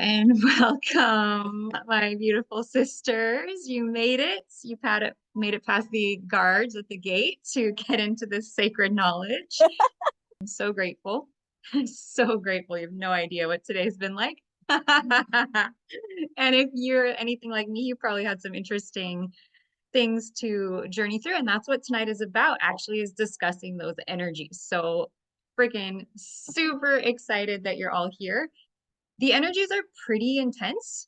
and welcome, my beautiful sisters. You made it. Made it past the guards at the gate to get into this sacred knowledge. I'm so grateful. I'm so grateful. You have no idea what today's been like. And if you're anything like me, you probably had some interesting things to journey through. And that's what tonight is about, actually, is discussing those energies. So freaking super excited that you're all here. The energies are pretty intense.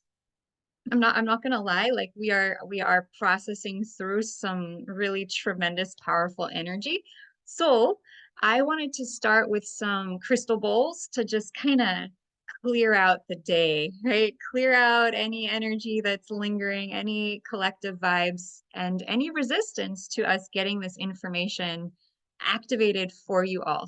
I'm not gonna lie, like we are processing through some really tremendous, powerful energy. So I wanted to start with some crystal bowls to just kind of clear out the day, right? Clear out any energy that's lingering, any collective vibes, and any resistance to us getting this information activated for you all.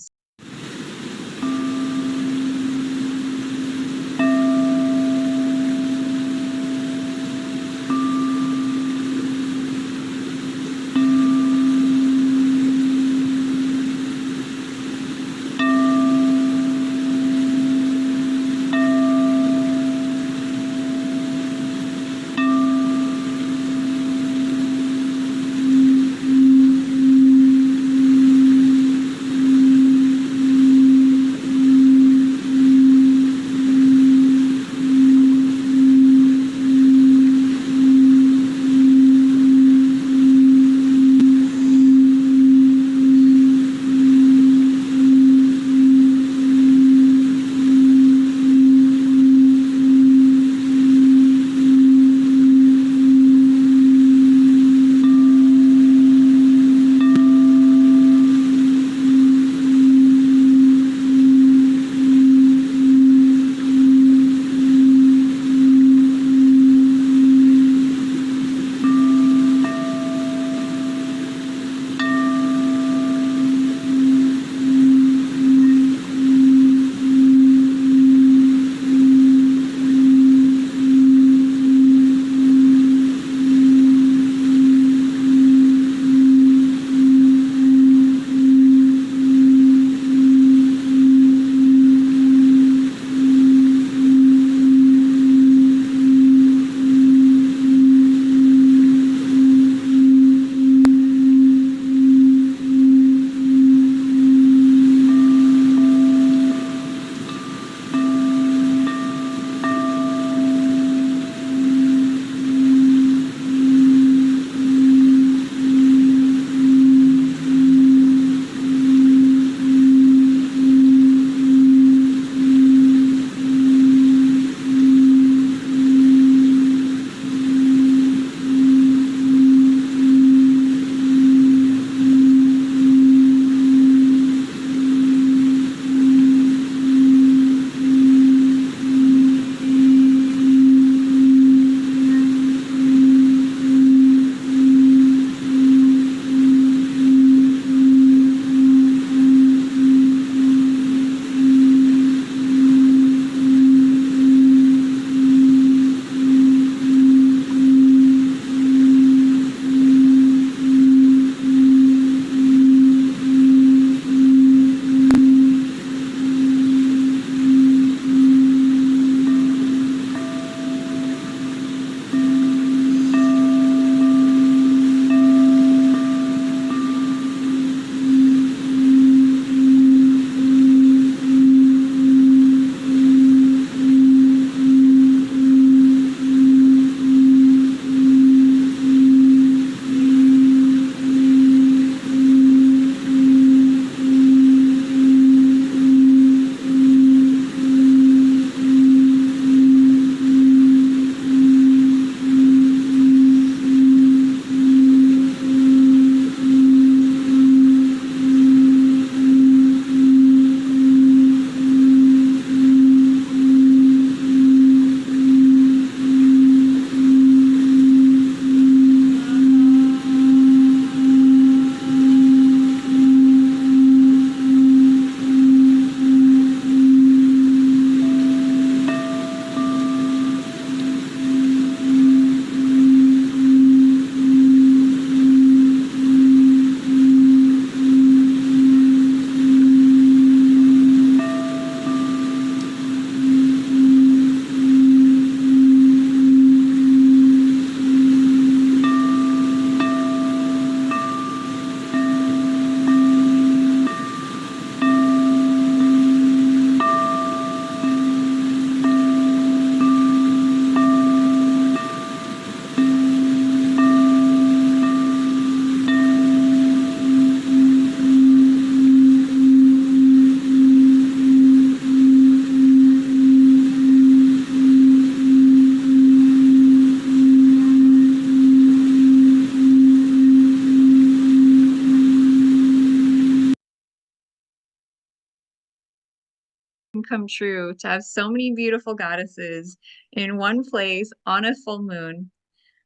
come true to have so many beautiful goddesses in one place on a full moon.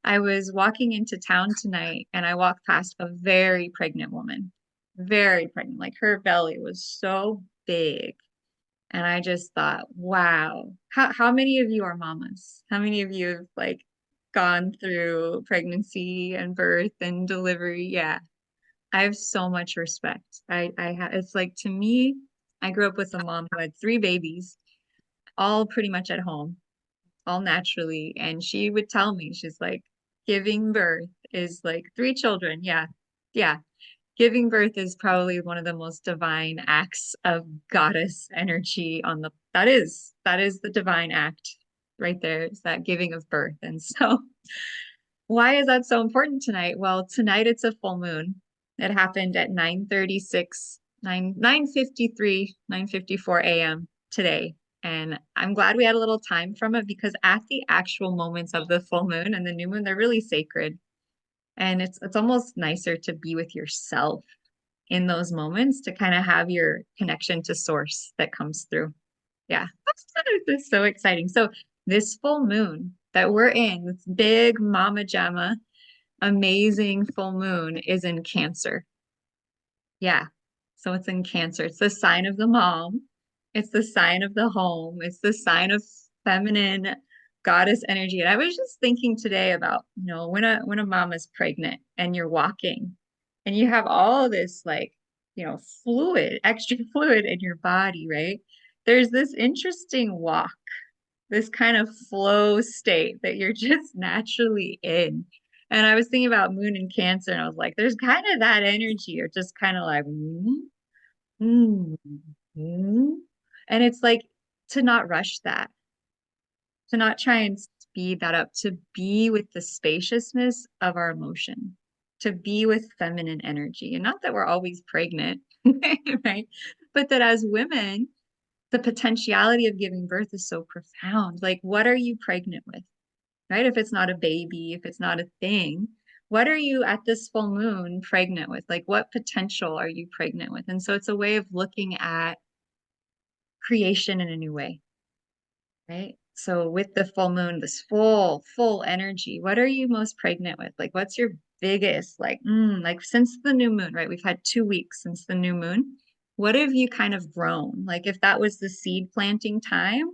I was walking into town tonight and I walked past a very pregnant woman, very pregnant. Like her belly was so big. And I just thought, wow, how many of you are mamas? How many of you have like gone through pregnancy and birth and delivery? Yeah, I have so much respect. It's like to me, I grew up with a mom who had three babies, all pretty much at home, all naturally. And she would tell me, she's like, giving birth is like three children. Yeah. Yeah. Giving birth is probably one of the most divine acts of goddess energy on the that is the divine act right there. It's that giving of birth. And so why is that so important tonight? Well, tonight it's a full moon. It happened at 9:36, 9:53, 9:54 a.m. today. And I'm glad we had a little time from it because at the actual moments of the full moon and the new moon, they're really sacred. And it's almost nicer to be with yourself in those moments to kind of have your connection to source that comes through. Yeah, this is so exciting. So this full moon that we're in, this big mama jamma, amazing full moon is in Cancer. Yeah. So it's in Cancer. It's the sign of the mom. It's the sign of the home. It's the sign of feminine goddess energy. And I was just thinking today about, when a mom is pregnant and you're walking and you have all this like, fluid, extra fluid in your body, right? There's this interesting walk, this kind of flow state that you're just naturally in. And I was thinking about moon and Cancer, and I was like, there's kind of that energy, or just kind of like, mm, mm. And it's like to not rush that, to not try and speed that up, to be with the spaciousness of our emotion, to be with feminine energy. And not that we're always pregnant, right? But that as women, the potentiality of giving birth is so profound. Like, what are you pregnant with? Right? If it's not a baby, if it's not a thing, what are you at this full moon pregnant with? Like, what potential are you pregnant with? And so it's a way of looking at creation in a new way, right? So with the full moon, this full energy, what are you most pregnant with? Like, what's your biggest, like since the new moon, right? We've had 2 weeks since the new moon. What have you kind of grown? Like, if that was the seed planting time,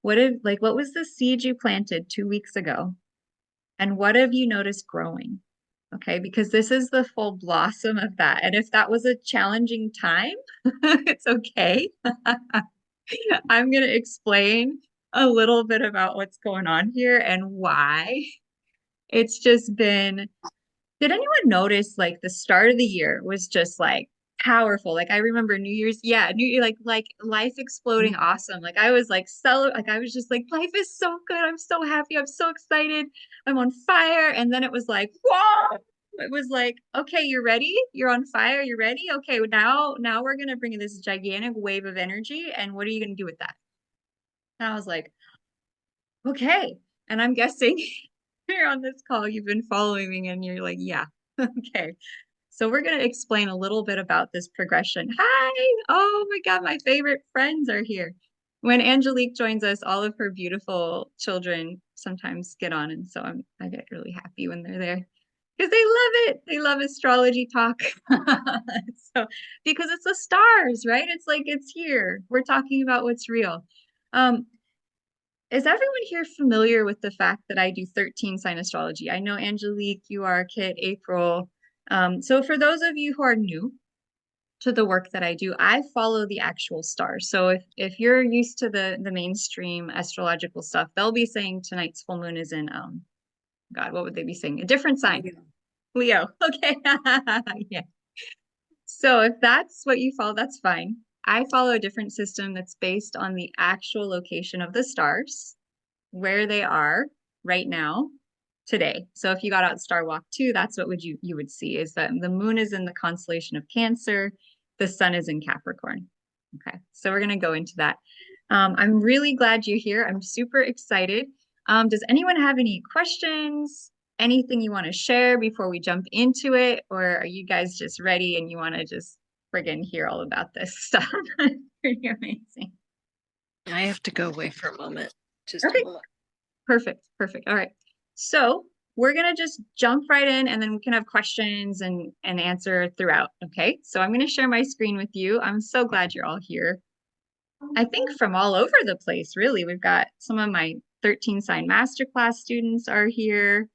what was the seed you planted 2 weeks ago? And what have you noticed growing? Okay, because this is the full blossom of that. And if that was a challenging time, it's okay. I'm going to explain a little bit about what's going on here and why. It's just been, did anyone notice like the start of the year was just like powerful? Like I remember New Year's, yeah, New Year, like life exploding awesome. Like I was like like I was just like, life is so good. I'm so happy. I'm so excited. I'm on fire. And then it was like, whoa. It was like, okay, you're ready. You're on fire. You're ready. Okay, now we're gonna bring in this gigantic wave of energy. And what are you gonna do with that? And I was like, okay. And I'm guessing you're on this call, you've been following me, and you're like, yeah, okay. So we're going to explain a little bit about this progression. Hi. Oh my God, my favorite friends are here. When Angelique joins us, all of her beautiful children sometimes get on. And so I get really happy when they're there because they love it. They love astrology talk. So because it's the stars, right? It's like it's here. We're talking about what's real. Um, is everyone here familiar with the fact that I do 13 sign astrology? I know Angelique, you are, Kit, April. So for those of you who are new to the work that I do, I follow the actual stars. So if you're used to the mainstream astrological stuff, they'll be saying tonight's full moon is in God, what would they be saying? A different sign. Leo. Okay. Yeah. So if that's what you follow, that's fine. I follow a different system that's based on the actual location of the stars, where they are right now today. So if you got out Star Walk 2, that's what you would see is that the moon is in the constellation of Cancer, the sun is in Capricorn. Okay, so we're going to go into that. I'm really glad you're here. I'm super excited. Does anyone have any questions? Anything you want to share before we jump into it? Or are you guys just ready and you want to just friggin' hear all about this stuff? Pretty amazing. I have to go away for a moment. Just a Okay, moment. perfect, perfect. All right. So we're gonna just jump right in and then we can have questions and answer throughout. Okay. So I'm gonna share my screen with you. I'm so glad you're all here. I think from all over the place, really. We've got some of my 13 sign masterclass students are here.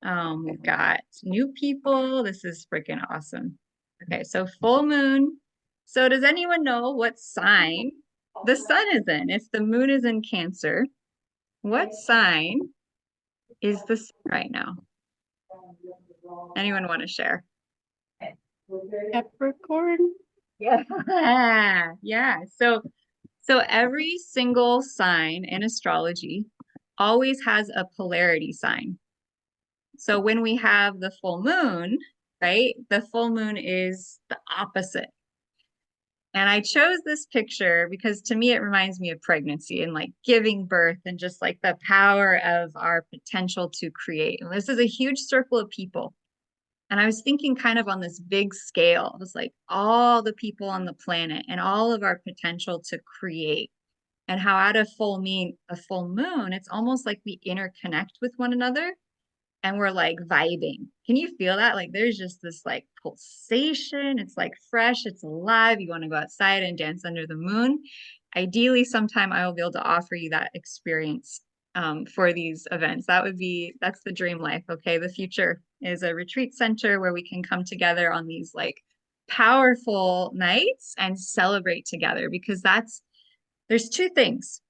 We've got new people. This is freaking awesome. Okay, so full moon. So does anyone know what sign the sun is in? If the moon is in Cancer, what sign is the sun right now? Anyone want to share? Capricorn? Yeah. Yeah. So every single sign in astrology always has a polarity sign. So when we have the full moon, right? The full moon is the opposite. And I chose this picture because to me it reminds me of pregnancy and like giving birth and just like the power of our potential to create. And this is a huge circle of people. And I was thinking kind of on this big scale. It was like all the people on the planet and all of our potential to create. And how at a full moon, it's almost like we interconnect with one another and we're like vibing. Can you feel that? Like there's just this like pulsation. It's like fresh, it's alive. You want to go outside and dance under the moon. Ideally, sometime I will be able to offer you that experience for these events. That's the dream life. Okay. The future is a retreat center where we can come together on these like powerful nights and celebrate together because there's two things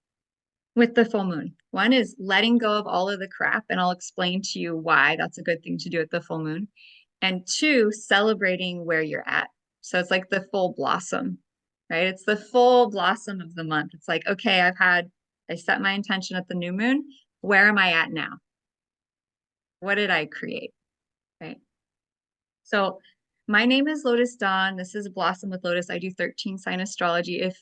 with the full moon. One is letting go of all of the crap, and I'll explain to you why that's a good thing to do at the full moon. And two, celebrating where you're at. So it's like the full blossom, right? It's the full blossom of the month. It's like, okay, I set my intention at the new moon. Where am I at now? What did I create? Right. So my name is Lotus Dawn. This is Blossom with Lotus. I do 13 sign astrology. If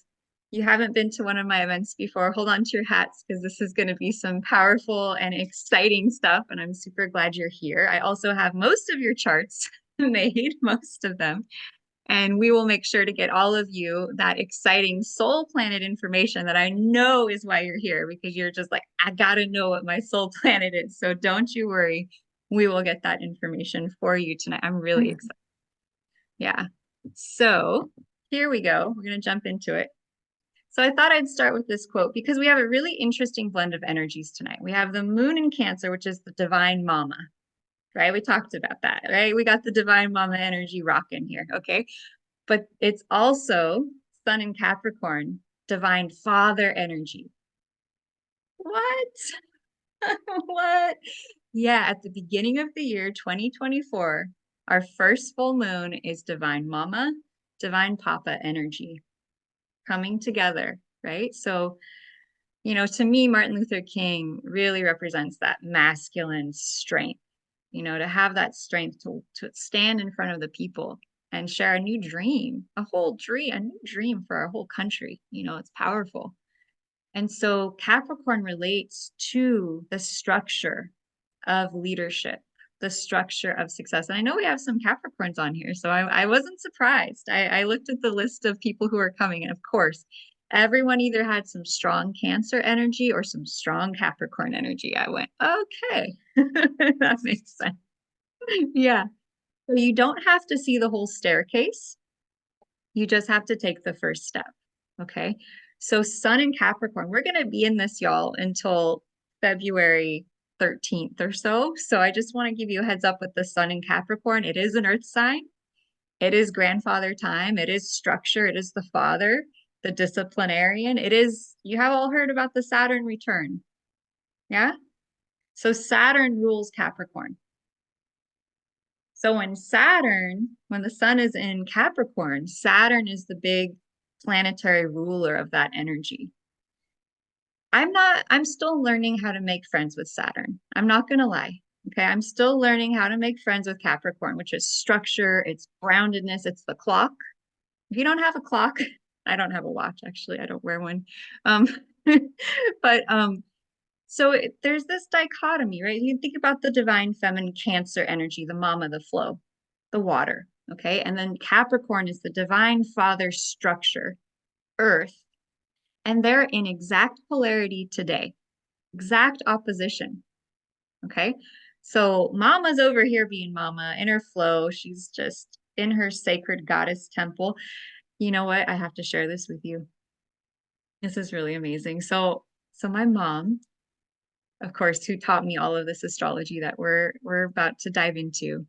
you haven't been to one of my events before, hold on to your hats because this is going to be some powerful and exciting stuff. And I'm super glad you're here. I also have most of your charts made, most of them. And we will make sure to get all of you that exciting soul planet information that I know is why you're here because you're just like, I got to know what my soul planet is. So don't you worry. We will get that information for you tonight. I'm really excited. Yeah. So here we go. We're going to jump into it. So I thought I'd start with this quote because we have a really interesting blend of energies tonight. We have the moon in Cancer, which is the divine mama, right? We talked about that, right? We got the divine mama energy rocking here. Okay. But it's also sun in Capricorn, divine father energy. What? What? Yeah, at the beginning of the year 2024, our first full moon is divine mama, divine papa energy coming together, right? So, to me, Martin Luther King really represents that masculine strength, to have that strength to stand in front of the people and share a new dream, a new dream for our whole country. It's powerful. And so Capricorn relates to the structure of leadership, the structure of success. And I know we have some Capricorns on here, so I wasn't surprised. I looked at the list of people who are coming, and of course, everyone either had some strong Cancer energy or some strong Capricorn energy. I went, okay, that makes sense. Yeah. So you don't have to see the whole staircase. You just have to take the first step. Okay. So Sun in Capricorn, we're going to be in this, y'all, until February 13th or so. So I just want to give you a heads up with the Sun in Capricorn. It is an earth sign. It is grandfather time. It is structure. It is the father, the disciplinarian. You have all heard about the Saturn return. Yeah. So Saturn rules Capricorn. So when the sun is in Capricorn, Saturn is the big planetary ruler of that energy. I'm still learning how to make friends with Saturn. I'm not going to lie. Okay. I'm still learning how to make friends with Capricorn, which is structure, it's groundedness, it's the clock. If you don't have a clock, I don't have a watch, actually. I don't wear one. Um, but there's this dichotomy, right? You think about the divine feminine Cancer energy, the mama, the flow, the water. Okay. And then Capricorn is the divine father structure, earth. and they're in exact polarity today, exact opposition. Okay. So Mama's over here being Mama in her flow. She's just in her sacred goddess temple. You know what? I have to share this with you. This is really amazing. So my mom, of course, who taught me all of this astrology that we're about to dive into,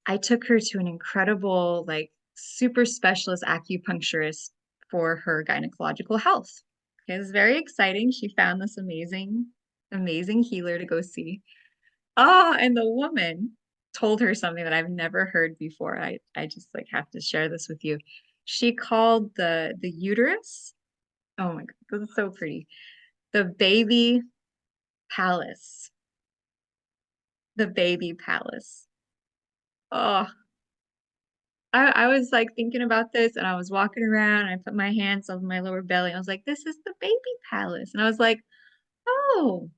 I took her to an incredible, like super specialist acupuncturist for her gynecological health. Okay, it was very exciting. She found this amazing healer to go see. Oh, and the woman told her something that I've never heard before. I just like have to share this with you. She called the uterus, oh my God, this is so pretty. The baby palace. The baby palace. Oh, I was like thinking about this and I was walking around and I put my hands on my lower belly. I was like, this is the baby palace. And I was like, oh,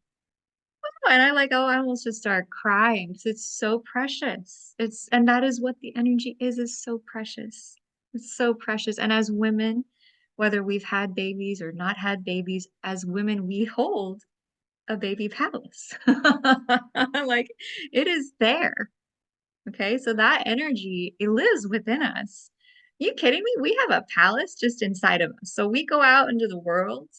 and I like, oh, I almost just started crying because it's so precious. And that is what the energy is so precious. It's so precious. And as women, whether we've had babies or not had babies, as women, we hold a baby palace. Like it is there. Okay, so that energy, it lives within us. You kidding me? We have a palace just inside of us. So we go out into the world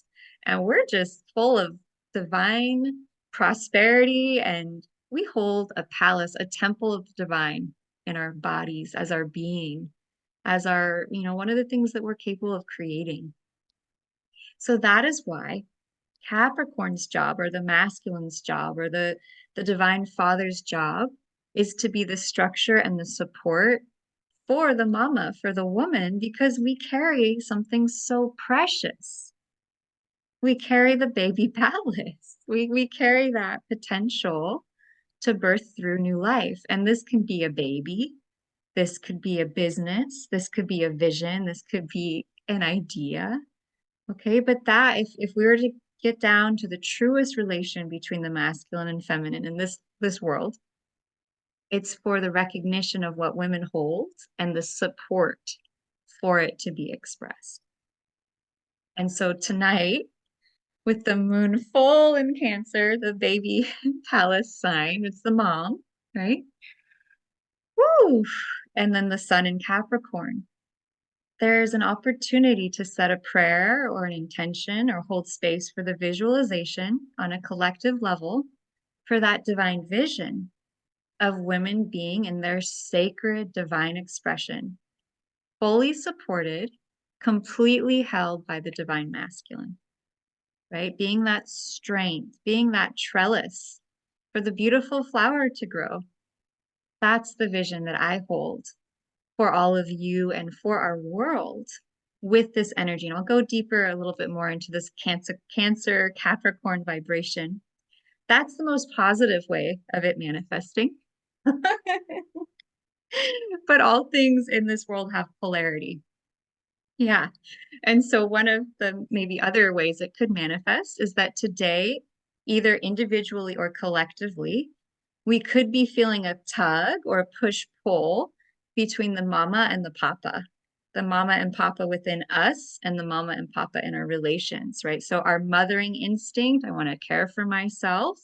and we're just full of divine prosperity and we hold a palace, a temple of the divine in our bodies as our being, as our, one of the things that we're capable of creating. So that is why Capricorn's job or the masculine's job or the divine father's job is to be the structure and the support for the mama, for the woman, because we carry something so precious. We carry the baby palace. We carry that potential to birth through new life. And this can be a baby. This could be a business. This could be a vision. This could be an idea. Okay, but that if we were to get down to the truest relation between the masculine and feminine in this world, it's for the recognition of what women hold and the support for it to be expressed. And so tonight, with the moon full in Cancer, the baby palace sign, it's the mom, right? Woo! And then the sun in Capricorn. There's an opportunity to set a prayer or an intention or hold space for the visualization on a collective level for that divine vision of women being in their sacred divine expression, fully supported, completely held by the divine masculine, right? Being that strength, being that trellis for the beautiful flower to grow. That's the vision that I hold for all of you and for our world with this energy. And I'll go deeper a little bit more into this Cancer Capricorn vibration. That's the most positive way of it manifesting. But all things in this world have polarity. Yeah. And so one of the maybe other ways it could manifest is that today, either individually or collectively, we could be feeling a tug or a push-pull between the mama and the mama and papa within us and the mama and papa in our relations, right? So our mothering instinct, I want to care for myself,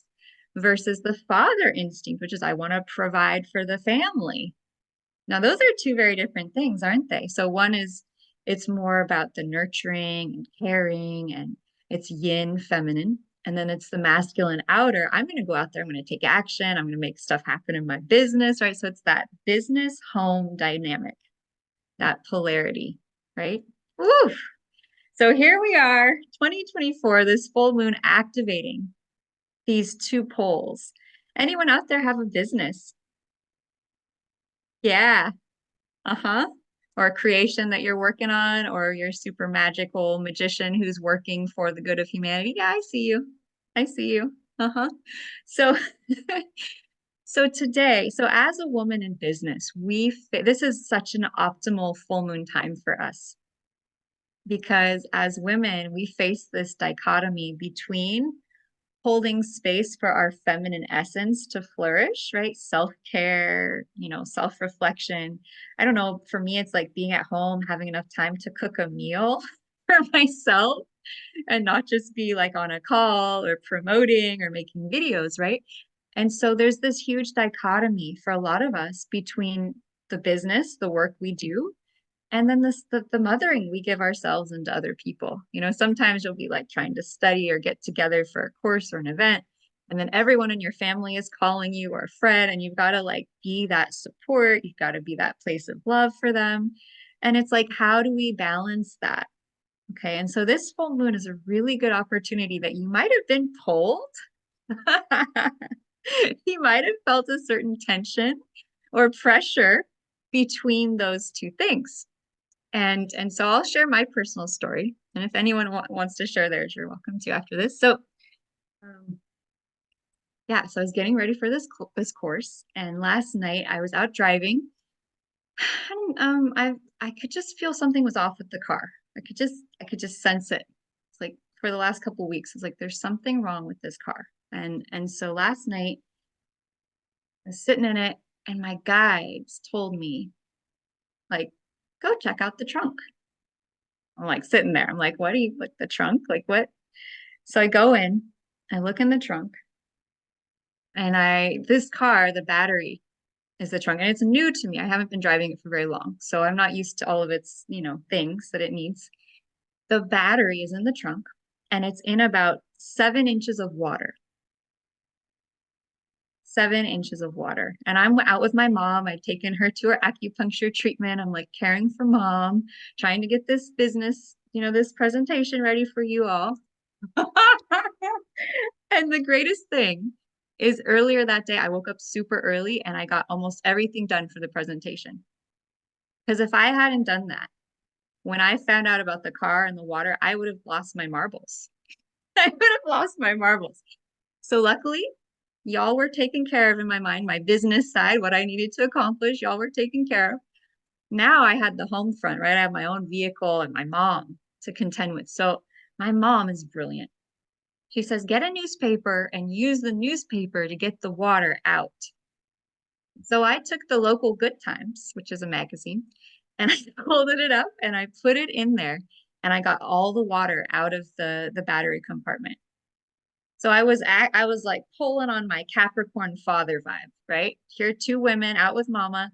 versus the father instinct, which is I want to provide for the family. Now, those are two very different things, aren't they? So one is it's more about the nurturing and caring, and it's yin, feminine. And then it's the masculine outer. I'm going to go out there. I'm going to take action. I'm going to make stuff happen in my business, right? So it's that business home dynamic, that polarity, right? Woo! So here we are, 2024, this full moon activating these two poles. Anyone out there have a business? Yeah. Uh-huh. Or a creation that you're working on, or you're a super magical magician who's working for the good of humanity. Yeah, I see you. I see you. Uh-huh. So so today, so as a woman in business, this is such an optimal full moon time for us because as women, we face this dichotomy between holding space for our feminine essence to flourish, right? Self-care, self-reflection. I don't know, for me, it's like being at home, having enough time to cook a meal for myself. and not just be like on a call or promoting or making videos, right? And so there's this huge dichotomy for a lot of us between the business, the work we do, and then the mothering we give ourselves and to other people. You know, sometimes you'll be like trying to study or get together for a course or an event, and then everyone in your family is calling you or a friend, and you've got to like be that support. You've got to be that place of love for them. And it's like, how do we balance that? Okay. And so this full moon is a really good opportunity that you might have been pulled. You might have felt a certain tension or pressure between those two things. And so I'll share my personal story. And if anyone wants to share theirs, you're welcome to after this. So, um, yeah, so I was getting ready for this course, and last night I was out driving, and I could just feel something was off with the car. I could just sense it. It's like for the last couple of weeks, it's like there's something wrong with this car. And so last night I was sitting in it, and my guides told me, like, go check out the trunk. I'm like sitting there. I'm like, what do you like the trunk? Like what? So I go in, I look in the trunk, and this car, the battery is the trunk, and it's new to me. I haven't been driving it for very long, so I'm not used to all of its, things that it needs. The battery is in the trunk, and it's in about 7 inches of water. 7 inches of water. And I'm out with my mom. I've taken her to her acupuncture treatment. I'm like caring for mom, trying to get this business, this presentation ready for you all. And the greatest thing is earlier that day, I woke up super early and I got almost everything done for the presentation. Because if I hadn't done that, when I found out about the car and the water, I would have lost my marbles. I would have lost my marbles. So luckily, y'all were taken care of in my mind, my business side, what I needed to accomplish, y'all were taken care of. Now I had the home front, right? I have my own vehicle and my mom to contend with. So my mom is brilliant. She says, get a newspaper and use the newspaper to get the water out. So I took the local Good Times, which is a magazine, and I folded it up and I put it in there, and I got all the water out of the battery compartment. So I was like pulling on my Capricorn father vibe, right? Here, two women out with mama,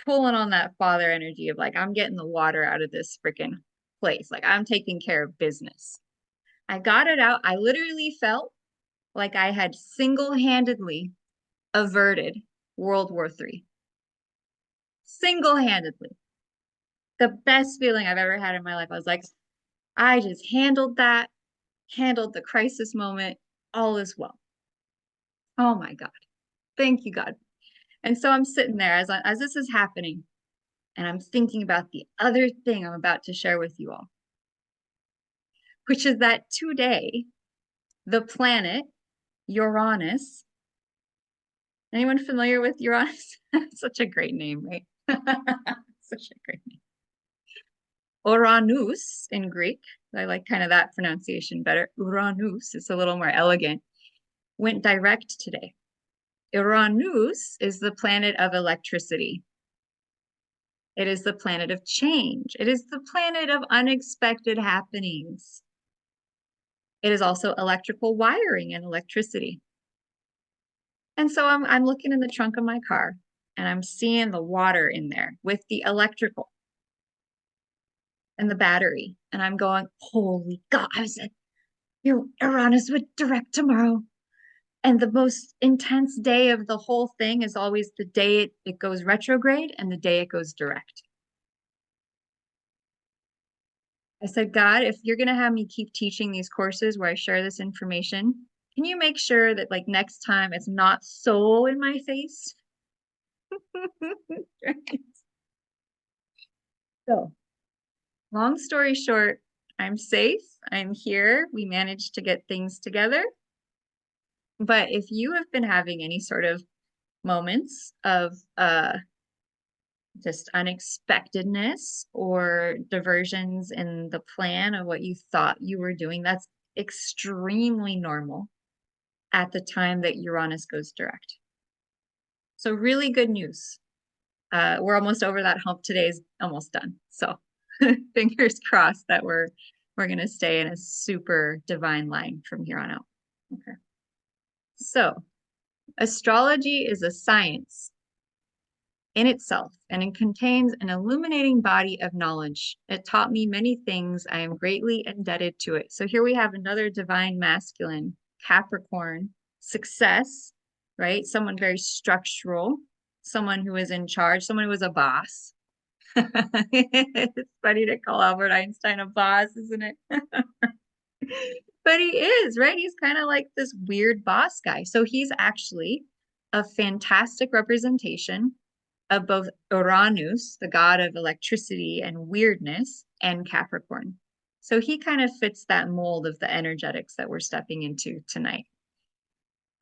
pulling on that father energy of like, I'm getting the water out of this freaking place. Like I'm taking care of business. I got it out. I literally felt like I had single-handedly averted World War III. Single-handedly. The best feeling I've ever had in my life. I was like, I just handled that, handled the crisis moment. All is well. Oh my God. Thank you, God. And so I'm sitting there as this is happening, and I'm thinking about the other thing I'm about to share with you all, which is that today, the planet Uranus, anyone familiar with Uranus? Such a great name, right? Such a great name. Uranus in Greek, I like kind of that pronunciation better. Uranus, it's a little more elegant, went direct today. Uranus is the planet of electricity. It is the planet of change. It is the planet of unexpected happenings. It is also electrical wiring and electricity. And so I'm looking in the trunk of my car, and I'm seeing the water in there with the electrical and the battery. And I'm going, holy God, I said, Uranus would direct tomorrow. And the most intense day of the whole thing is always the day it goes retrograde and the day it goes direct. I said, God, if you're going to have me keep teaching these courses where I share this information, can you make sure that like next time it's not so in my face? So, long story short, I'm safe. I'm here. We managed to get things together. But if you have been having any sort of moments of just unexpectedness or diversions in the plan of what you thought you were doing, that's extremely normal at the time that Uranus goes direct. So really good news. We're almost over that hump. Today is almost done. So fingers crossed that we're We're going to stay in a super divine line from here on out. Okay. So, astrology is a science in itself, and it contains an illuminating body of knowledge. It taught me many things. I am greatly indebted to it. So here we have another divine masculine, Capricorn, success, right? Someone very structural, someone who is in charge, someone who is a boss. It's funny to call Albert Einstein a boss, isn't it? But he is, right? He's kind of like this weird boss guy. So he's actually a fantastic representation of both Uranus, the god of electricity and weirdness, and Capricorn. So he kind of fits that mold of the energetics that we're stepping into tonight.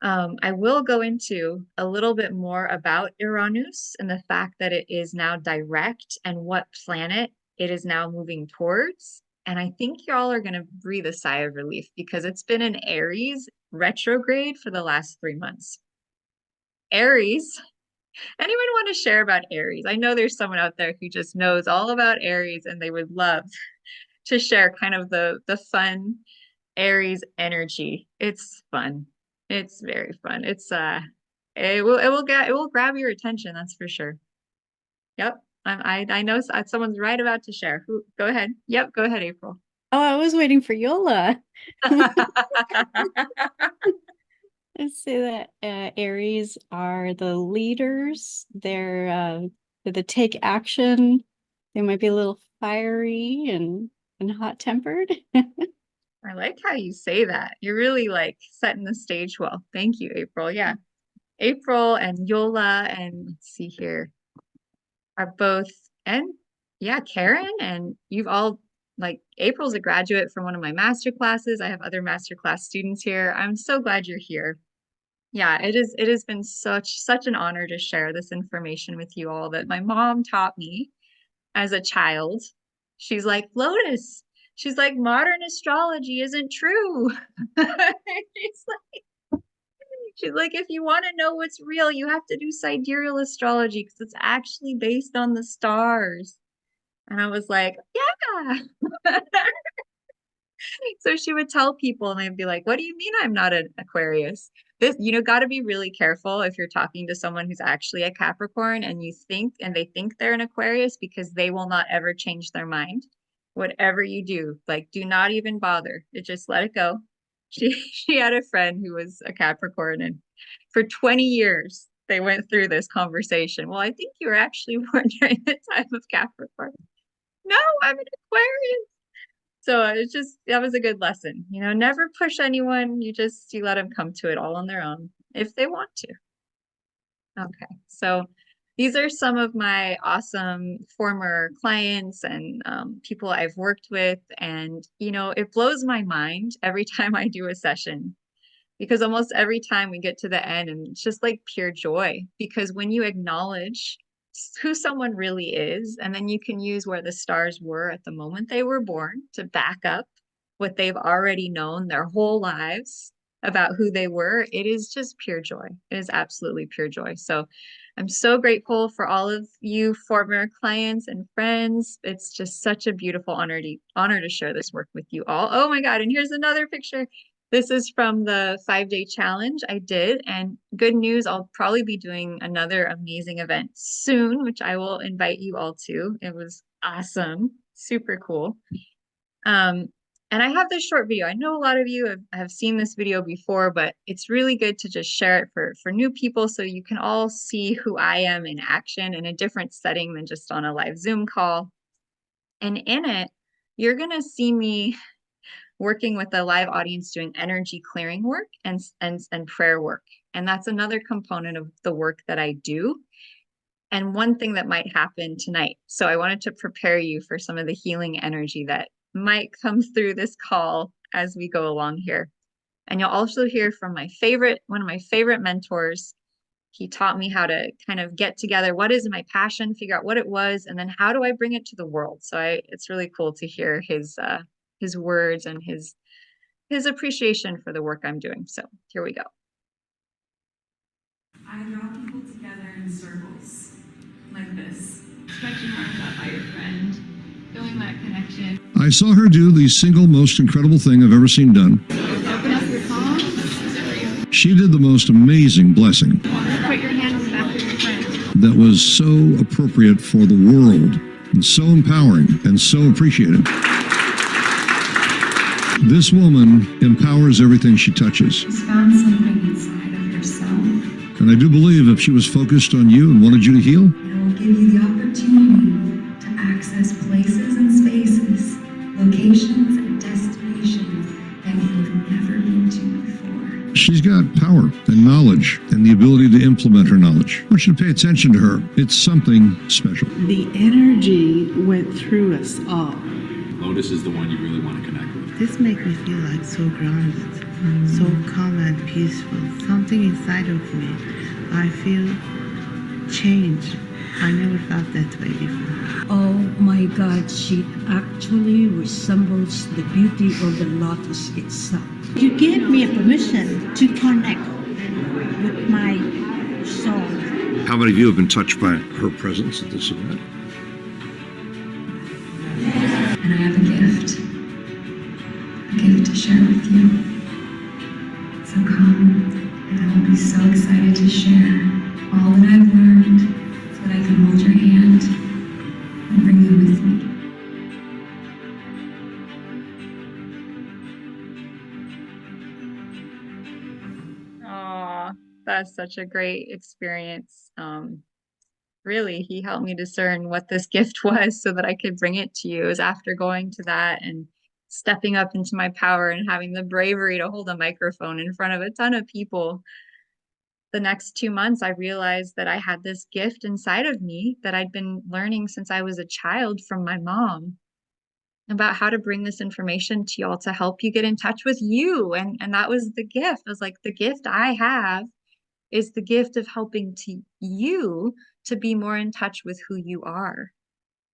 I will go into a little bit more about Uranus and the fact that it is now direct and what planet it is now moving towards. And I think y'all are going to breathe a sigh of relief because it's been in Aries retrograde for the last 3 months. Aries, anyone want to share about Aries? I know there's someone out there who just knows all about Aries and they would love to share kind of the fun Aries energy. It's fun. It's very fun. It will grab your attention, that's for sure. Yep. I know someone's right about to share. Who, go ahead. Yep, go ahead, April. Oh, I was waiting for Yola. Let's say that Aries are the leaders. They're the take action. They might be a little fiery and hot-tempered. I like how you say that. You're really like setting the stage well. Thank you, April. Yeah. April and Yola and let's see here are both, and yeah, Karen, and you've all, like, April's a graduate from one of my master classes. I have other master class students here. I'm so glad you're here. Yeah, it has been such an honor to share this information with you all that my mom taught me as a child. She's like, Lotus, she's like, modern astrology isn't true. She's She's like, if you want to know what's real, you have to do sidereal astrology because it's actually based on the stars. And I was like, yeah. So she would tell people and they'd be like, what do you mean I'm not an Aquarius? This, got to be really careful if you're talking to someone who's actually a Capricorn and they think they're an Aquarius because they will not ever change their mind. Whatever you do, like, do not even bother. Just let it go. She had a friend who was a Capricorn, and for 20 years they went through this conversation. Well, I think you were actually born during the time of Capricorn. No, I'm an Aquarius. So it's just, that was a good lesson. Never push anyone. You let them come to it all on their own if they want to. Okay. So these are some of my awesome former clients and people I've worked with. And, it blows my mind every time I do a session because almost every time we get to the end and it's just like pure joy because when you acknowledge who someone really is and then you can use where the stars were at the moment they were born to back up what they've already known their whole lives about who they were, it is just pure joy. It is absolutely pure joy. So I'm so grateful for all of you former clients and friends. It's just such a beautiful honor to share this work with you all. Oh my God, and here's another picture. This is from the 5-day challenge I did. And good news, I'll probably be doing another amazing event soon, which I will invite you all to. It was awesome, super cool. And I have this short video. I know a lot of you have seen this video before, but it's really good to just share it for new people so you can all see who I am in action in a different setting than just on a live Zoom call. And in it, you're going to see me working with a live audience doing energy clearing work and prayer work. And that's another component of the work that I do. And one thing that might happen tonight. So I wanted to prepare you for some of the healing energy that might come through this call as we go along here. And you'll also hear from one of my favorite mentors. He taught me how to kind of get together what is my passion, figure out what it was, and then how do I bring it to the world. So it's really cool to hear his words and his appreciation for the work I'm doing. So here we go. I draw people together in circles, like this. Stretch your arms out by your friend. Feeling that connection. I saw her do the single most incredible thing I've ever seen done. Open up your palm. She did the most amazing blessing Put your hand on the back of your friend. that was so appropriate for the world and so empowering and so appreciated. This woman empowers everything she touches. She's found something inside of herself. And I do believe if she was focused on you and wanted you to heal, It will give you the opportunity to access places and spaces, locations and destinations that you've never been to before. she's got power and knowledge and the ability to implement her knowledge. I want you to pay attention to her. It's something special. The energy went through us all. Lotus is the one you really want to connect with. This makes me feel like so grounded, so calm and peaceful. Something inside of me, I feel change. I never felt that way before. Oh my God, she actually resembles the beauty of the lotus itself. You gave me a permission to connect with my soul. How many of you have been touched by her presence at this event? And I have a gift to share with you. So come, and I will be so excited to share all that I've learned so that I can hold your hand and bring you with me. Aw, that's such a great experience. Really, he helped me discern what this gift was so that I could bring it to you. It was after going to that and stepping up into my power and having the bravery to hold a microphone in front of a ton of people. The next 2 months, I realized that I had this gift inside of me that I'd been learning since I was a child from my mom about how to bring this information to y'all to help you get in touch with you. And that was the gift. I was like, the gift I have is the gift of helping to you to be more in touch with who you are.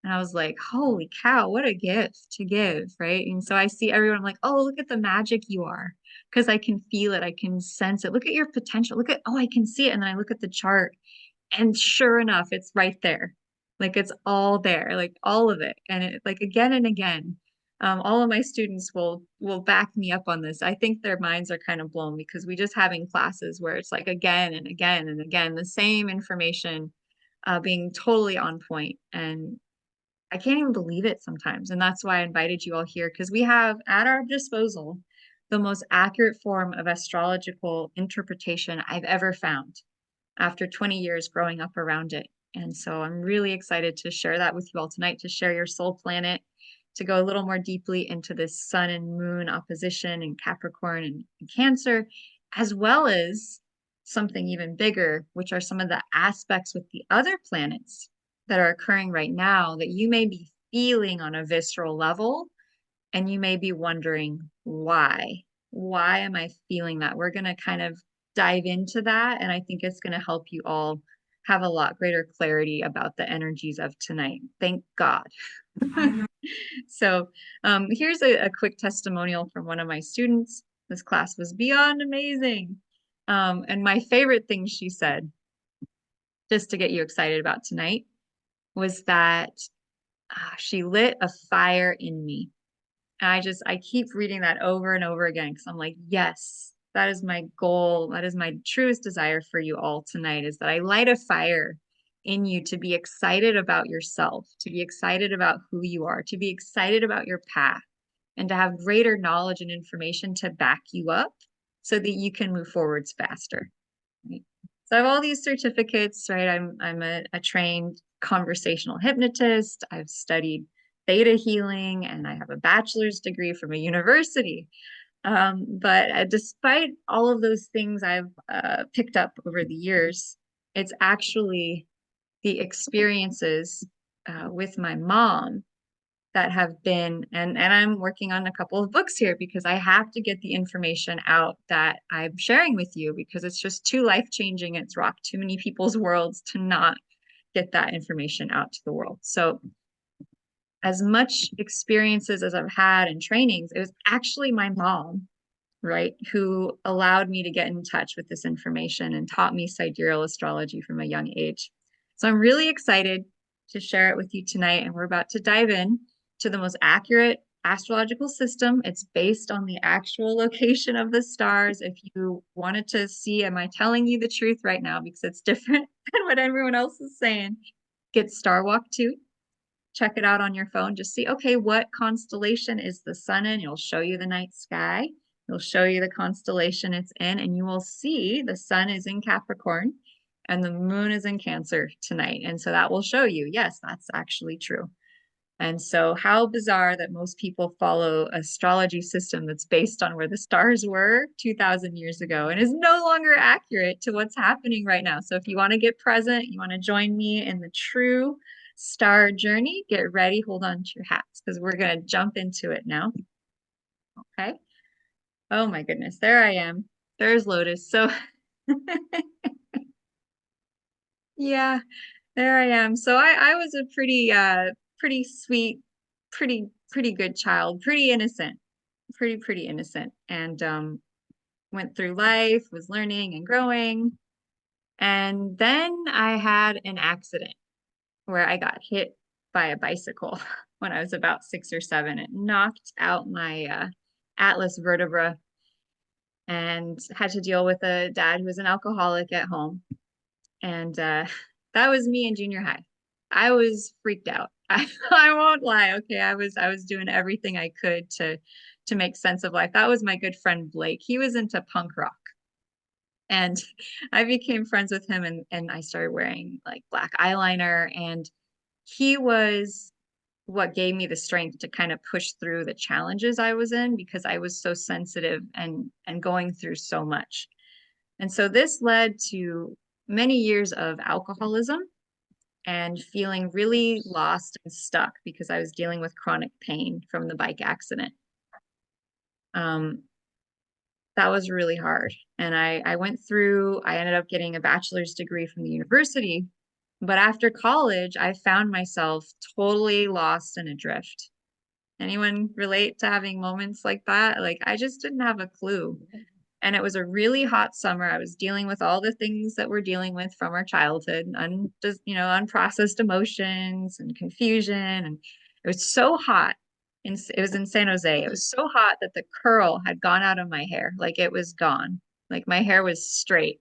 And I was like, holy cow, what a gift to give, right? And so I see everyone, I'm like, oh, look at the magic you are. Because I can feel it, I can sense it. Look at your potential. Look at, oh, I can see it. And then I look at the chart, and sure enough, it's right there. Like it's all there, like all of it. And it, like again and again, all of my students will back me up on this. I think their minds are kind of blown because we just having classes where it's like again and again and again, the same information being totally on point. And I can't even believe it sometimes. And that's why I invited you all here, because we have at our disposal the most accurate form of astrological interpretation I've ever found after 20 years growing up around it. And so I'm really excited to share that with you all tonight, to share your soul planet, to go a little more deeply into this sun and moon opposition in Capricorn and Cancer, as well as something even bigger, which are some of the aspects with the other planets that are occurring right now that you may be feeling on a visceral level, and you may be wondering why. Why am I feeling that? We're going to kind of dive into that, and I think it's going to help you all have a lot greater clarity about the energies of tonight. Thank God. So here's a quick testimonial from one of my students. This class was beyond amazing. And my favorite thing she said, just to get you excited about tonight, was that she lit a fire in me. And I keep reading that over and over again because I'm like, yes, that is my goal. That is my truest desire for you all tonight, is that I light a fire in you to be excited about yourself, to be excited about who you are, to be excited about your path, and to have greater knowledge and information to back you up so that you can move forwards faster. Right? So I have all these certificates, right? I'm a trained conversational hypnotist. I've studied theta healing, and I have a bachelor's degree from a university. But despite all of those things I've picked up over the years, it's actually the experiences with my mom that have been, and I'm working on a couple of books here because I have to get the information out that I'm sharing with you, because it's just too life-changing. It's rocked too many people's worlds to not get that information out to the world. So as much experiences as I've had and trainings, it was actually my mom, right, who allowed me to get in touch with this information and taught me sidereal astrology from a young age. So I'm really excited to share it with you tonight, and we're about to dive in. to the most accurate astrological system. It's based on the actual location of the stars. If you wanted to see, am I telling you the truth right now? Because it's different than what everyone else is saying. Get Star Walk 2. Check it out on your phone. Just see, okay, what constellation is the sun in? It'll show you the night sky. It'll show you the constellation it's in, and you will see the sun is in Capricorn and the moon is in Cancer tonight. And so that will show you, yes, that's actually true. And so how bizarre that most people follow astrology system that's based on where the stars were 2,000 years ago and is no longer accurate to what's happening right now. So if you want to get present, you want to join me in the true star journey, get ready, hold on to your hats because we're going to jump into it now. Okay. Oh my goodness, there I am. There's Lotus. So yeah, there I am. So I was a pretty sweet, pretty good child, pretty innocent, pretty innocent, and went through life, was learning and growing. And then I had an accident where I got hit by a bicycle when I was about 6 or 7. It knocked out my atlas vertebra and had to deal with a dad who was an alcoholic at home. And that was me in junior high. I was freaked out. I won't lie. Okay, I was doing everything I could to make sense of life. That was my good friend Blake. He was into punk rock. And I became friends with him and I started wearing like black eyeliner, and he was what gave me the strength to kind of push through the challenges I was in because I was so sensitive and going through so much. And so this led to many years of alcoholism and feeling really lost and stuck because I was dealing with chronic pain from the bike accident. That was really hard. And I ended up getting a bachelor's degree from the university. But after college, I found myself totally lost and adrift. Anyone relate to having moments like that? Like I just didn't have a clue. And it was a really hot summer. I was dealing with all the things that we're dealing with from our childhood, unprocessed emotions and confusion. And it was so hot. It was in San Jose. It was so hot that the curl had gone out of my hair. Like it was gone. Like my hair was straight.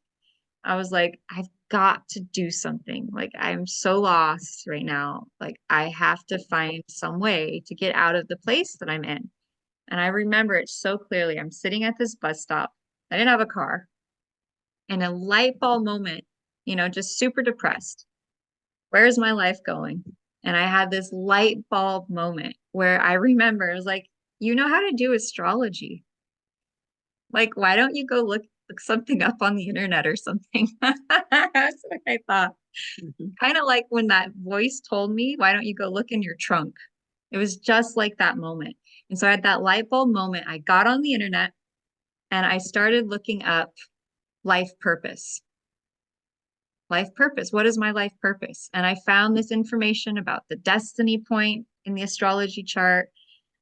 I was like, I've got to do something. Like I'm so lost right now. Like I have to find some way to get out of the place that I'm in. And I remember it so clearly. I'm sitting at this bus stop. I didn't have a car. And a light bulb moment, just super depressed. Where's my life going? And I had this light bulb moment where I remember, I was like, you know how to do astrology. Like, why don't you go look something up on the internet or something? That's what I thought. Kind of like when that voice told me, why don't you go look in your trunk? It was just like that moment. And so I had that light bulb moment. I got on the internet and I started looking up life purpose. Life purpose. What is my life purpose? And I found this information about the destiny point in the astrology chart.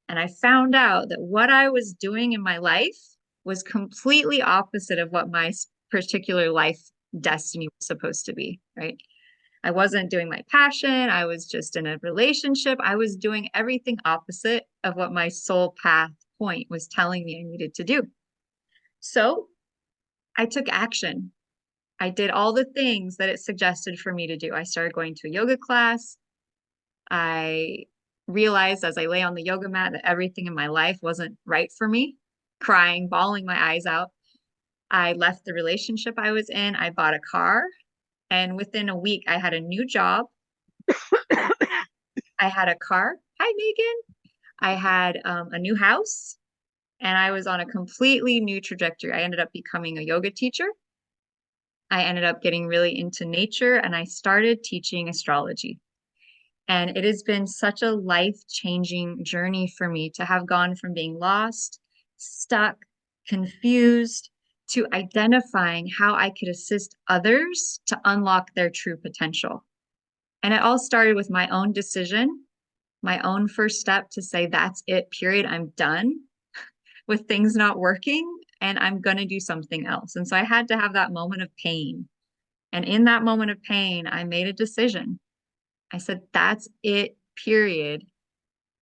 And I found out that what I was doing in my life was completely opposite of what my particular life destiny was supposed to be, right? I wasn't doing my passion. I was just in a relationship. I was doing everything opposite of what my soul path point was telling me I needed to do. So I took action. I did all the things that it suggested for me to do. I started going to a yoga class. I realized as I lay on the yoga mat that everything in my life wasn't right for me, crying, bawling my eyes out. I left the relationship I was in. I bought a car. And within a week, I had a new job. I had a car. Hi, Megan. I had a new house. And I was on a completely new trajectory. I ended up becoming a yoga teacher. I ended up getting really into nature and I started teaching astrology. And it has been such a life-changing journey for me to have gone from being lost, stuck, confused, to identifying how I could assist others to unlock their true potential. And it all started with my own decision, my own first step to say, that's it, period. I'm done with things not working and I'm going to do something else. And so I had to have that moment of pain. And in that moment of pain, I made a decision. I said, that's it, period.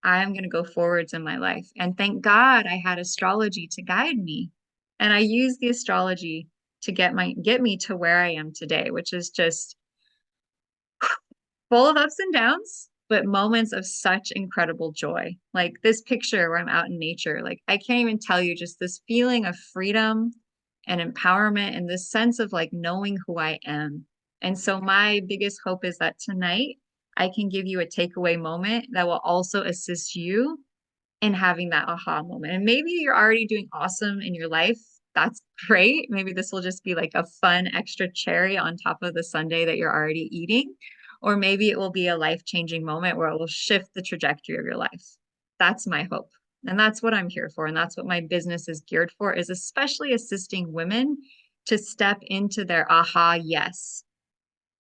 I'm going to go forwards in my life. And thank God I had astrology to guide me. And I used the astrology to get me to where I am today, which is just full of ups and downs, but moments of such incredible joy. Like this picture where I'm out in nature, like I can't even tell you, just this feeling of freedom and empowerment and this sense of like knowing who I am. And so my biggest hope is that tonight I can give you a takeaway moment that will also assist you in having that aha moment. And maybe you're already doing awesome in your life. That's great. Maybe this will just be like a fun extra cherry on top of the sundae that you're already eating. Or maybe it will be a life-changing moment where it will shift the trajectory of your life. That's my hope. And that's what I'm here for. And that's what my business is geared for, is especially assisting women to step into their aha, yes,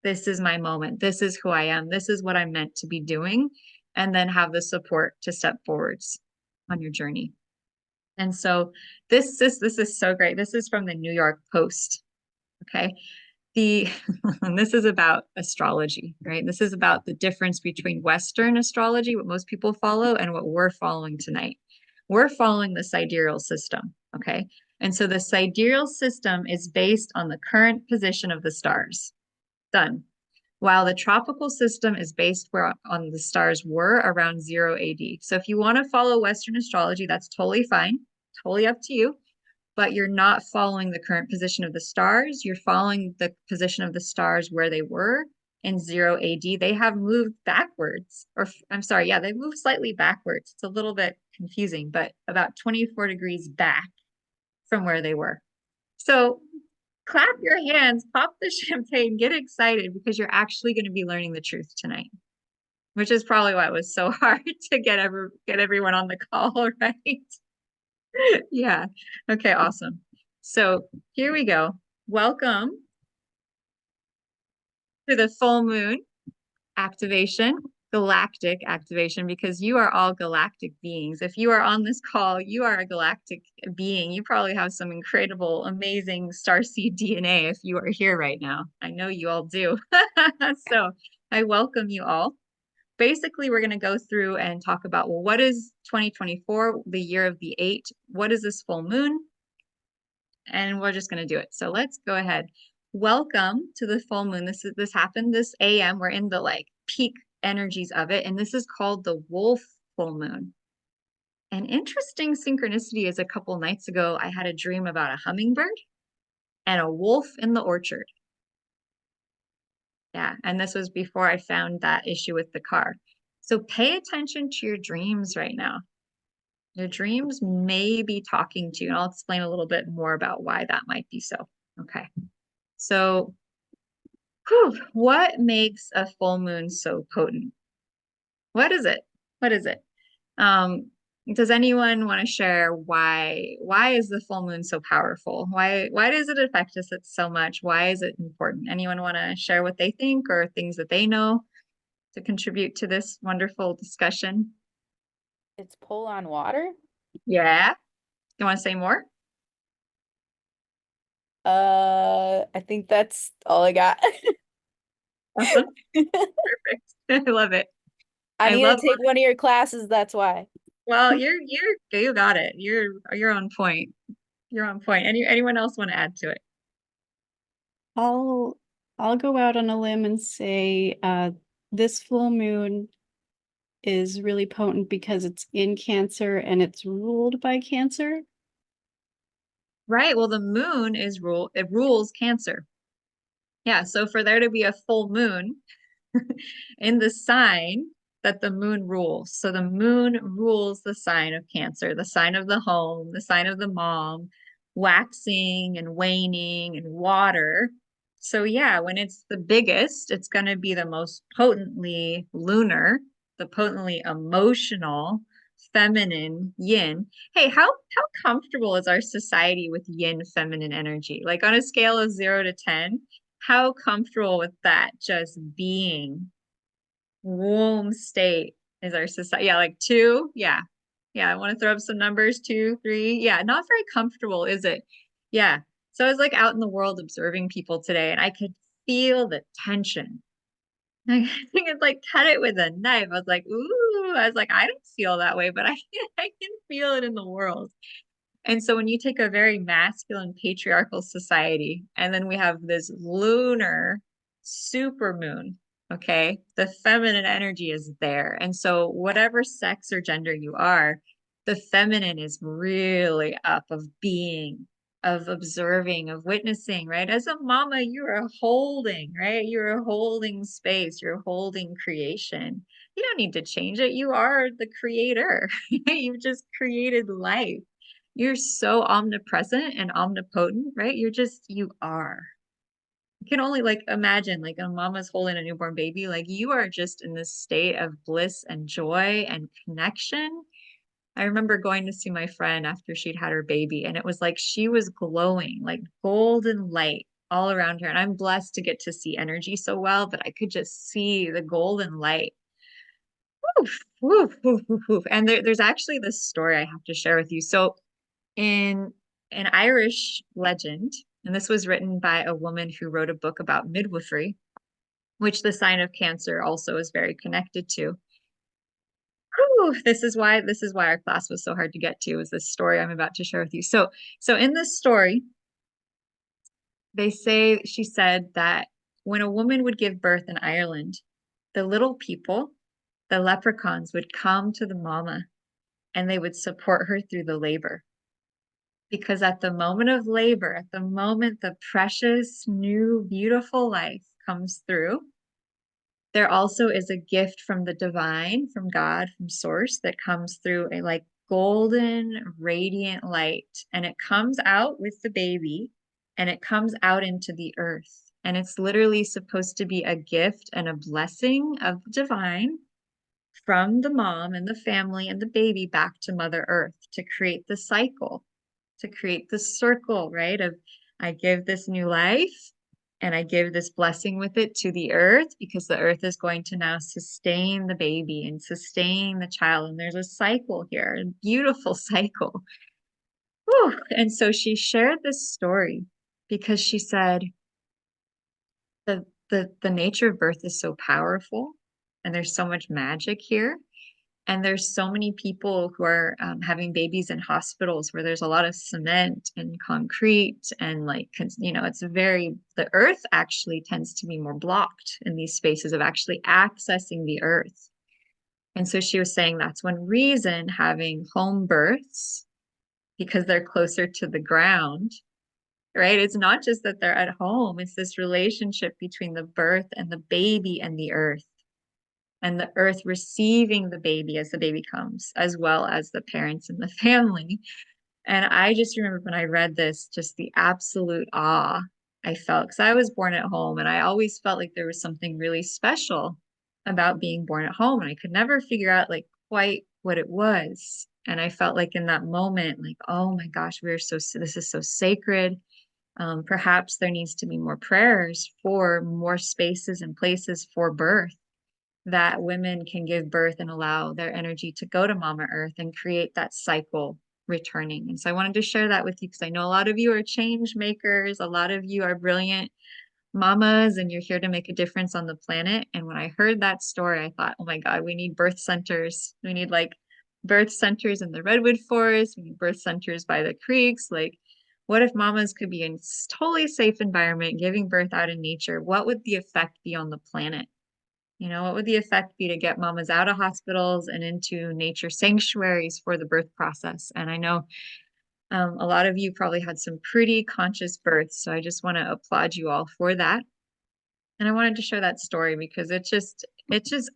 this is my moment. This is who I am. This is what I'm meant to be doing. And then have the support to step forwards on your journey. And so this is so great. This is from the New York Post. Okay. This is about astrology, right? This is about the difference between Western astrology, what most people follow, and what we're following tonight. We're following the sidereal system. Okay. And so the sidereal system is based on the current position of the stars. Done. While the tropical system is based where on the stars were around 0 AD. So if you want to follow Western astrology, that's totally fine, totally up to you. But you're not following the current position of the stars. You're following the position of the stars where they were in 0 AD. They have moved backwards, or I'm sorry, yeah, they moved slightly backwards. It's a little bit confusing, but about 24 degrees back from where they were. So clap your hands, pop the champagne, get excited, because you're actually going to be learning the truth tonight, which is probably why it was so hard to get everyone on the call, right? Yeah. Okay, awesome. So here we go. Welcome to the full moon activation, galactic activation, because you are all galactic beings. If you are on this call, you are a galactic being. You probably have some incredible, amazing starseed DNA if you are here right now. I know you all do. So I welcome you all. Basically, we're going to go through and talk about, well, what is 2024, the year of the 8? What is this full moon? And we're just going to do it. So let's go ahead. Welcome to the full moon. This happened this AM. We're in the like peak energies of it. And this is called the wolf full moon. An interesting synchronicity is a couple nights ago, I had a dream about a hummingbird and a wolf in the orchard. Yeah, and this was before I found that issue with the car. So pay attention to your dreams right now. Your dreams may be talking to you, and I'll explain a little bit more about why that might be so. Okay. So, what makes a full moon so potent? What is it? What is it? Does anyone want to share why is the full moon so powerful? Why does it affect us so much? Why is it important? Anyone want to share what they think or things that they know to contribute to this wonderful discussion? It's pull on water? Yeah. You want to say more? I think that's all I got. Awesome. Perfect. I love it. I need to take one of your classes, that's why. Well, you got it. You're on point. You're on point. Anyone else want to add to it? I'll go out on a limb and say this full moon is really potent because it's in Cancer and it's ruled by Cancer. Right. Well, the moon it rules Cancer. Yeah. So for there to be a full moon in the sign that the moon rules. So the moon rules the sign of Cancer, the sign of the home, the sign of the mom, waxing and waning and water. So yeah, when it's the biggest, it's going to be the most potently lunar, the potently emotional, feminine yin. Hey, how comfortable is our society with yin feminine energy? Like on a scale of 0 to 10, how comfortable with that just being womb state is our society? Yeah, like 2. Yeah. I want to throw up some numbers. 2, 3. Yeah, not very comfortable, is it? Yeah. So I was like out in the world observing people today and I could feel the tension. I think it's like cut it with a knife. I was like, ooh, I was like, I don't feel that way, but I can feel it in the world. And so when you take a very masculine patriarchal society, and then we have this lunar super moon, okay, the feminine energy is there. And so whatever sex or gender you are, the feminine is really up of being, of observing, of witnessing, right? As a mama, you're holding, right? You're holding space, you're holding creation. You don't need to change it. You are the creator. You've just created life. You're so omnipresent and omnipotent, right? You are. You can only like imagine like a mama's holding a newborn baby, like you are just in this state of bliss and joy and connection. I remember going to see my friend after she'd had her baby, and it was like she was glowing, like golden light all around her. And I'm blessed to get to see energy so well that I could just see the golden light. Woof, woof, woof, woof, woof. And there's actually this story I have to share with you. So in an Irish legend, and this was written by a woman who wrote a book about midwifery, which the sign of Cancer also is very connected to. Whew, this is why our class was so hard to get to, is this story I'm about to share with you. So in this story, she said that when a woman would give birth in Ireland, the little people, the leprechauns, would come to the mama and they would support her through the labor. Because at the moment of labor, at the moment the precious, new, beautiful life comes through, there also is a gift from the divine, from God, from source, that comes through a like golden, radiant light. And it comes out with the baby and it comes out into the earth. And it's literally supposed to be a gift and a blessing of divine from the mom and the family and the baby back to Mother Earth to create the cycle, to create the circle, right? Of I give this new life and I give this blessing with it to the earth, because the earth is going to now sustain the baby and sustain the child. And there's a cycle here, a beautiful cycle. Whew. And so she shared this story because she said the nature of birth is so powerful and there's so much magic here. And there's so many people who are having babies in hospitals where there's a lot of cement and concrete and like, the earth actually tends to be more blocked in these spaces of actually accessing the earth. And so she was saying that's one reason having home births, because they're closer to the ground, right? It's not just that they're at home, it's this relationship between the birth and the baby and the earth. And the earth receiving the baby as the baby comes, as well as the parents and the family. And I just remember when I read this, just the absolute awe I felt, because I was born at home and I always felt like there was something really special about being born at home. And I could never figure out like quite what it was. And I felt like in that moment, like, oh my gosh, this is so sacred. Perhaps there needs to be more prayers for more spaces and places for birth, that women can give birth and allow their energy to go to Mama Earth and create that cycle returning. And so I wanted to share that with you because I know a lot of you are change makers. A lot of you are brilliant mamas and you're here to make a difference on the planet. And when I heard that story, I thought, oh my God, we need birth centers. We need like birth centers in the redwood forest. We need birth centers by the creeks. Like, what if mamas could be in a totally safe environment, giving birth out in nature? What would the effect be on the planet? What would the effect be to get mamas out of hospitals and into nature sanctuaries for the birth process? And I know a lot of you probably had some pretty conscious births, so I just want to applaud you all for that. And I wanted to share that story because it just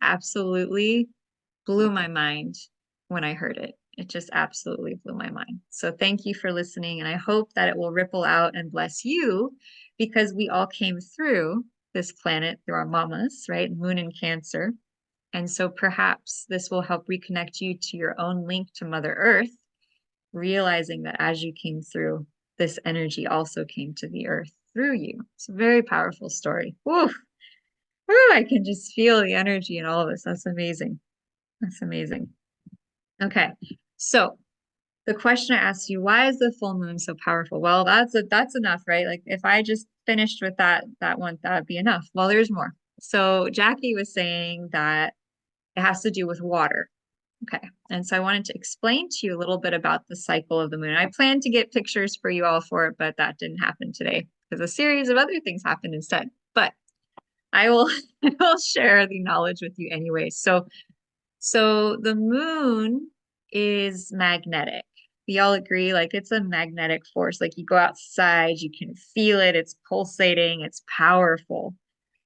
absolutely blew my mind when I heard it. It just absolutely blew my mind. So thank you for listening, and I hope that it will ripple out and bless you, because we all came through this planet through our mamas, right? Moon in Cancer. And so perhaps this will help reconnect you to your own link to Mother Earth, realizing that as you came through, this energy also came to the earth through you. It's a very powerful story. Woo! Woo! I can just feel the energy in all of this. That's amazing. That's amazing. Okay, so the question I asked you, why is the full moon so powerful? Well, that's enough, right? Like if I just finished with that one, that would be enough. Well, there's more. So Jackie was saying that it has to do with water, Okay, and so I wanted to explain to you a little bit about the cycle of the moon. I planned to get pictures for you all for it, but that didn't happen today because a series of other things happened instead. But I will I will share the knowledge with you anyway. So the moon is magnetic. We all agree, like it's a magnetic force. Like you go outside, you can feel it, it's pulsating, it's powerful.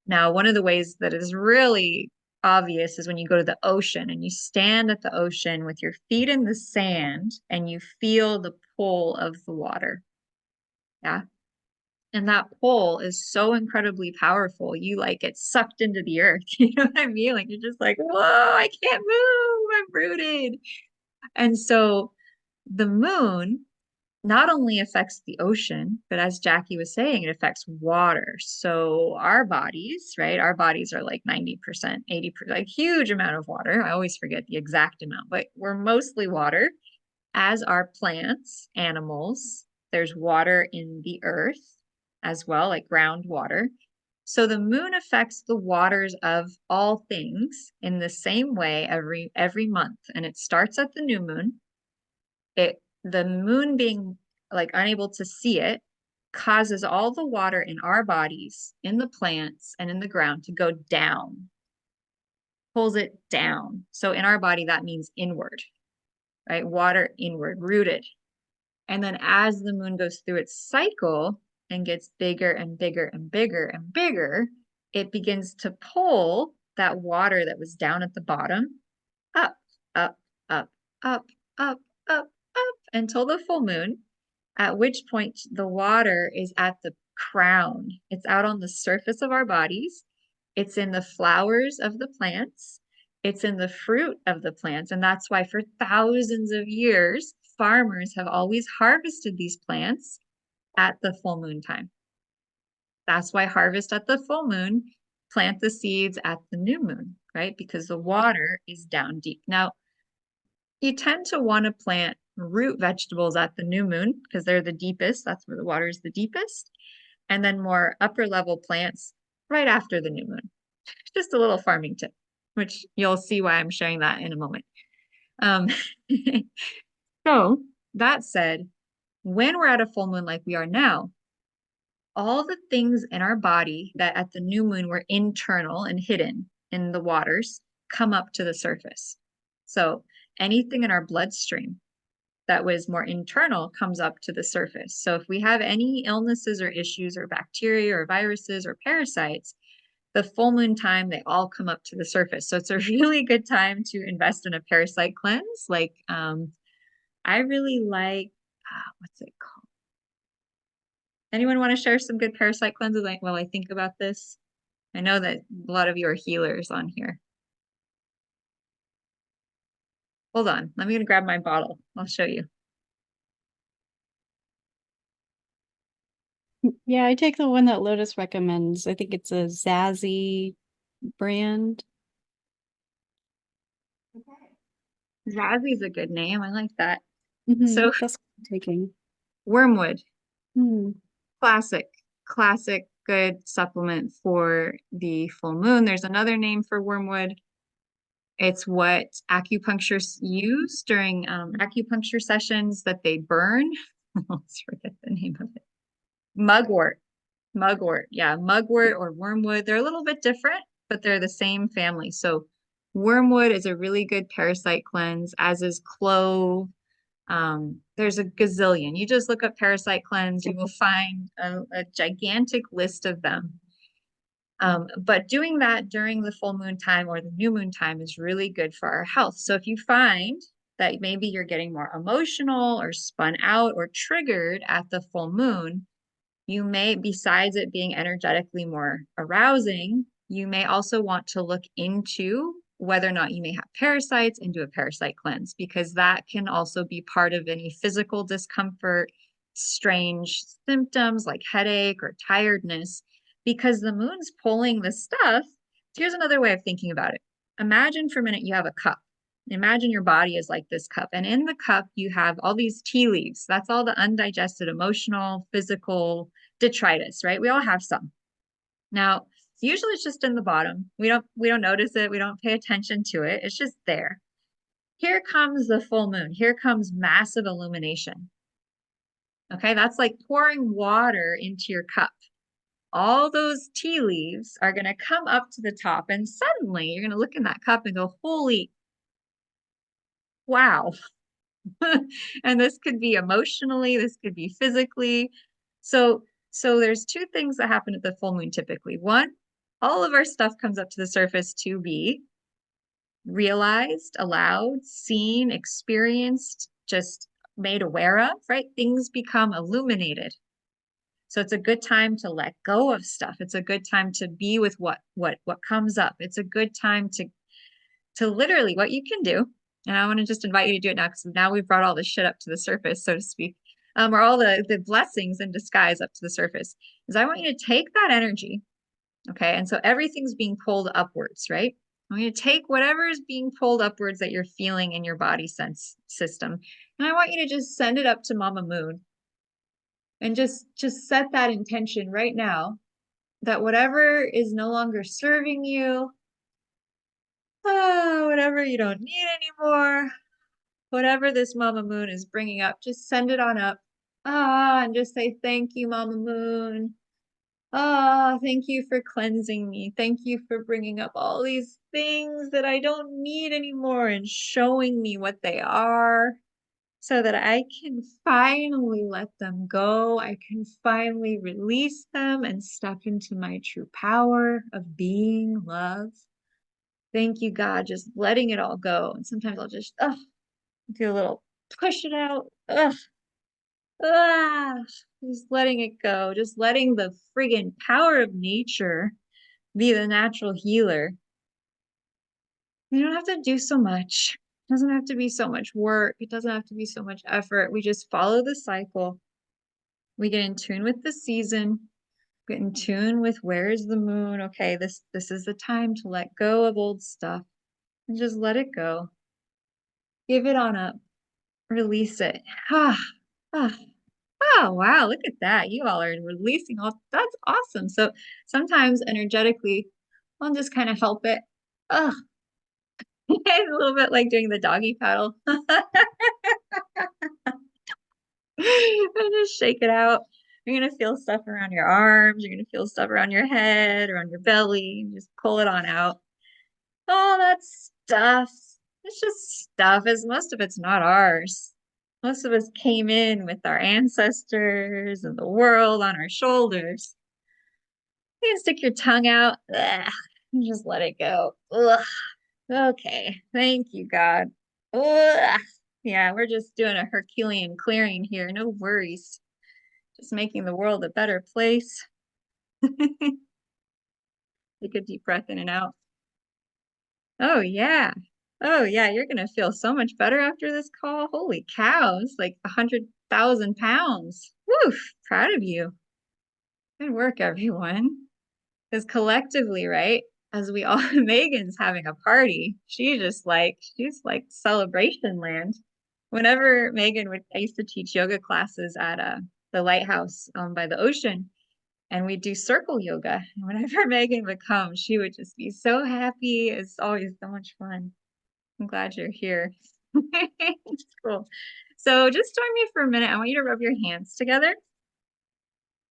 Now, one of the ways that is really obvious is when you go to the ocean and you stand at the ocean with your feet in the sand and you feel the pull of the water. Yeah. And that pull is so incredibly powerful. You like get sucked into the earth. You know what I mean? Like you're just like, whoa, I can't move. I'm rooted. And so the moon not only affects the ocean, but as Jackie was saying, it affects water. So our bodies, right? Our bodies are like 90%, 80%, like huge amount of water. I always forget the exact amount, but we're mostly water, as are plants, animals. There's water in the earth as well, like groundwater. So the moon affects the waters of all things in the same way every month. And it starts at the new moon. The moon being like unable to see it causes all the water in our bodies, in the plants and in the ground to go down, pulls it down. So in our body, that means inward, right? Water inward, rooted. And then as the moon goes through its cycle and gets bigger and bigger and bigger and bigger, it begins to pull that water that was down at the bottom up, up, up, up, up, up, up until the full moon, at which point the water is at the crown. It's out on the surface of our bodies. It's in the flowers of the plants. It's in the fruit of the plants. And that's why for thousands of years, farmers have always harvested these plants at the full moon time. That's why harvest at the full moon, plant the seeds at the new moon, right? Because the water is down deep. Now, you tend to want to plant root vegetables at the new moon because they're the deepest. That's where the water is the deepest. And then more upper level plants right after the new moon. Just a little farming tip, which you'll see why I'm sharing that in a moment. So that said, when we're at a full moon like we are now, all the things in our body that at the new moon were internal and hidden in the waters come up to the surface. So anything in our bloodstream that was more internal comes up to the surface. So if we have any illnesses or issues or bacteria or viruses or parasites, the full moon time, they all come up to the surface. So it's a really good time to invest in a parasite cleanse. Like, I really like, what's it called? Anyone want to share some good parasite cleanses while I think about this? I know that a lot of you are healers on here. Hold on, I'm gonna grab my bottle. I'll show you. Yeah, I take the one that Lotus recommends. I think it's a Zazzy brand. Zazzy's a good name. I like that. Mhm, So that's what I'm taking. wormwood, Hmm. classic good supplement for the full moon. There's another name for wormwood. It's what acupuncturists use during acupuncture sessions that they burn. Let's forget the name of it. Mugwort. Yeah, mugwort or wormwood. They're a little bit different, but they're the same family. So wormwood is a really good parasite cleanse, as is clove. There's a gazillion. You just look up parasite cleanse, you will find a gigantic list of them. But doing that during the full moon time or the new moon time is really good for our health. So if you find that maybe you're getting more emotional or spun out or triggered at the full moon, you may, besides it being energetically more arousing, you may also want to look into whether or not you may have parasites and do a parasite cleanse, because that can also be part of any physical discomfort, strange symptoms like headache or tiredness, because the moon's pulling the stuff. Here's another way of thinking about it. Imagine for a minute you have a cup. Imagine your body is like this cup, and in the cup you have all these tea leaves. That's all the undigested emotional, physical detritus, right? We all have some. Now, usually it's just in the bottom. We don't notice it. We don't pay attention to it. It's just there. here comes the full moon. Here comes massive illumination. Okay, that's like pouring water into your cup. All those tea leaves are going to come up to the top, and suddenly you're going to look in that cup and go, holy wow. And this could be emotionally, this could be physically. So there's two things that happen at the full moon typically. One, all of our stuff comes up to the surface to be realized, allowed, seen, experienced, just made aware of, right? Things become illuminated. So it's a good time to let go of stuff. It's a good time to be with what comes up. It's a good time to literally, what you can do, and I want to just invite you to do it now, because now we've brought all this shit up to the surface, so to speak, or all the blessings in disguise up to the surface, is I want you to take that energy, okay? And so everything's being pulled upwards, right? I want you to take whatever is being pulled upwards that you're feeling in your body sense system, and I want you to just send it up to Momma Moon, and just set that intention right now that whatever is no longer serving you, whatever you don't need anymore, whatever this Momma Moon is bringing up, just send it on up. And just say, thank you, Momma Moon. Thank you for cleansing me. Thank you for bringing up all these things that I don't need anymore and showing me what they are, so that I can finally let them go. I can finally release them and step into my true power of being love. Thank you, God, just letting it all go. And sometimes I'll just do a little push it out. Just letting it go. Just letting the friggin' power of nature be the natural healer. You don't have to do so much. It doesn't have to be so much work. It doesn't have to be so much effort. We just follow the cycle. We get in tune with the season. Get in tune with where's the moon. Okay, this is the time to let go of old stuff and just let it go. Give it on up. Release it. Oh, wow, look at that. You all are releasing all. That's awesome. So sometimes energetically, I'll just kind of help it. It's a little bit like doing the doggy paddle. And just shake it out. You're going to feel stuff around your arms. You're going to feel stuff around your head, around your belly. Just pull it on out. All that stuff. It's just stuff. Most of it's not ours. Most of us came in with our ancestors and the world on our shoulders. You can stick your tongue out. Ugh, and just let it go. Ugh. Okay. Thank you, God. Ugh. Yeah, we're just doing a Herculean clearing here. No worries. Just making the world a better place. Take a deep breath in and out. Oh, yeah. Oh, yeah. You're going to feel so much better after this call. Holy cow. It's like 100,000 pounds. Woo. Proud of you. Good work, everyone. Because collectively, right, as we all, Megan's having a party. She's like celebration land. Whenever I used to teach yoga classes at the lighthouse by the ocean, and we do circle yoga. And whenever Megan would come, she would just be so happy. It's always so much fun. I'm glad you're here. It's cool. So just join me for a minute. I want you to rub your hands together,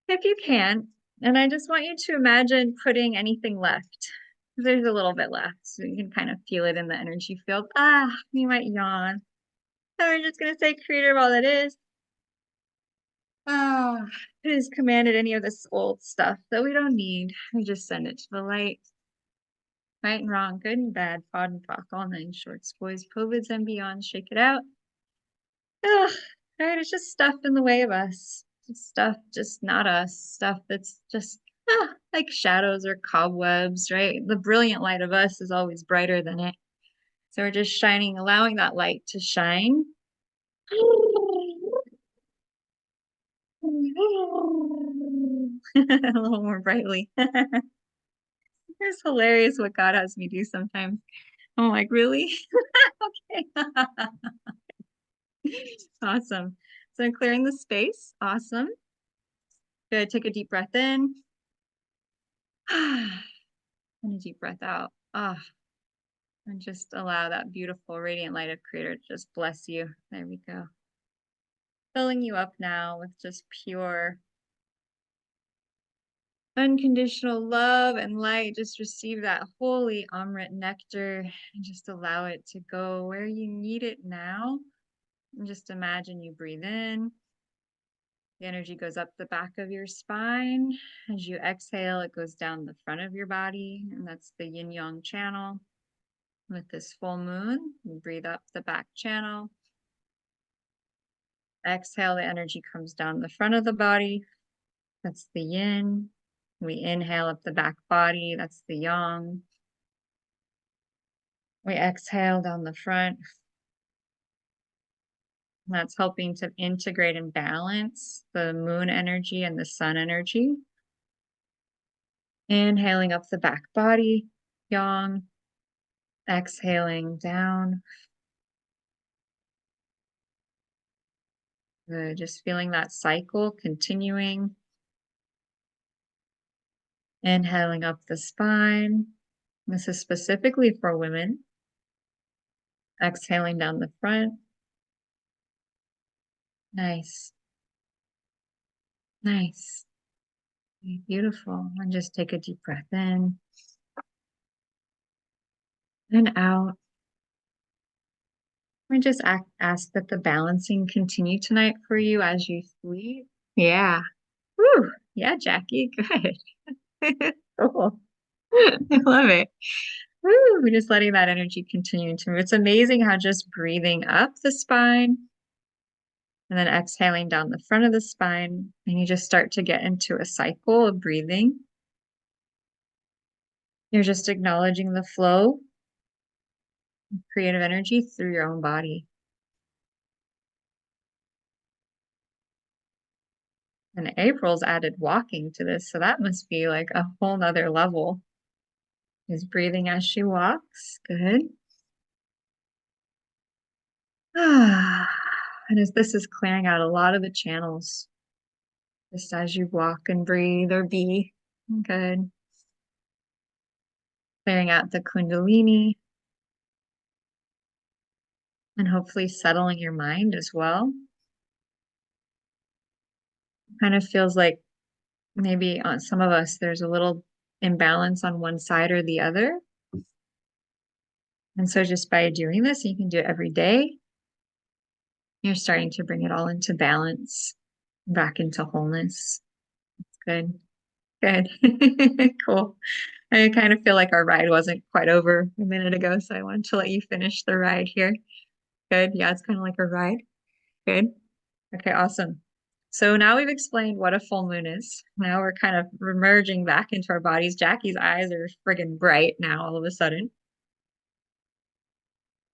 if you can. And I just want you to imagine putting anything left. There's a little bit left, so you can kind of feel it in the energy field. You might yawn. So we're just going to say, creator of all that is, it has commanded any of this old stuff that we don't need. We just send it to the light. Right and wrong, good and bad, pod and pock, all nine shorts, boys, covids and beyond, shake it out. Right, it's just stuff in the way of us. Just stuff, just not us. Stuff that's just like shadows or cobwebs, right? The brilliant light of us is always brighter than it. So we're just allowing that light to shine. A little more brightly. It's hilarious what God has me do sometimes. I'm like, really? Okay. Awesome. So I'm clearing the space. Awesome. Good. Take a deep breath in. And a deep breath out. And just allow that beautiful radiant light of Creator to just bless you. There we go. Filling you up now with just pure, unconditional love and light. Just receive that holy Amrit nectar and just allow it to go where you need it now. And just imagine you breathe in. The energy goes up the back of your spine. As you exhale, it goes down the front of your body, and that's the yin yang channel. With this full moon, you breathe up the back channel. Exhale, the energy comes down the front of the body. That's the yin. We inhale up the back body. That's the yang. We exhale down the front. That's helping to integrate and balance the moon energy and the sun energy. Inhaling up the back body, yang. Exhaling down. Good. Just feeling that cycle continuing. Inhaling up the spine. This is specifically for women. Exhaling down the front. Nice. Nice. Beautiful. And just take a deep breath in and out. And just ask that the balancing continue tonight for you as you sleep. Yeah. Woo. Yeah, Jackie. Good. Cool. I love it. Woo. We're just letting that energy continue to move. It's amazing how just breathing up the spine and then exhaling down the front of the spine, and you just start to get into a cycle of breathing. You're just acknowledging the flow of creative energy through your own body. And April's added walking to this, so that must be like a whole nother level. Is breathing as she walks. Good. And as this is clearing out a lot of the channels, just as you walk and breathe or be. Good. Clearing out the Kundalini. And hopefully settling your mind as well. Kind of feels like maybe on some of us, there's a little imbalance on one side or the other. And so just by doing this, you can do it every day. You're starting to bring it all into balance, back into wholeness. Good. Good. Cool. I kind of feel like our ride wasn't quite over a minute ago, so I wanted to let you finish the ride here. Good. Yeah, it's kind of like a ride. Good. Okay, awesome. So now we've explained what a full moon is. Now we're kind of merging back into our bodies. Jackie's eyes are friggin' bright now all of a sudden.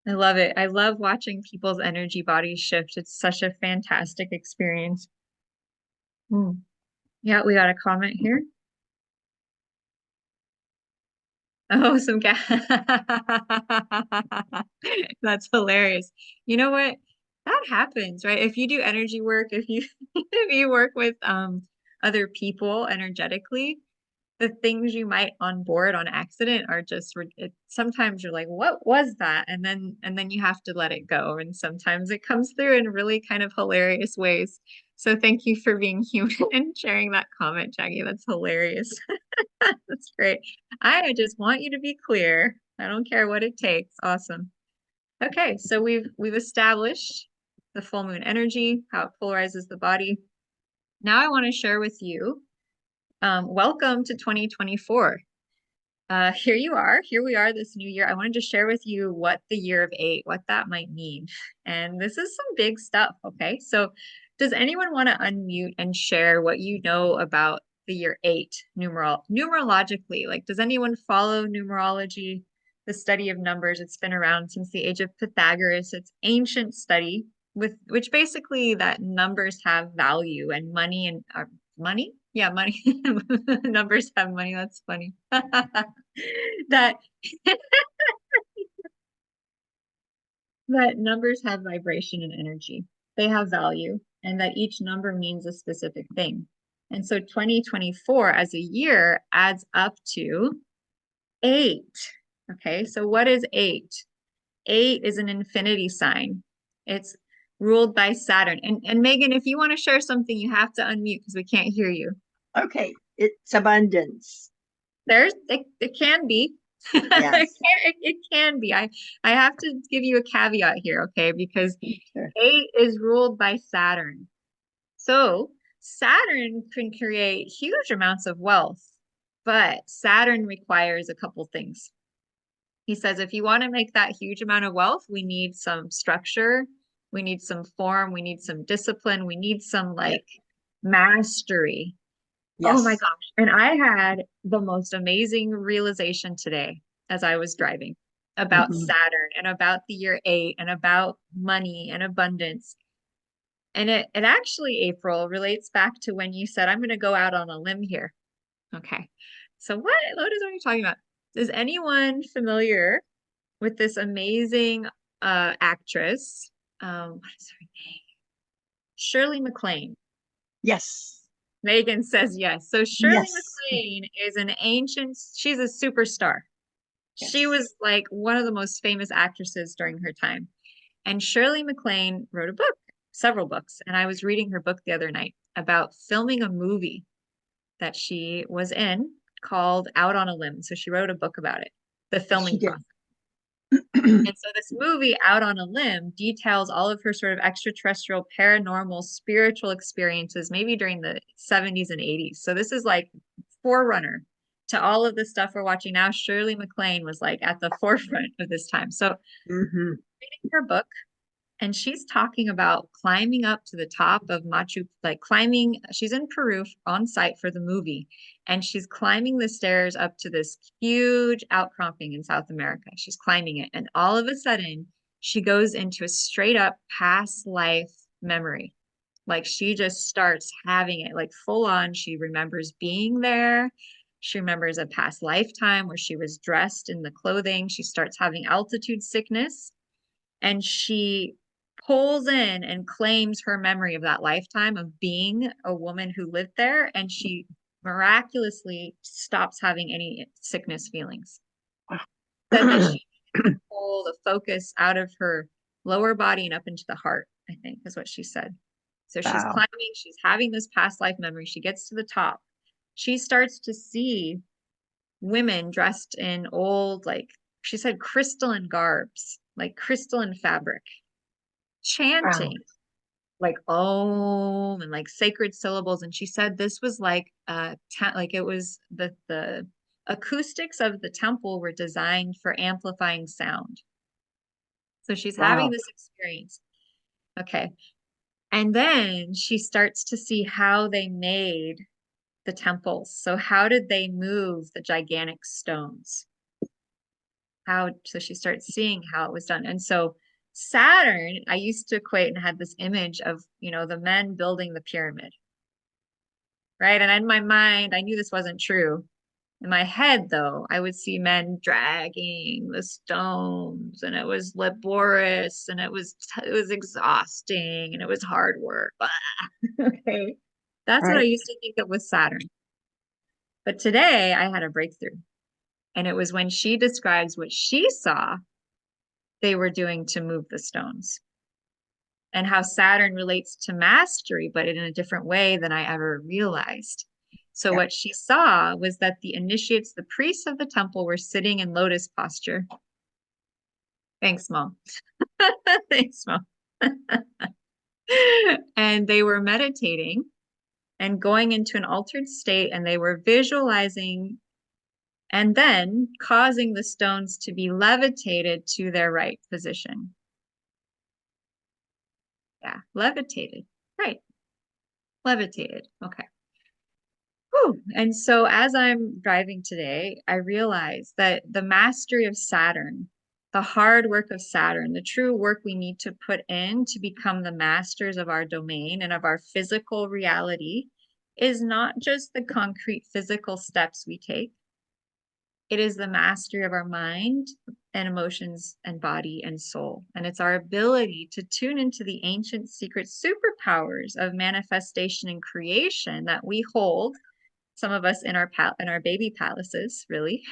I love it. I love watching people's energy bodies shift. It's such a fantastic experience. Yeah, we got a comment here. Oh, some gas. That's hilarious. You know what? That happens, right? If you do energy work, if you if you work with other people energetically, the things you might onboard on accident are just sometimes you're like, what was that? And then you have to let it go. And sometimes it comes through in really kind of hilarious ways. So thank you for being human and sharing that comment, Jackie. That's hilarious. That's great. I just want you to be clear. I don't care what it takes. Awesome. Okay, so we've established the full moon energy, how it polarizes the body. Now I want to share with you, welcome to 2024. Here we are this new year. I wanted to share with you what the year of 8, what that might mean. And this is some big stuff, okay? So does anyone want to unmute and share what you know about the year 8 numerologically? Like, does anyone follow numerology, the study of numbers? It's been around since the age of Pythagoras. It's ancient study with which basically that numbers have value and money and money? Yeah, money. Numbers have money. That's funny. That that numbers have vibration and energy. They have value, and that each number means a specific thing. And so 2024 as a year adds up to 8. Okay, so what is 8? 8 is an infinity sign. It's ruled by Saturn. And Megan, if you want to share something, you have to unmute because we can't hear you. Okay, it's abundance. It can be. Yes. It can be. I have to give you a caveat here, okay? Because Sure. 8 is ruled by Saturn. So Saturn can create huge amounts of wealth, but Saturn requires a couple things. He says, if you want to make that huge amount of wealth, we need some structure, we need some form, we need some discipline, we need some like mastery. Oh my Yes. gosh. And I had the most amazing realization today as I was driving about Saturn and about the year 8 and about money and abundance. And it actually, April, relates back to when you said, I'm going to go out on a limb here. Okay. So what, Lotus, what are you talking about? Is anyone familiar with this amazing actress? What is her name? Shirley MacLaine. Yes. Megan says yes. So Shirley Yes. MacLaine is an ancient, she's a superstar. She Yes. was like one of the most famous actresses during her time. And Shirley MacLaine wrote a book, several books. And I was reading her book the other night about filming a movie that she was in called Out on a Limb. So she wrote a book about it, the filming process. And so this movie, Out on a Limb, details all of her sort of extraterrestrial, paranormal, spiritual experiences, maybe during the 70s and 80s. So this is like forerunner to all of the stuff we're watching now. Shirley MacLaine was like at the forefront of this time. So reading her book, and she's talking about climbing up to the top of Machu, like climbing, she's in Peru on site for the movie, and she's climbing the stairs up to this huge outcropping in South America. She's climbing it, and all of a sudden, she goes into a straight up past life memory. Like she just starts having it like full on. She remembers being there. She remembers a past lifetime where she was dressed in the clothing. She starts having altitude sickness, and she pulls in and claims her memory of that lifetime of being a woman who lived there, and she miraculously stops having any sickness feelings. Said that she pull the focus out of her lower body and up into the heart, I think is what she said. So she's climbing, she's having this past life memory. She gets to the top. She starts to see women dressed in old, like she said, crystalline garbs, like crystalline fabric, chanting like Om and like sacred syllables. And she said this was like like it was the acoustics of the temple were designed for amplifying sound. So she's having this experience. Okay. And then she starts to see how they made the temples. So how did they move the gigantic stones? So she starts seeing how it was done. And so Saturn, I used to equate and had this image of, the men building the pyramid. Right. And in my mind, I knew this wasn't true. In my head, though, I would see men dragging the stones, and it was laborious, and it was exhausting, and it was hard work. Okay. That's what I used to think of with Saturn. But today I had a breakthrough. And it was when she describes what she saw they were doing to move the stones, and how Saturn relates to mastery, but in a different way than I ever realized. So what she saw was that the initiates, the priests of the temple, were sitting in lotus posture. Thanks, Mom. Thanks, Mom. And they were meditating and going into an altered state, and they were visualizing and then causing the stones to be levitated to their right position. Yeah, levitated. Right. Levitated. Okay. Whew. And so as I'm driving today, I realized that the mastery of Saturn, the hard work of Saturn, the true work we need to put in to become the masters of our domain and of our physical reality, is not just the concrete physical steps we take. It is the mastery of our mind and emotions and body and soul. And it's our ability to tune into the ancient secret superpowers of manifestation and creation that we hold, some of us in our baby palaces, really,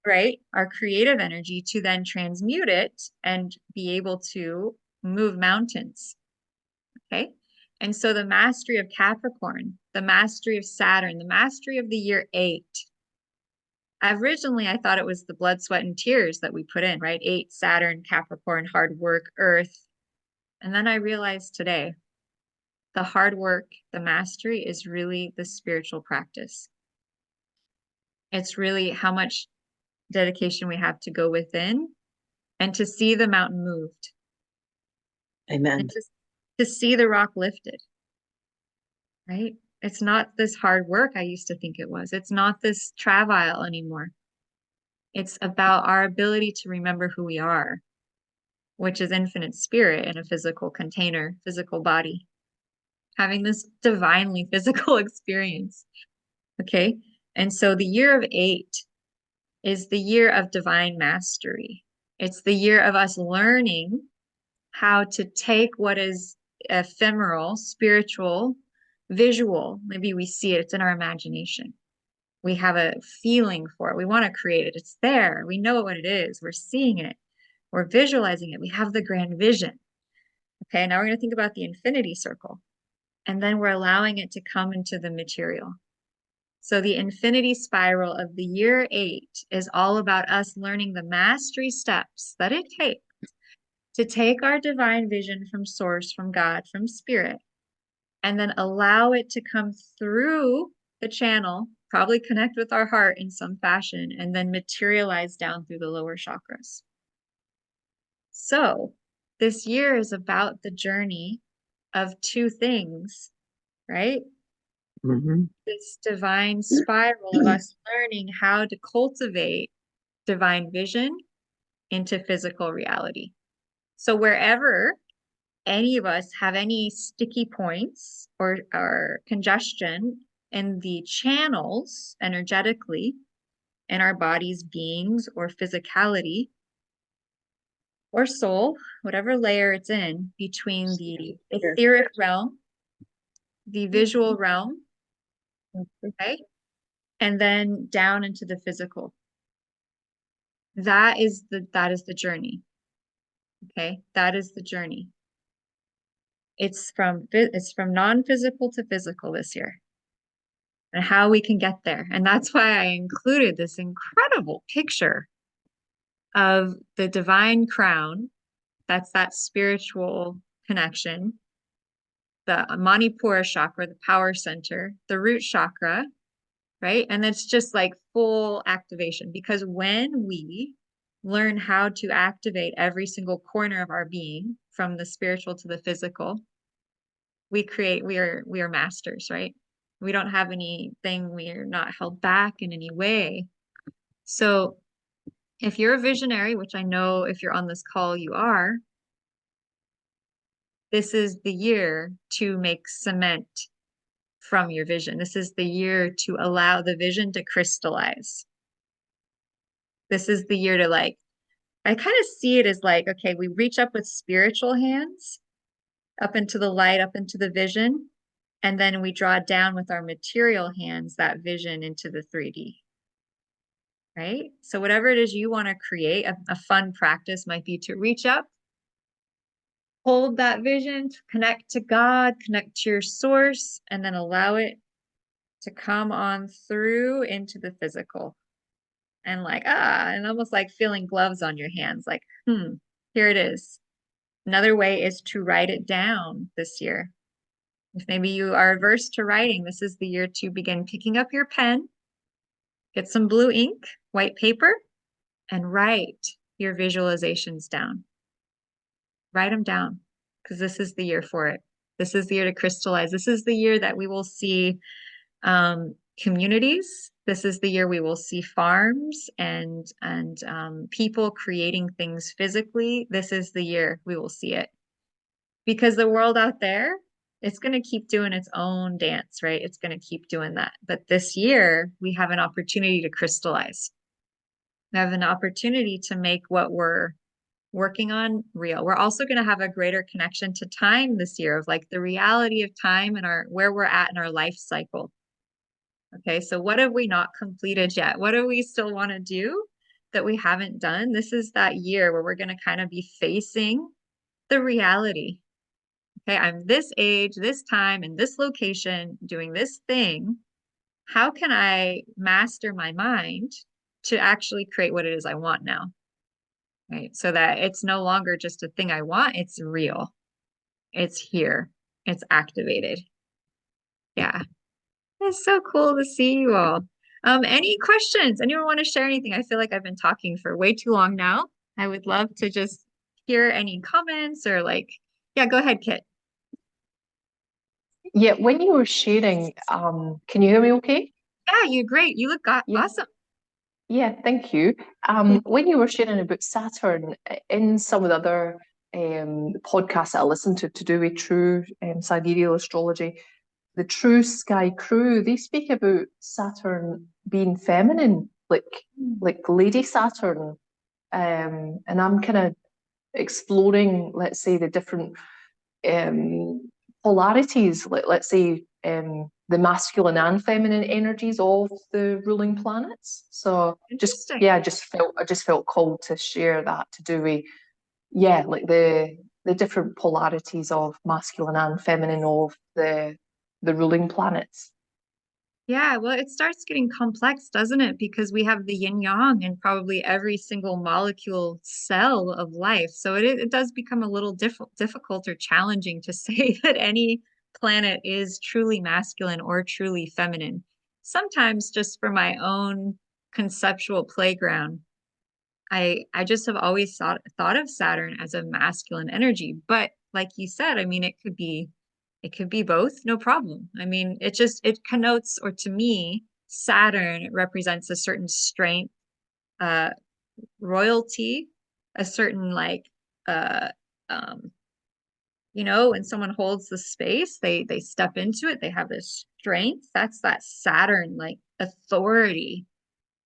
right? Our creative energy to then transmute it and be able to move mountains. Okay. And so the mastery of Capricorn, the mastery of Saturn, the mastery of the year 8. Originally, I thought it was the blood, sweat, and tears that we put in, right? 8, Saturn, Capricorn, hard work, Earth. And then I realized today, the hard work, the mastery is really the spiritual practice. It's really how much dedication we have to go within and to see the mountain moved. Amen. And to see the rock lifted, right? It's not this hard work I used to think it was. It's not this travail anymore. It's about our ability to remember who we are, which is infinite spirit in a physical container, physical body, having this divinely physical experience. Okay. And so the year of 8 is the year of divine mastery. It's the year of us learning how to take what is ephemeral, spiritual, visual. Maybe we see it, it's in our imagination. We have a feeling for it. We want to create it. It's there. We know what it is. We're seeing it. We're visualizing it. We have the grand vision. Okay, now we're going to think about the infinity circle. And then we're allowing it to come into the material. So the infinity spiral of the year 8 is all about us learning the mastery steps that it takes to take our divine vision from source, from God, from spirit, and then allow it to come through the channel, probably connect with our heart in some fashion, and then materialize down through the lower chakras. So this year is about the journey of 2 things, right? Mm-hmm. This divine spiral of us learning how to cultivate divine vision into physical reality. So wherever any of us have any sticky points or congestion in the channels energetically in our bodies, beings, or physicality, or soul, whatever layer it's in, between the etheric realm, the visual realm, okay, and then down into the physical. That is the journey. Okay, that is the journey. It's from non-physical to physical this year, and how we can get there. And that's why I included this incredible picture of the divine crown. That's that spiritual connection. The Manipura chakra, the power center, the root chakra, right? And it's just like full activation, because when we learn how to activate every single corner of our being, from the spiritual to the physical, we are masters, right? We don't have anything, we are not held back in any way. So if you're a visionary, which I know if you're on this call, you are, this is the year to make cement from your vision. This is the year to allow the vision to crystallize. This is the year to, like, I kind of see it as like, okay, we reach up with spiritual hands up into the light, up into the vision, and then we draw down with our material hands that vision into the 3D. Right? So whatever it is you want to create, a fun practice might be to reach up, hold that vision, to connect to God, connect to your source, and then allow it to come on through into the physical. And like, and almost like feeling gloves on your hands, like, here it is. Another way is to write it down this year. If maybe you are averse to writing, this is the year to begin picking up your pen, get some blue ink, white paper, and write your visualizations down. Write them down, because this is the year for it. This is the year to crystallize. This is the year that we will see communities. This is the year we will see farms and people creating things physically. This is the year we will see it. Because the world out there, it's going to keep doing its own dance, right? It's going to keep doing that. But this year, we have an opportunity to crystallize. We have an opportunity to make what we're working on real. We're also going to have a greater connection to time this year, of like the reality of time and where we're at in our life cycle. Okay, so what have we not completed yet? What do we still want to do? that we haven't done, this is that year where we're going to kind of be facing the reality. Okay, I'm this age, this time, in this location, doing this thing. How can I master my mind to actually create what it is I want now? Right? So that it's no longer just a thing I want, it's real. It's here. It's activated. Yeah. It's so cool to see you all. Any questions? Anyone want to share anything? I feel like I've been talking for way too long now. I would love to just hear any comments or like, yeah, go ahead, Kit. Yeah, when you were sharing, can you hear me okay? Yeah, you're great. You look awesome. Yeah, thank you. When you were sharing about Saturn, in some of the other podcasts that I listened to do with true sidereal astrology, the True Sky Crew, they speak about Saturn being feminine, like Lady Saturn. And I'm kind of exploring, let's say, the different polarities, let's say the masculine and feminine energies of the ruling planets. So I just felt called to share that to do with like the different polarities of masculine and feminine of the ruling planets. Yeah, well, it starts getting complex, doesn't it? Because we have the yin yang in probably every single molecule cell of life. So it does become a little difficult or challenging to say that any planet is truly masculine or truly feminine. Sometimes just for my own conceptual playground, I just have always thought of Saturn as a masculine energy. But like you said, I mean, it could be both, no problem. I mean, it connotes, or to me, Saturn represents a certain strength, royalty, a certain like um when someone holds the space, they step into it, they have this strength. That's that Saturn like authority,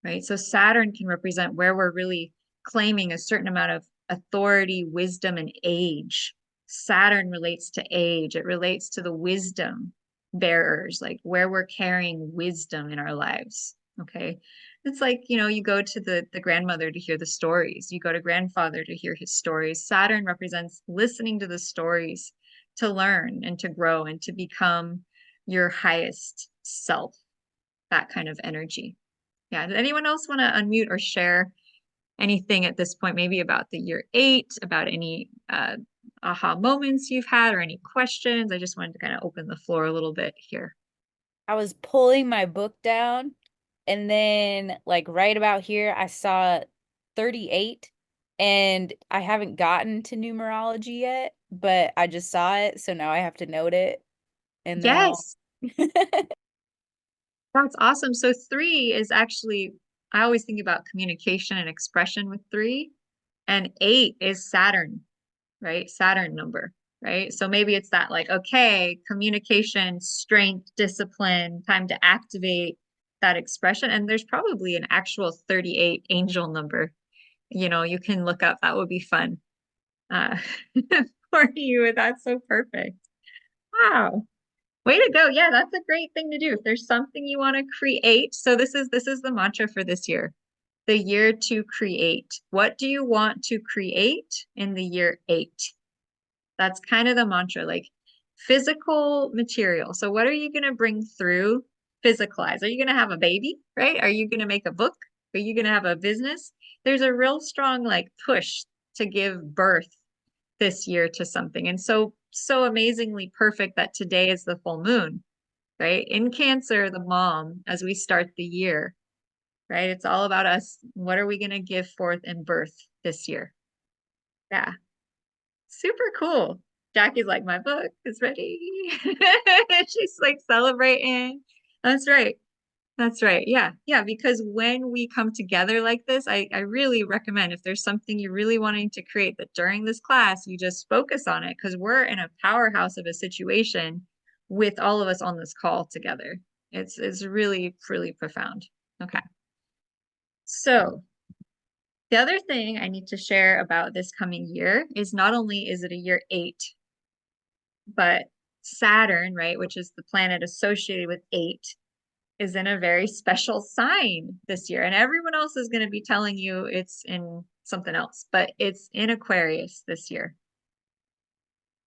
right? So Saturn can represent where we're really claiming a certain amount of authority, wisdom, and age. Saturn relates to age. It relates to the wisdom bearers, like where we're carrying wisdom in our lives. Okay. It's like, you go to the grandmother to hear the stories. You go to grandfather to hear his stories. Saturn represents listening to the stories to learn and to grow and to become your highest self, that kind of energy. Yeah. Did anyone else want to unmute or share anything at this point, maybe about the year 8, about any aha moments you've had or any questions? I just wanted to kind of open the floor a little bit here. I was pulling my book down, and then like right about here, I saw 38, and I haven't gotten to numerology yet, but I just saw it, so now I have to note it. And then Yes. That's awesome. So 3 is actually, I always think about communication and expression with 3, and 8 is Saturn, right? Saturn number, right? So maybe it's that like, okay, communication, strength, discipline, time to activate that expression. And there's probably an actual 38 angel number. You can look up, that would be fun for you. That's so perfect. Wow. Way to go. Yeah, that's a great thing to do. If there's something you want to create. So this is the mantra for this year. The year to create. What do you want to create in the year 8? That's kind of the mantra, like physical material. So what are you going to bring through physicalize? Are you going to have a baby, right? Are you going to make a book? Are you going to have a business? There's a real strong like push to give birth this year to something. And so amazingly perfect that today is the full moon, right? In Cancer, the mom, as we start the year, right? It's all about us. What are we going to give forth in birth this year? Yeah. Super cool. Jackie's like, my book is ready. She's like celebrating. That's right. That's right. Yeah. Yeah. Because when we come together like this, I really recommend if there's something you're really wanting to create, that during this class, you just focus on it, because we're in a powerhouse of a situation with all of us on this call together. It's really, really profound. Okay. So the other thing I need to share about this coming year is not only is it a year 8, but Saturn, right, which is the planet associated with 8, is in a very special sign this year. And everyone else is going to be telling you it's in something else, but it's in Aquarius this year.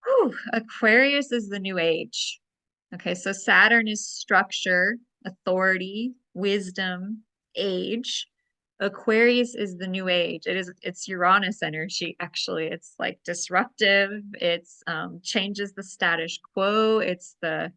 Whew, Aquarius is the new age. Okay, so Saturn is structure, authority, wisdom, age. Aquarius is the new age. It's Uranus energy, actually. It's like disruptive. It's changes the status quo. It's the,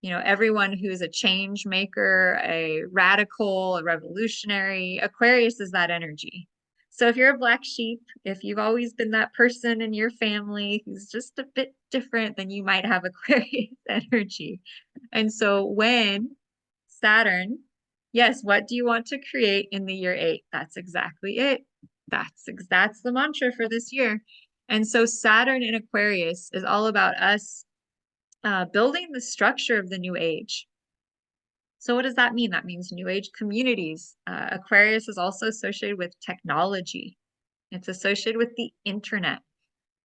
everyone who's a change maker, a radical, a revolutionary. Aquarius is that energy. So if you're a black sheep, if you've always been that person in your family who's just a bit different, then you might have Aquarius energy. And so when Saturn, yes, what do you want to create in the year 8? That's exactly it. That's the mantra for this year. And so Saturn in Aquarius is all about us building the structure of the new age. So what does that mean? That means new age communities. Aquarius is also associated with technology. It's associated with the internet.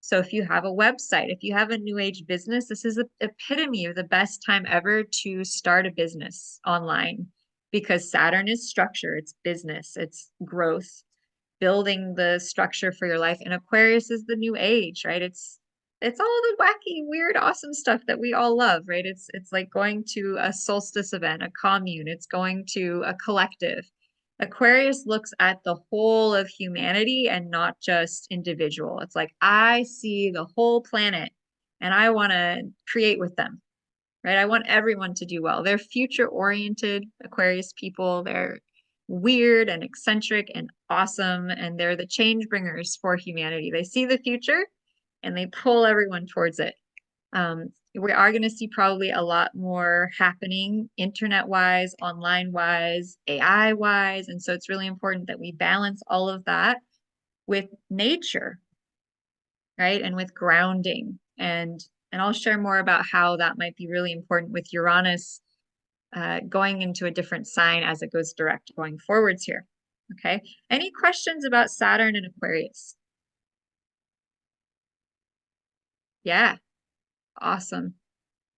So if you have a website, if you have a new age business, this is the epitome of the best time ever to start a business online, because Saturn is structure, it's business, it's growth, building the structure for your life. And Aquarius is the new age, right? It's all the wacky, weird, awesome stuff that we all love, right? It's like going to a solstice event, a commune, it's going to a collective. Aquarius looks at the whole of humanity and not just individual. It's like, I see the whole planet and I want to create with them, right? I want everyone to do well. They're future-oriented Aquarius people. They're weird and eccentric and awesome, and they're the change bringers for humanity. They see the future and they pull everyone towards it. We are going to see probably a lot more happening internet-wise, online-wise, AI-wise. And so it's really important that we balance all of that with nature, right? And with grounding. And I'll share more about how that might be really important with Uranus going into a different sign as it goes direct going forwards here. Okay. Any questions about Saturn and Aquarius? Yeah. Awesome.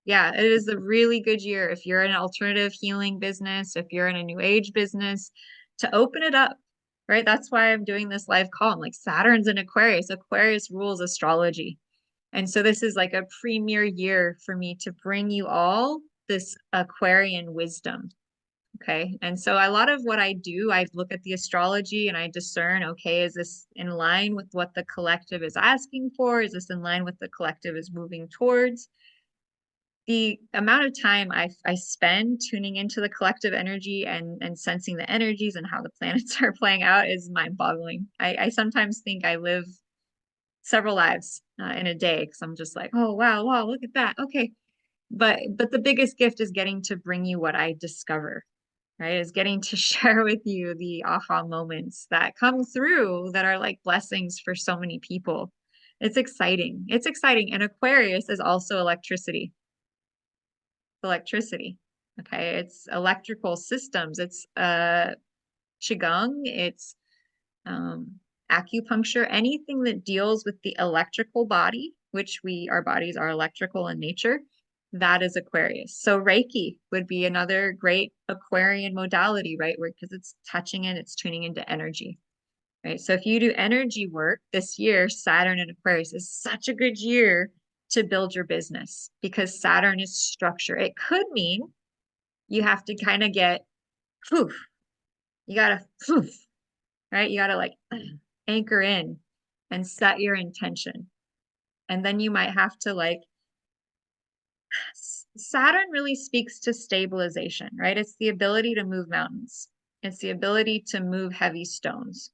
Yeah, it is a really good year if you're in an alternative healing business, if you're in a new age business, to open it up, right? That's why I'm doing this live call. I'm like, Saturn's in Aquarius. Aquarius rules astrology. And so this is like a premier year for me to bring you all this Aquarian wisdom. Okay. And so a lot of what I do, I look at the astrology and I discern, okay, is this in line with what the collective is asking for? Is this in line with the collective is moving towards? The amount of time I spend tuning into the collective energy and sensing the energies and how the planets are playing out is mind-boggling. I sometimes think I live several lives in a day, because I'm just like, oh, wow, look at that. Okay. But the biggest gift is getting to bring you what I discover, right? Is getting to share with you the aha moments that come through that are like blessings for so many people. It's exciting. It's exciting. And Aquarius is also electricity. Okay, it's electrical systems, it's qigong, it's acupuncture, anything that deals with the electrical body, which our bodies are electrical in nature, that is Aquarius. So Reiki would be another great Aquarian modality, right? Because it's touching it, it's tuning into energy, right? So if you do energy work this year, Saturn in Aquarius is such a good year to build your business, because Saturn is structure. It could mean you have to kind of get poof. You gotta poof, right? You gotta like anchor in and set your intention. And then you might have to like, Saturn really speaks to stabilization, right? It's the ability to move mountains. It's the ability to move heavy stones.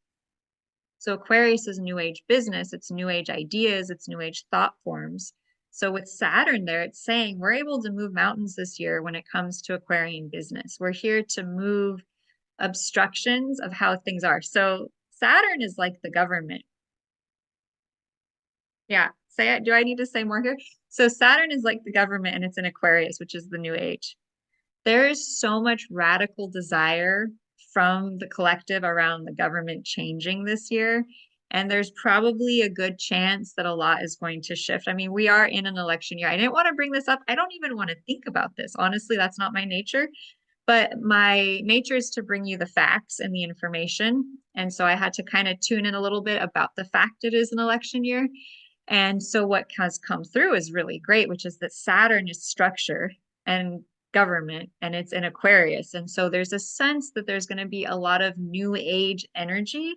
So Aquarius is new age business, it's new age ideas, it's new age thought forms. So with Saturn there, it's saying we're able to move mountains this year when it comes to Aquarian business. We're here to move obstructions of how things are. So Saturn is like the government. Yeah, say it. Do I need to say more here? So Saturn is like the government, and it's in Aquarius, which is the new age. There is so much radical desire from the collective around the government changing this year. And there's probably a good chance that a lot is going to shift. I mean, we are in an election year. I didn't want to bring this up. I don't even want to think about this. Honestly, that's not my nature. But my nature is to bring you the facts and the information. And so I had to kind of tune in a little bit about the fact it is an election year. And so what has come through is really great, which is that Saturn is structure and government, and it's in Aquarius. And so there's a sense that there's going to be a lot of new age energy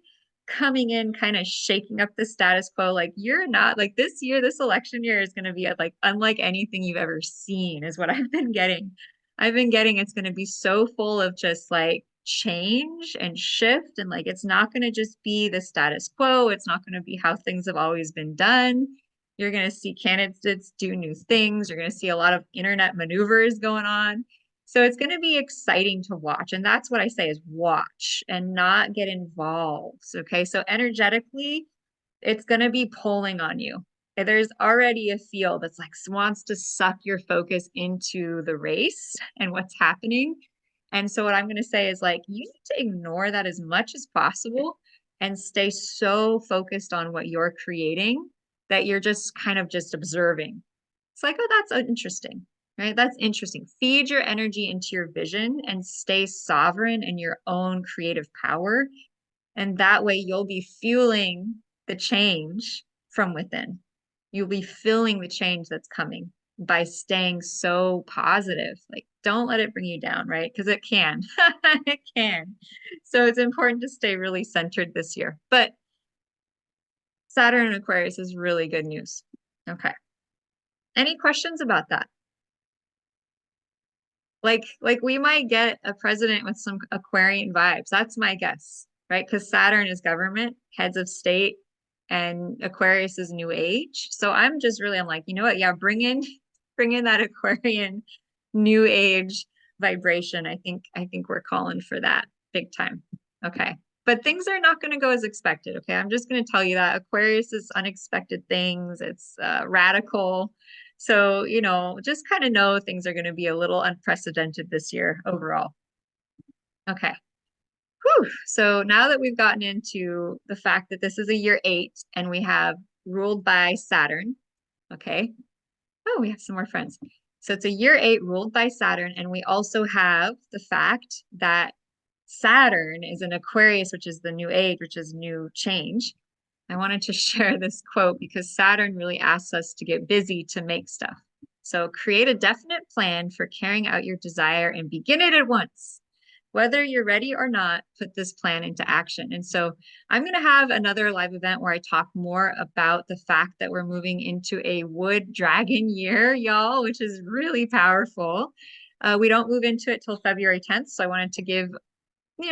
coming in, kind of shaking up the status quo. Like, you're not like, this year, this election year is going to be like unlike anything you've ever seen, is what I've been getting. It's going to be so full of just like change and shift, and like it's not going to just be the status quo. It's not going to be how things have always been done. You're going to see candidates do new things. You're going to see a lot of internet maneuvers going on. So it's going to be exciting to watch. And that's what I say is watch and not get involved. Okay. So energetically, it's going to be pulling on you. There's already a field that's like wants to suck your focus into the race and what's happening. And so what I'm going to say is like, you need to ignore that as much as possible and stay so focused on what you're creating that you're just kind of just observing. It's like, oh, that's interesting, right? That's interesting. Feed your energy into your vision and stay sovereign in your own creative power. And that way you'll be fueling the change from within. You'll be feeling the change that's coming by staying so positive. Like, don't let it bring you down, right? Because it can. It can. So it's important to stay really centered this year. But Saturn in Aquarius is really good news. Okay. Any questions about that? Like we might get a president with some Aquarian vibes. That's my guess, right? Because Saturn is government, heads of state, and Aquarius is new age. So I'm like, you know what? Yeah, bring in that Aquarian new age vibration. I think we're calling for that big time. Okay. But things are not going to go as expected. Okay. I'm just going to tell you that Aquarius is unexpected things. It's radical. So, just kind of know things are going to be a little unprecedented this year overall. Okay. Whew. So now that we've gotten into the fact that this is a year 8 and we have ruled by Saturn. Okay. Oh, we have some more friends. So it's a year 8 ruled by Saturn. And we also have the fact that Saturn is in Aquarius, which is the new age, which is new change. I wanted to share this quote because Saturn really asks us to get busy to make stuff. So create a definite plan for carrying out your desire and begin it at once. Whether you're ready or not, put this plan into action. And so I'm going to have another live event where I talk more about the fact that we're moving into a wood dragon year, y'all, which is really powerful. We don't move into it till February 10th. So I wanted to give,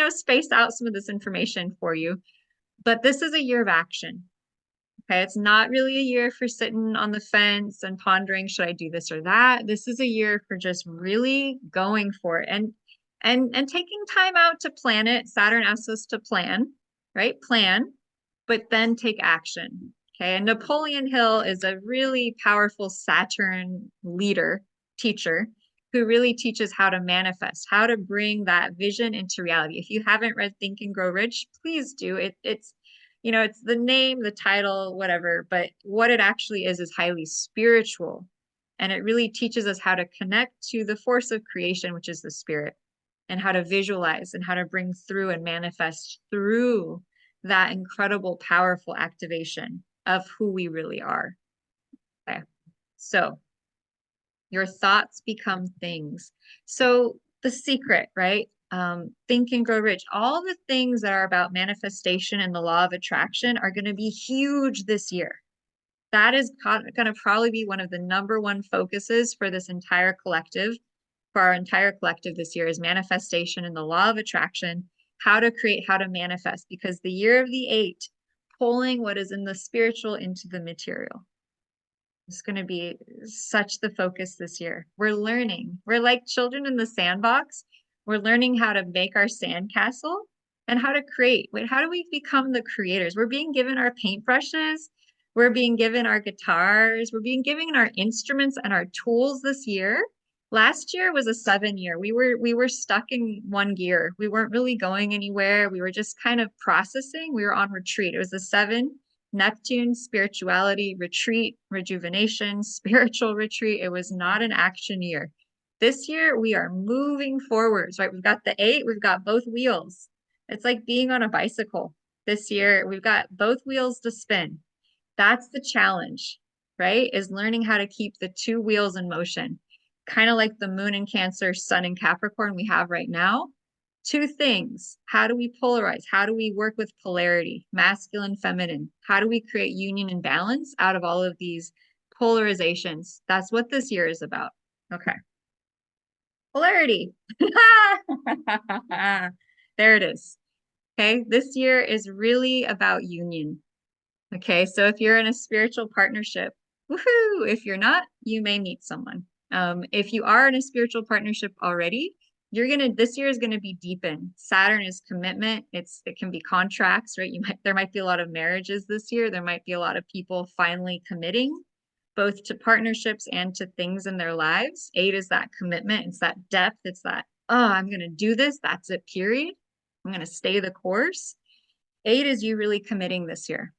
space out some of this information for you. But this is a year of action. Okay. It's not really a year for sitting on the fence and pondering, should I do this or that? This is a year for just really going for it and taking time out to plan it. Saturn asks us to plan, right? Plan, but then take action. Okay. And Napoleon Hill is a really powerful Saturn leader, teacher, who really teaches how to manifest, how to bring that vision into reality. If you haven't read Think and Grow Rich, please do. It's the name, the title, whatever, but what it actually is highly spiritual. And it really teaches us how to connect to the force of creation, which is the spirit, and how to visualize and how to bring through and manifest through that incredible, powerful activation of who we really are. Okay. So your thoughts become things. So the secret, right? Think and Grow Rich. All the things that are about manifestation and the law of attraction are going to be huge this year. That is going to probably be one of the #1 focuses for this entire collective, for our entire collective this year, is manifestation and the law of attraction, how to create, how to manifest, because the year of the 8, pulling what is in the spiritual into the material. It's going to be such the focus this year. We're learning. We're like children in the sandbox. We're learning how to make our sandcastle and how to create. Wait, how do we become the creators? We're being given our paintbrushes. We're being given our guitars. We're being given our instruments and our tools this year. Last year was a 7 year. We were stuck in one gear. We weren't really going anywhere. We were just kind of processing. We were on retreat. It was a 7. Neptune, spirituality, retreat, rejuvenation, spiritual retreat. It was not an action year. This year, we are moving forwards, right? We've got the 8, we've got both wheels. It's like being on a bicycle. This year, we've got both wheels to spin. That's the challenge, right? Is learning how to keep the 2 wheels in motion. Kind of like the moon in Cancer, sun in Capricorn we have right now. 2 things. How do we polarize? How do we work with polarity, masculine, feminine? How do we create union and balance out of all of these polarizations? That's what this year is about. Okay. Polarity. There it is. Okay. This year is really about union. Okay. So if you're in a spiritual partnership, woohoo! If you're not, you may meet someone. If you are in a spiritual partnership already, this year is gonna be deepened. Saturn is commitment. It can be contracts, right? There might be a lot of marriages this year. There might be a lot of people finally committing, both to partnerships and to things in their lives. 8 is that commitment. It's that depth. It's that, oh, I'm gonna do this. That's it, period. I'm gonna stay the course. 8 is you really committing this year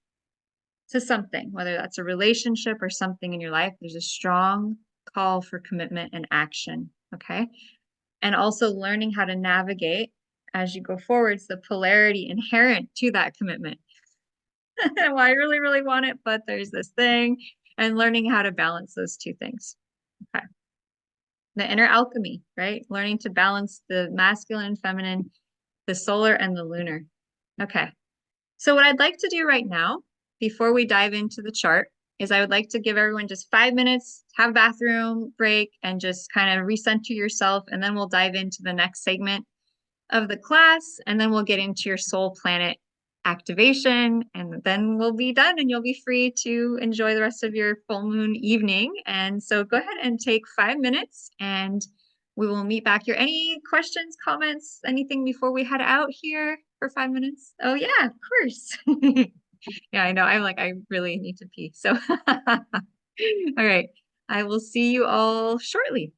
to something, whether that's a relationship or something in your life. There's a strong call for commitment and action. Okay. And also learning how to navigate as you go forwards the polarity inherent to that commitment. Well, I really, really want it, but there's this thing, and learning how to balance those 2 things. Okay. The inner alchemy, right? Learning to balance the masculine and feminine, the solar and the lunar. Okay. So what I'd like to do right now, before we dive into the chart, is I would like to give everyone just 5 minutes, have a bathroom break, and just kind of recenter yourself. And then we'll dive into the next segment of the class. And then we'll get into your soul planet activation. And then we'll be done and you'll be free to enjoy the rest of your full moon evening. And so go ahead and take 5 minutes and we will meet back here. Any questions, comments, anything before we head out here for 5 minutes? Oh yeah, of course. Yeah, I know. I'm like, I really need to pee. So, all right. I will see you all shortly.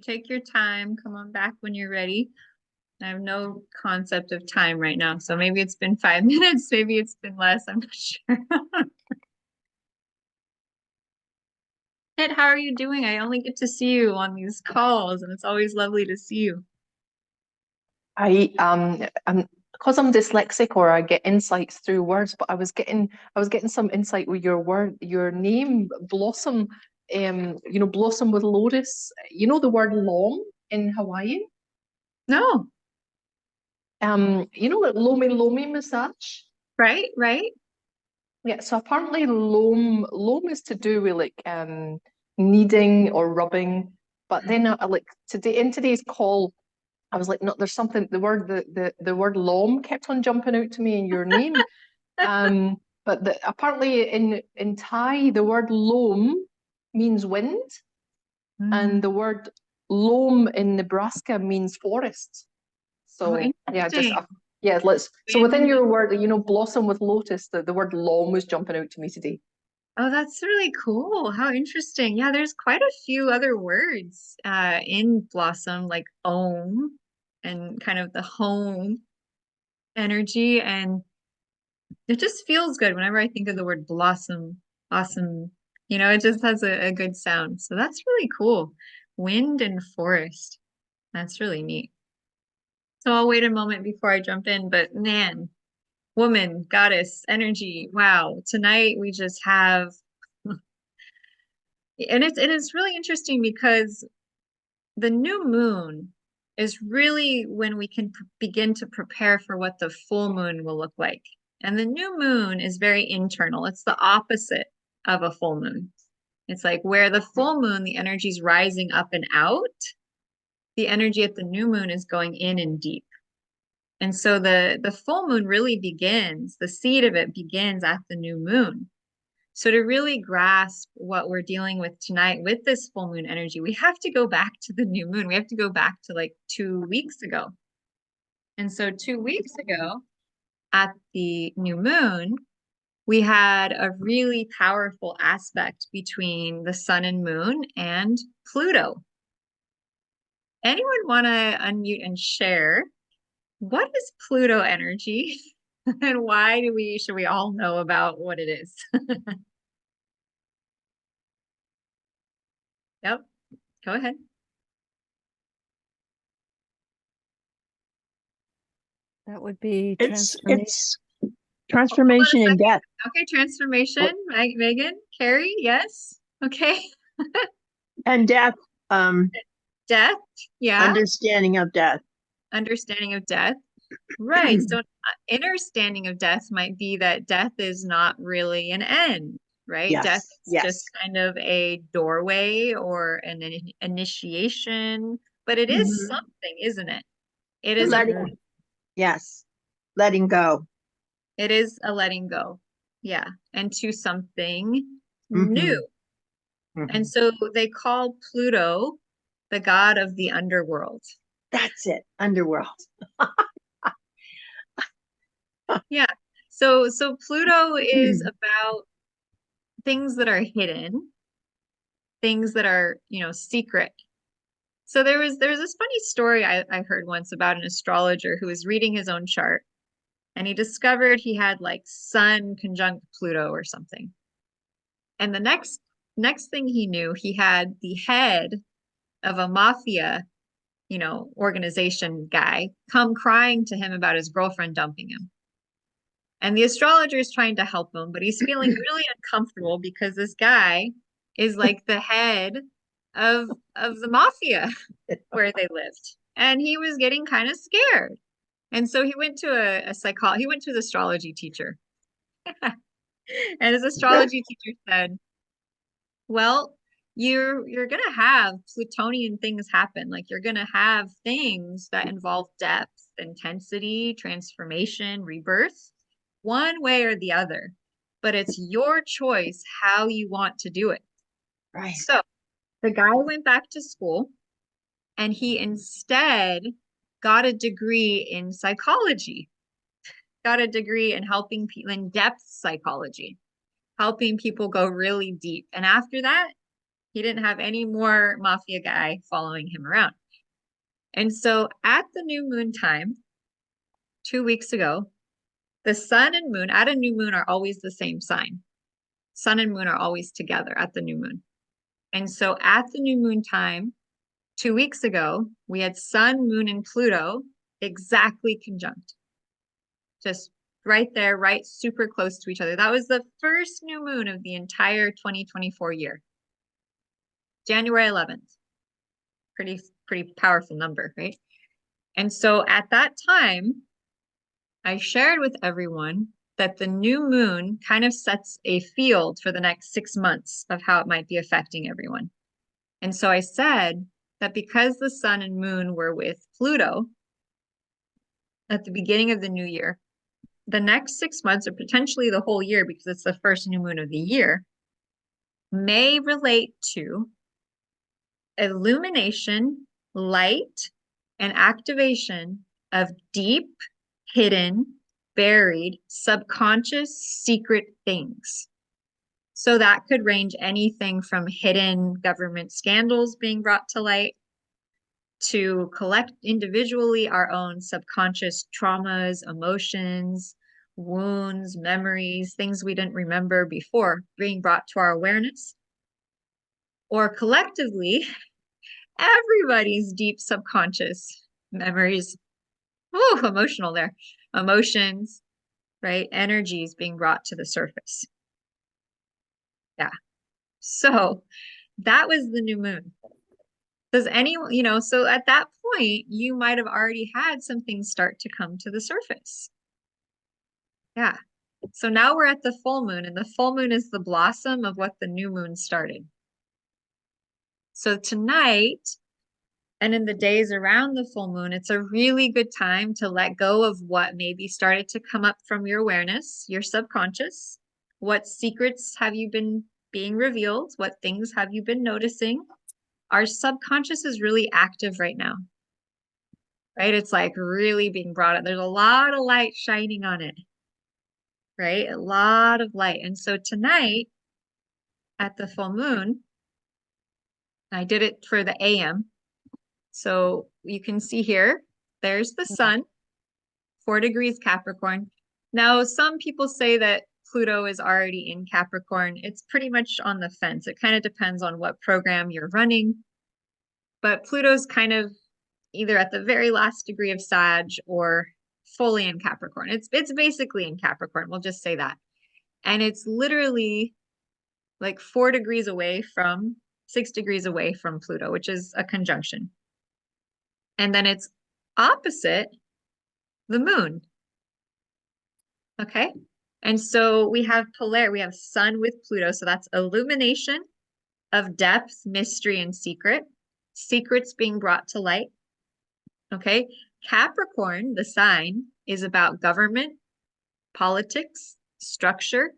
take your time. Come on back when you're ready. I have no concept of time right now. So maybe it's been 5 minutes, maybe it's been less. I'm not sure. Ed, how are you doing? I only get to see you on these calls, and it's always lovely to see you. I'm because I'm dyslexic, or I get insights through words, but I was getting some insight with your name, Blossom, Blossom with Lotus. You know the word Lom in Hawaiian? No. You know what Lomi Lomi massage? Right, right. Yeah, so apparently loam is to do with like kneading or rubbing. But then like in today's call, I was like, no, there's something, the word lom kept on jumping out to me in your name. But apparently in Thai, the word loam means wind, and the word loam in Nebraska means forest. So so within your word, blossom with lotus, the word lom was jumping out to me today. Oh, that's really cool. How interesting. Yeah, there's quite a few other words in blossom, like om and kind of the home energy. And it just feels good whenever I think of the word blossom, awesome. It just has a good sound. So that's really cool. Wind and forest. That's really neat. So I'll wait a moment before I jump in, but man, woman, goddess, energy. Wow. Tonight we just have, and it is really interesting because the new moon is really when we can begin to prepare for what the full moon will look like. And the new moon is very internal. It's the opposite of a full moon. It's like where the full moon, the energy is rising up and out. The energy at the new moon is going in and deep. And so the full moon really begins, the seed of it begins at the new moon. So to really grasp what we're dealing with tonight with this full moon energy, we have to go back to the new moon. We have to go back to like 2 weeks ago. And so 2 weeks ago at the new moon, we had a really powerful aspect between the sun and moon and Pluto. Anyone want to unmute and share what is Pluto energy and why should we all know about what it is? Yep, go ahead. That would be It's transformation. transformation and death. Okay, transformation. Megan, Carrie, yes. Okay. And death. Death, yeah. Understanding of death. Understanding of death. Right. So understanding of death might be that death is not really an end, right? Yes, Death is yes. just kind of a doorway or an initiation, but it is something, isn't it? It is Yes. Letting go. it is a letting go. Yeah. And to something new. And so they call Pluto the god of the underworld. That's it. Underworld. Yeah. So Pluto is about things that are hidden, things that are, secret. So there's this funny story I heard once about an astrologer who was reading his own chart, and he discovered he had like Sun conjunct Pluto or something. And the next thing he knew, he had the head of a mafia, organization guy come crying to him about his girlfriend dumping him. And the astrologer is trying to help him, but he's feeling really uncomfortable because this guy is like the head of the mafia where they lived. And he was getting kind of scared. And so he went to he went to his astrology teacher. And his astrology teacher said, well, you're gonna have Plutonian things happen. Like you're gonna have things that involve depth, intensity, transformation, rebirth, one way or the other. But it's your choice how you want to do it. Right. So the guy went back to school and he instead got a degree in psychology, got a degree in helping people in depth psychology, helping people go really deep. And after that, He didn't have any more mafia guy following him around. And so at the new moon time, 2 weeks ago, the sun and moon at a new moon are always the same sign. Sun and moon are always together at the new moon. And so at the new moon time, 2 weeks ago, we had sun, moon, and Pluto exactly conjunct. Just right there, right super close to each other. That was the first new moon of the entire 2024 year. January 11th. Pretty powerful number, right? And so at that time, I shared with everyone that the new moon kind of sets a field for the next 6 months of how it might be affecting everyone. And so I said that because the sun and moon were with Pluto at the beginning of the new year, the next 6 months, or potentially the whole year, because it's the first new moon of the year, may relate to illumination, light, and activation of deep, hidden, buried, subconscious, secret things. So that could range anything from hidden government scandals being brought to light to collect individually our own subconscious traumas, emotions, wounds, memories, things we didn't remember before being brought to our awareness. Or collectively, everybody's deep subconscious memories, emotional there, emotions, right? Energies being brought to the surface. Yeah. So that was the new moon. Does anyone, so at that point, you might have already had some things start to come to the surface. Yeah. So now we're at the full moon, and the full moon is the blossom of what the new moon started. So tonight, and in the days around the full moon, it's a really good time to let go of what maybe started to come up from your awareness, your subconscious. What secrets have you been being revealed? What things have you been noticing? Our subconscious is really active right now, right? It's like really being brought up. There's a lot of light shining on it, right? A lot of light. And so tonight at the full moon, I did it for the AM. So you can see here, there's the sun, 4 degrees Capricorn. Now, some people say that Pluto is already in Capricorn. It's pretty much on the fence. It kind of depends on what program you're running. But Pluto's kind of either at the very last degree of Sag or fully in Capricorn. It's basically in Capricorn. We'll just say that. And it's literally like 4 degrees away from 6 degrees away from Pluto, which is a conjunction. And then it's opposite the moon. Okay. And so we have we have sun with Pluto. So that's illumination of depth, mystery, and secret. Secrets being brought to light. Okay. Capricorn, the sign, is about government, politics, structure,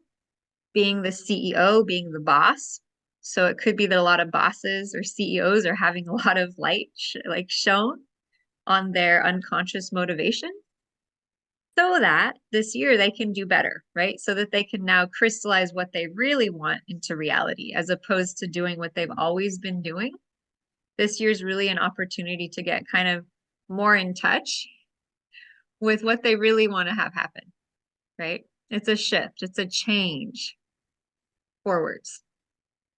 being the CEO, being the boss. So it could be that a lot of bosses or CEOs are having a lot of light shown on their unconscious motivation, so that this year they can do better, right? So that they can now crystallize what they really want into reality, as opposed to doing what they've always been doing. This year's really an opportunity to get kind of more in touch with what they really want to have happen, right? It's a shift, it's a change forwards.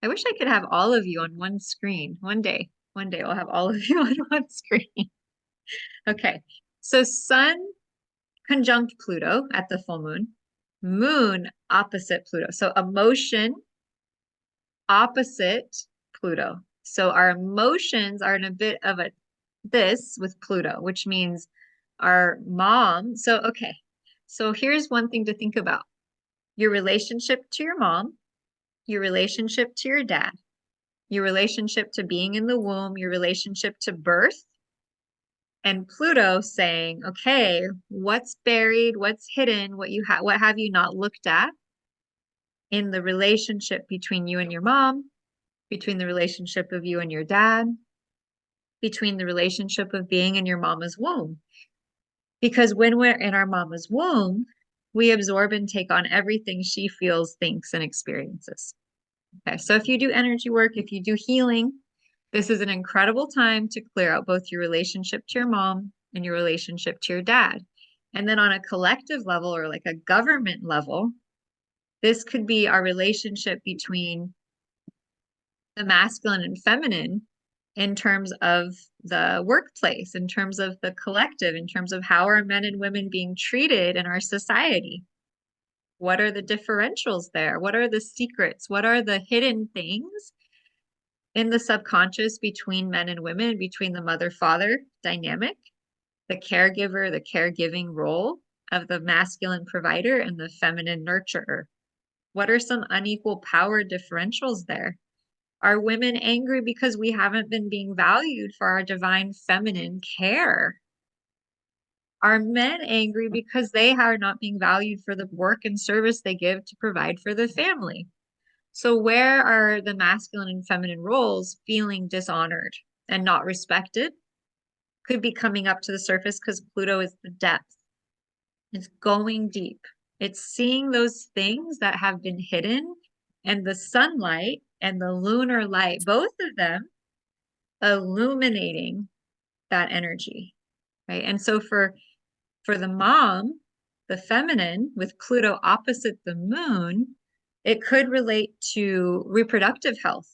I wish I could have all of you on one screen. One day I'll have all of you on one screen. Okay, so sun conjunct Pluto at the full moon, moon opposite Pluto. So emotion opposite Pluto. So our emotions are in a bit of this with Pluto, which means our mom. So, okay. So here's one thing to think about. Your relationship to your mom, your relationship to your dad, your relationship to being in the womb, your relationship to birth, and Pluto saying, okay, what's buried, what's hidden, what have you not looked at in the relationship between you and your mom, between the relationship of you and your dad, between the relationship of being in your mama's womb. Because when we're in our mama's womb, we absorb and take on everything she feels, thinks, and experiences. Okay, so if you do energy work, if you do healing, this is an incredible time to clear out both your relationship to your mom and your relationship to your dad. And then on a collective level or like a government level, this could be our relationship between the masculine and feminine in terms of the workplace, in terms of the collective, in terms of how are men and women being treated in our society. What are the differentials there? What are the secrets? What are the hidden things in the subconscious between men and women, between the mother-father dynamic, the caregiver, the caregiving role of the masculine provider and the feminine nurturer? What are some unequal power differentials there? Are women angry because we haven't been being valued for our divine feminine care? Are men angry because they are not being valued for the work and service they give to provide for the family? So where are the masculine and feminine roles feeling dishonored and not respected? Could be coming up to the surface because Pluto is the depth. It's going deep. It's seeing those things that have been hidden, and the sunlight and the lunar light, both of them illuminating that energy, right? And so for the mom, the feminine with Pluto opposite the moon, it could relate to reproductive health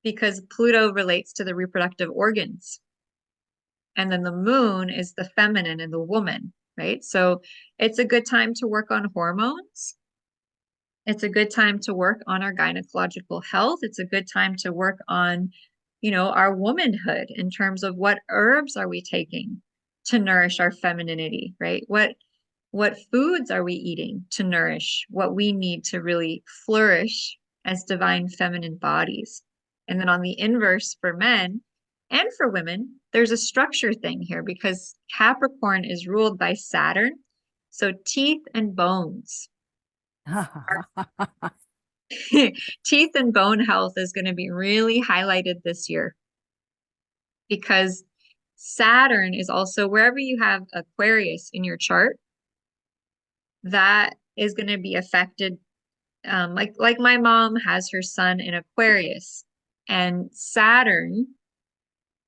because Pluto relates to the reproductive organs. And then the moon is the feminine and the woman, right? So it's a good time to work on hormones. It's a good time to work on our gynecological health. It's a good time to work on, our womanhood in terms of what herbs are we taking to nourish our femininity, right? What foods are we eating to nourish what we need to really flourish as divine feminine bodies? And then on the inverse for men and for women, there's a structure thing here because Capricorn is ruled by Saturn. So teeth and bones. Teeth and bone health is going to be really highlighted this year because Saturn is also wherever you have Aquarius in your chart, that is going to be affected. Like my mom has her sun in Aquarius, and Saturn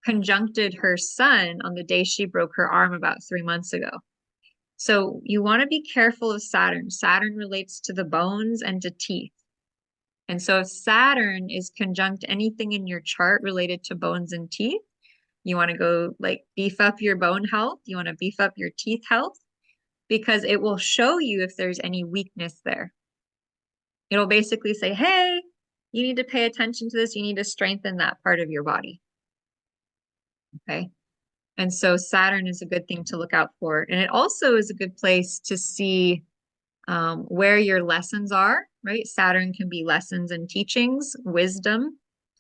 conjuncted her sun on the day she broke her arm about 3 months ago. So you want to be careful of Saturn. Saturn relates to the bones and to teeth. And so if Saturn is conjunct anything in your chart related to bones and teeth, you want to go like beef up your bone health. You want to beef up your teeth health because it will show you if there's any weakness there. It'll basically say, hey, you need to pay attention to this. You need to strengthen that part of your body. Okay. And so Saturn is a good thing to look out for. And it also is a good place to see where your lessons are, right? Saturn can be lessons and teachings, wisdom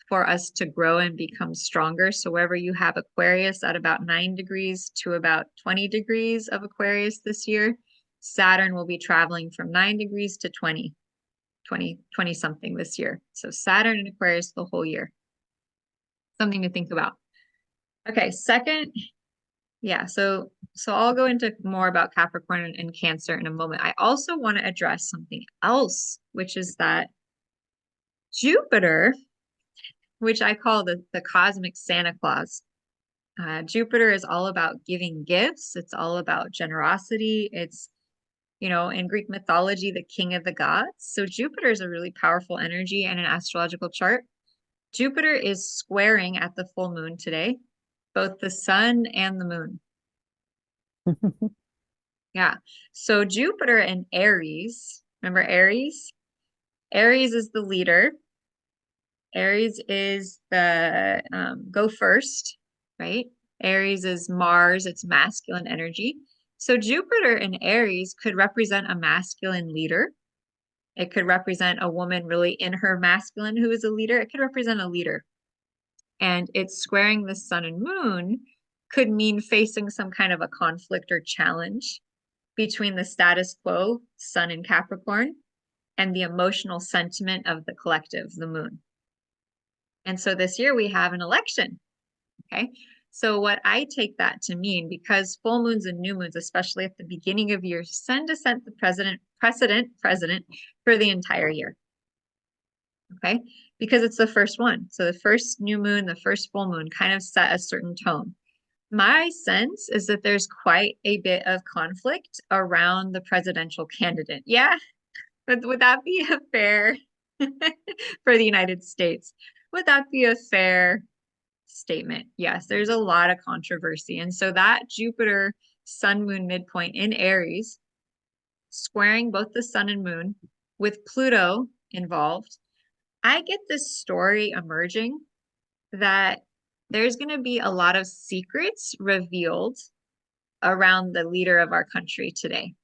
for us to grow and become stronger. So wherever you have Aquarius at about 9 degrees to about 20 degrees of Aquarius this year, Saturn will be traveling from 9 degrees to 20 something this year. So Saturn and Aquarius the whole year. Something to think about. Okay, second, yeah, so I'll go into more about Capricorn and Cancer in a moment. I also want to address something else, which is that Jupiter, which I call the cosmic Santa Claus. Jupiter is all about giving gifts. It's all about generosity. It's, in Greek mythology, the king of the gods. So Jupiter is a really powerful energy in an astrological chart. Jupiter is squaring at the full moon today, both the sun and the moon. Yeah. So Jupiter and Aries, remember Aries? Aries is the leader. Aries is the go first, right? Aries is Mars, it's masculine energy. So Jupiter in Aries could represent a masculine leader. It could represent a woman really in her masculine who is a leader. It could represent a leader. And it's squaring the sun and moon could mean facing some kind of a conflict or challenge between the status quo, sun in Capricorn, and the emotional sentiment of the collective, the moon. And so this year we have an election, okay? So what I take that to mean, because full moons and new moons, especially at the beginning of years, tend to set the precedent for the entire year. Okay, because it's the first one. So the first new moon, the first full moon kind of set a certain tone. My sense is that there's quite a bit of conflict around the presidential candidate. Yeah, but would that be a fair for the United States? Would that be a fair statement? Yes, there's a lot of controversy. And so that Jupiter Sun Moon midpoint in Aries, squaring both the sun and moon with Pluto involved, I get this story emerging that there's going to be a lot of secrets revealed around the leader of our country today,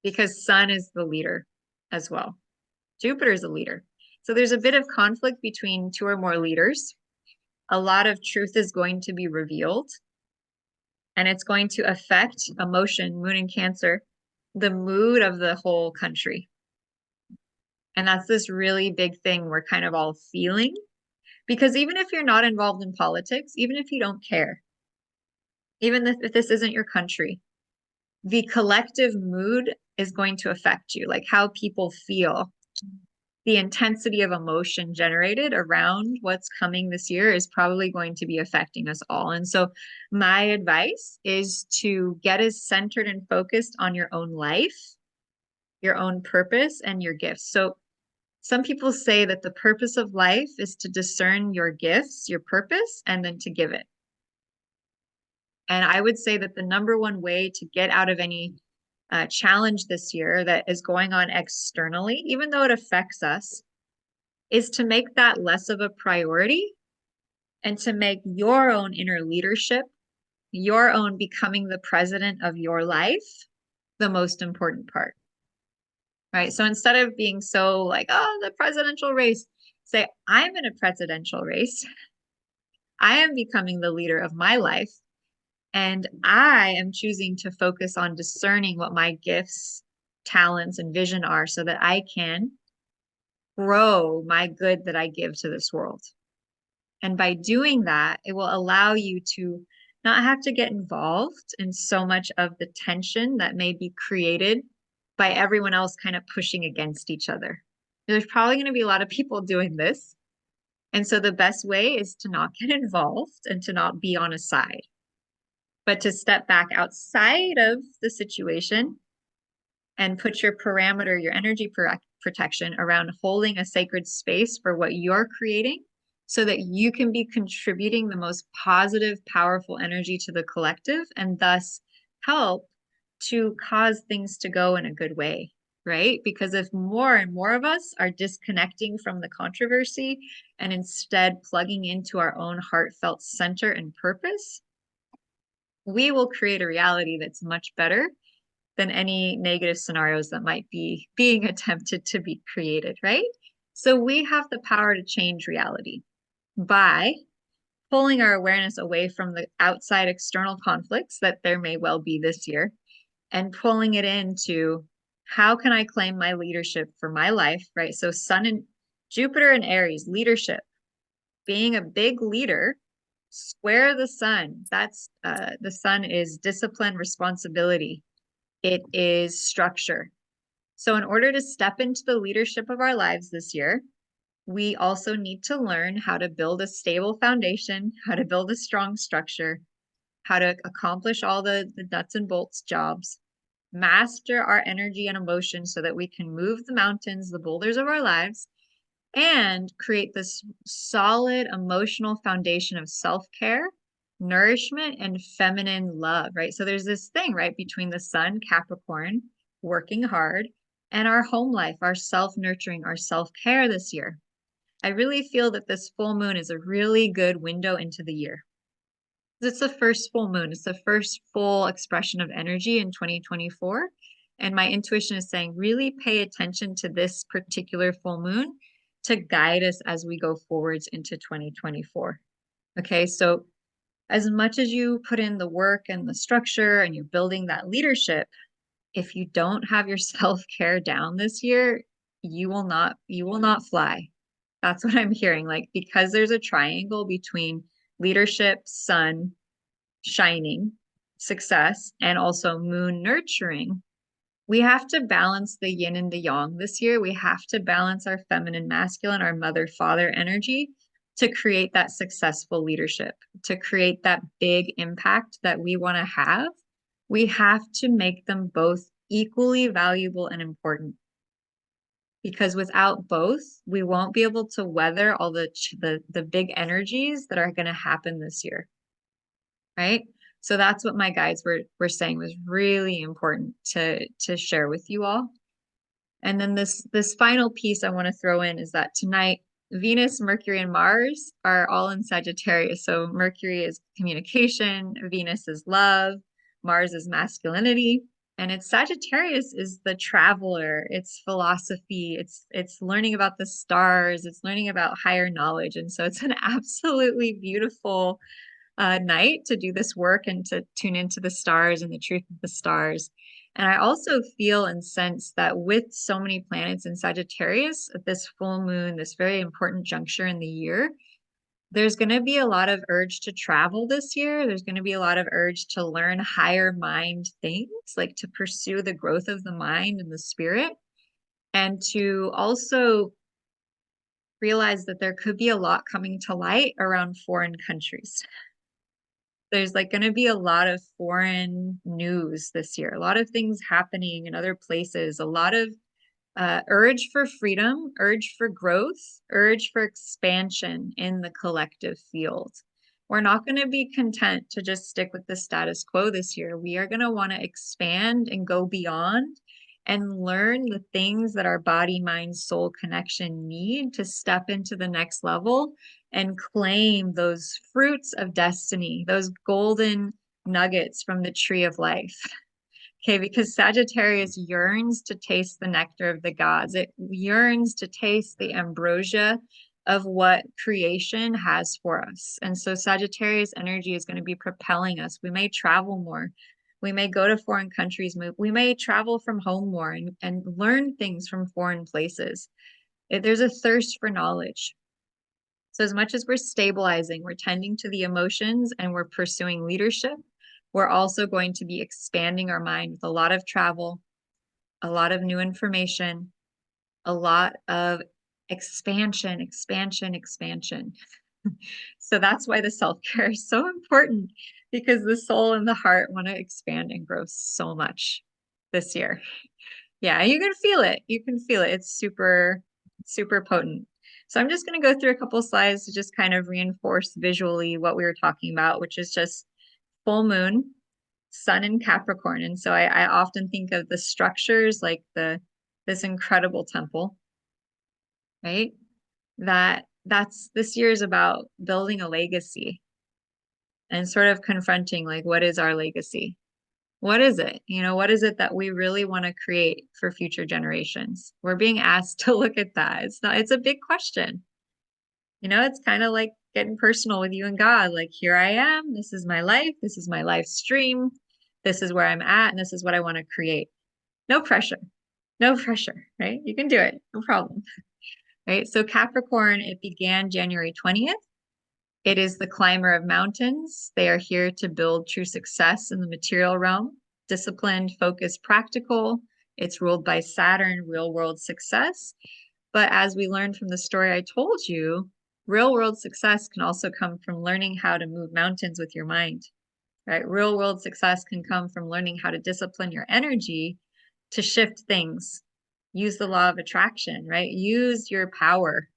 because Sun is the leader as well. Jupiter is a leader. So there's a bit of conflict between two or more leaders. A lot of truth is going to be revealed, and it's going to affect emotion, moon in Cancer, the mood of the whole country. And that's this really big thing we're kind of all feeling, because even if you're not involved in politics, even if you don't care, even if this isn't your country, the collective mood is going to affect you, like how people feel. The intensity of emotion generated around what's coming this year is probably going to be affecting us all. And so my advice is to get as centered and focused on your own life, your own purpose, and your gifts. So some people say that the purpose of life is to discern your gifts, your purpose, and then to give it. And I would say that the number one way to get out of any challenge this year that is going on externally, even though it affects us, is to make that less of a priority and to make your own inner leadership, your own becoming the president of your life, the most important part. Right? So instead of being so like, oh, the presidential race, say, I'm in a presidential race. I am becoming the leader of my life. And I am choosing to focus on discerning what my gifts, talents, and vision are so that I can grow my good that I give to this world. And by doing that, it will allow you to not have to get involved in so much of the tension that may be created by everyone else kind of pushing against each other. There's probably going to be a lot of people doing this. And so the best way is to not get involved and to not be on a side, but to step back outside of the situation and put your parameter, your energy protection around holding a sacred space for what you're creating so that you can be contributing the most positive, powerful energy to the collective and thus help to cause things to go in a good way, right? Because if more and more of us are disconnecting from the controversy and instead plugging into our own heartfelt center and purpose, we will create a reality that's much better than any negative scenarios that might be being attempted to be created, right? So we have the power to change reality by pulling our awareness away from the outside external conflicts that there may well be this year and pulling it into how can I claim my leadership for my life, right? So Sun and Jupiter and Aries, leadership, being a big leader, square the sun. That's the sun is discipline, responsibility. It is structure. So in order to step into the leadership of our lives this year, we also need to learn how to build a stable foundation, how to build a strong structure, how to accomplish all the nuts and bolts jobs, master our energy and emotion so that we can move the mountains, the boulders of our lives, and create this solid emotional foundation of self-care, nourishment, and feminine love, right? So there's this thing, right, between the sun, Capricorn, working hard, and our home life, our self-nurturing, our self-care this year. I really feel that this full moon is a really good window into the year. It's the first full moon. It's the first full expression of energy in 2024. And my intuition is saying, really pay attention to this particular full moon to guide us as we go forwards into 2024. Okay, so as much as you put in the work and the structure and you're building that leadership, if you don't have your self-care down this year, you will not fly. That's what I'm hearing. Like, because there's a triangle between leadership, sun, shining, success, and also moon nurturing, We have to balance the yin and the yang this year. We have to balance our feminine, masculine, our mother, father energy to create that successful leadership, to create that big impact that we want to have. We have to make them both equally valuable and important. Because without both, we won't be able to weather all the big energies that are going to happen this year. Right? So that's what my guides were saying was really important to share with you all. And then this final piece I want to throw in is that tonight Venus, Mercury, and Mars are all in Sagittarius. So Mercury is communication, Venus is love, Mars is masculinity, and it's Sagittarius is the traveler, it's philosophy, it's learning about the stars, it's learning about higher knowledge. And so it's an absolutely beautiful night to do this work and to tune into the stars and the truth of the stars. And I also feel and sense that with so many planets in Sagittarius, at this full moon, this very important juncture in the year, there's going to be a lot of urge to travel this year. There's going to be a lot of urge to learn higher mind things, like to pursue the growth of the mind and the spirit, and to also realize that there could be a lot coming to light around foreign countries. There's like going to be a lot of foreign news this year, a lot of things happening in other places, a lot of urge for freedom, urge for growth, urge for expansion in the collective field. We're not going to be content to just stick with the status quo this year. We are going to want to expand and go beyond and learn the things that our body, mind, soul connection need to step into the next level and claim those fruits of destiny, those golden nuggets from the tree of life. Okay, because Sagittarius yearns to taste the nectar of the gods. It yearns to taste the ambrosia of what creation has for us. And so Sagittarius energy is going to be propelling us. We may travel more. We may go to foreign countries, we may travel from home more and learn things from foreign places. There's a thirst for knowledge. So as much as we're stabilizing, we're tending to the emotions and we're pursuing leadership, we're also going to be expanding our mind with a lot of travel, a lot of new information, a lot of expansion. So that's why the self-care is so important, because the soul and the heart want to expand and grow so much this year. Yeah, you can feel it. You can feel it. It's super, super potent. So I'm just going to go through a couple slides to just kind of reinforce visually what we were talking about, which is just full moon, sun in Capricorn. And so I often think of the structures like this incredible temple, right? That's this year is about building a legacy and sort of confronting like, what is our legacy? What is it? You know, what is it that we really want to create for future generations? We're being asked to look at that. It's a big question. You know, it's kind of like getting personal with you and God. Like, here I am. This is my life. This is my life stream. This is where I'm at. And this is what I want to create. No pressure. No pressure, right? You can do it. No problem. Right? So Capricorn, it began January 20th. It is the climber of mountains. They are here to build true success in the material realm. Disciplined, focused, practical. It's ruled by Saturn, real world success. But as we learned from the story I told you, real world success can also come from learning how to move mountains with your mind, right? Real world success can come from learning how to discipline your energy to shift things. Use the law of attraction, right? Use your power.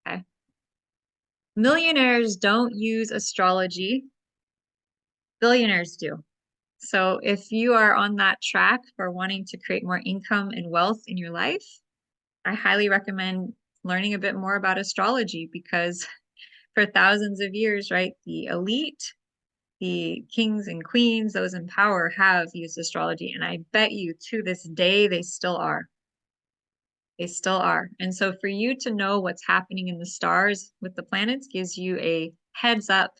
Okay. Millionaires don't use astrology. Billionaires do. So if you are on that track for wanting to create more income and wealth in your life, I highly recommend learning a bit more about astrology, because for thousands of years, right, the elite, the kings and queens, those in power have used astrology. And I bet you to this day, they still are. They still are. And so for you to know what's happening in the stars with the planets gives you a heads up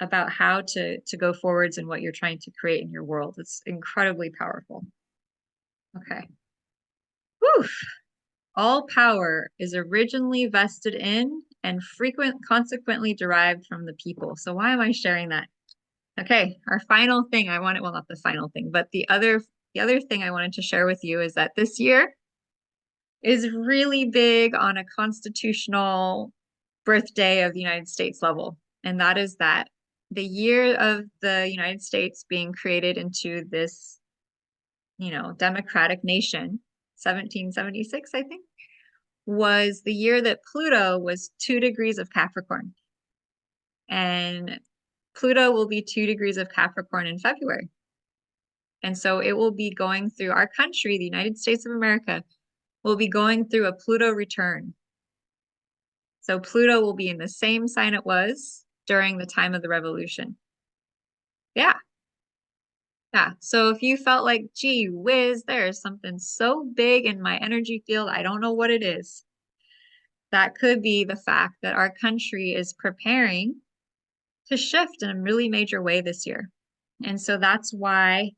about how to go forwards and what you're trying to create in your world. It's incredibly powerful. Okay. Whew. All power is originally vested in and consequently derived from the people. So why am I sharing that? Okay, our final thing, well, not the final thing, but the other the other thing I wanted to share with you is that this year is really big on a constitutional birthday of the United States level. And that is that the year of the United States being created into this, democratic nation, 1776, I think, was the year that Pluto was 2 degrees of Capricorn. And Pluto will be 2 degrees of Capricorn in February. And so it will be going through our country, the United States of America, will be going through a Pluto return. So Pluto will be in the same sign it was during the time of the revolution. Yeah. Yeah. So if you felt like, gee whiz, there's something so big in my energy field, I don't know what it is. That could be the fact that our country is preparing to shift in a really major way this year. And so that's why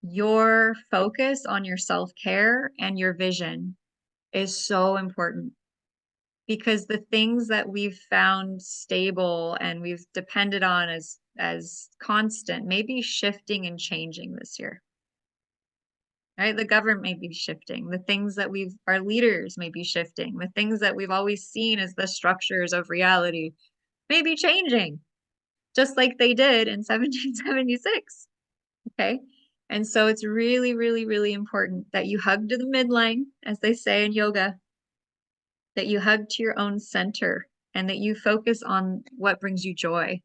your focus on your self-care and your vision is so important, because the things that we've found stable and we've depended on as constant may be shifting and changing this year. Right? The government may be shifting. The things that our leaders may be shifting. The things that we've always seen as the structures of reality may be changing, just like they did in 1776. Okay. And so it's really, really, really important that you hug to the midline, as they say in yoga, that you hug to your own center and that you focus on what brings you joy.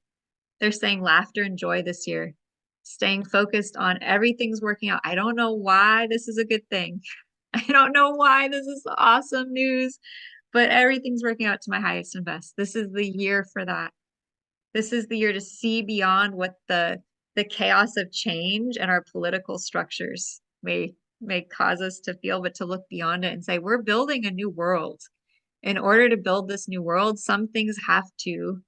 They're saying laughter and joy this year, staying focused on everything's working out. I don't know why this is a good thing. I don't know why this is awesome news, but everything's working out to my highest and best. This is the year for that. This is the year to see beyond what the chaos of change and our political structures may cause us to feel, but to look beyond it and say, we're building a new world. In order to build this new world, some things have to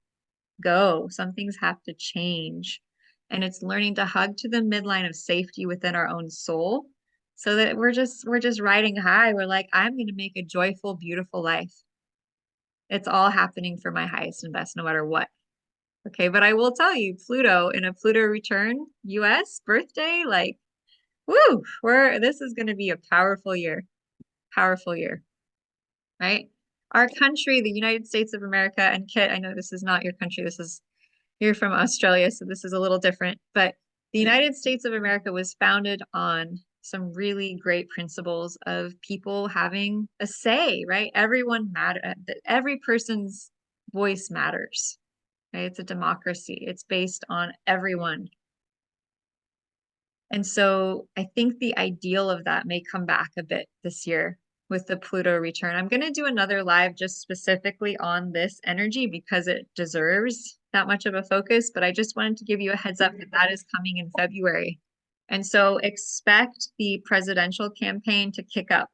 go, some things have to change. And it's learning to hug to the midline of safety within our own soul, so that we're just riding high. We're like, I'm going to make a joyful, beautiful life. It's all happening for my highest and best, no matter what. Okay, but I will tell you, Pluto in a Pluto return, US birthday, like, woo, this is going to be a powerful year, right? Our country, the United States of America, and Kit, I know this is not your country, you're from Australia, so this is a little different, but the United States of America was founded on some really great principles of people having a say, right? Everyone matters, every person's voice matters. Right? It's a democracy. It's based on everyone. And so I think the ideal of that may come back a bit this year with the Pluto return. I'm going to do another live just specifically on this energy because it deserves that much of a focus, but I just wanted to give you a heads up that is coming in February. And so expect the presidential campaign to kick up.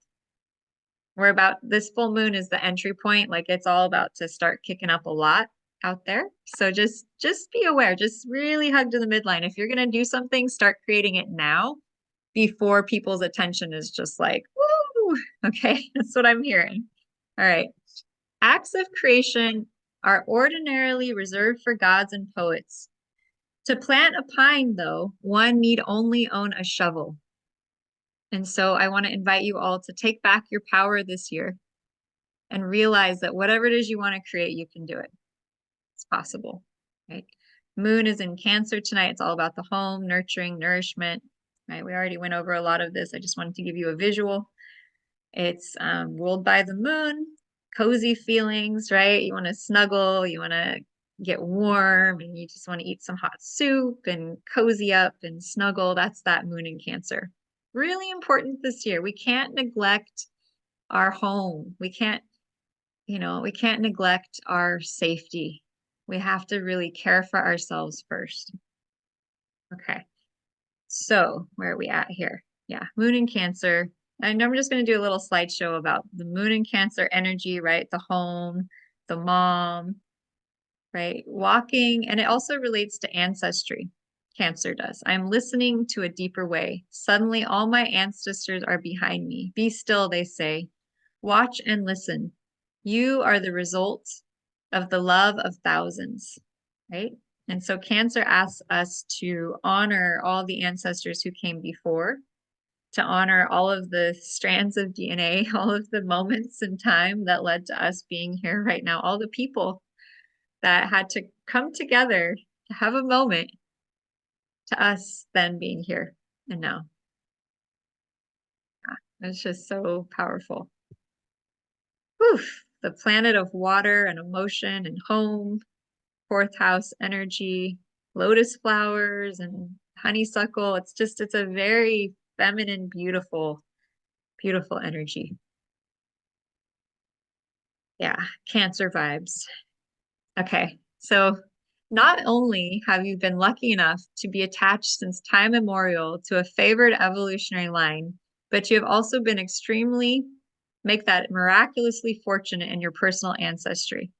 This full moon is the entry point. Like, it's all about to start kicking up a lot out there. So just be aware, just really hug to the midline. If you're going to do something, start creating it now before people's attention is just like, woo, okay, that's what I'm hearing. All right. Acts of creation are ordinarily reserved for gods and poets. To plant a pine, though, one need only own a shovel. And so I want to invite you all to take back your power this year and realize that whatever it is you want to create, you can do it. It's possible, right? Moon is in Cancer tonight. It's all about the home, nurturing, nourishment, right? We already went over a lot of this. I just wanted to give you a visual. It's ruled by the moon, cozy feelings, right? You want to snuggle, you want to get warm, and you just want to eat some hot soup and cozy up and snuggle. That's that moon in Cancer. Really important this year. We can't neglect our home. We can't neglect our safety. We have to really care for ourselves first. Okay. So where are we at here? Yeah, moon in Cancer. And I'm just going to do a little slideshow about the moon in Cancer energy, right? The home, the mom, right? Walking, and it also relates to ancestry. Cancer does. I'm listening to a deeper way. Suddenly, all my ancestors are behind me. Be still, they say. Watch and listen. You are the result of the love of thousands, right? And so Cancer asks us to honor all the ancestors who came before to honor all of the strands of DNA, all of the moments in time that led to us being here right now, all the people that had to come together to have a moment to us then being here and now. It's just so powerful. Whew, the planet of water and emotion and home, fourth house energy, lotus flowers and honeysuckle. It's a very feminine, beautiful, beautiful energy. Yeah, Cancer vibes. Okay, so not only have you been lucky enough to be attached since time immemorial to a favored evolutionary line, but you have also been make that miraculously fortunate in your personal ancestry.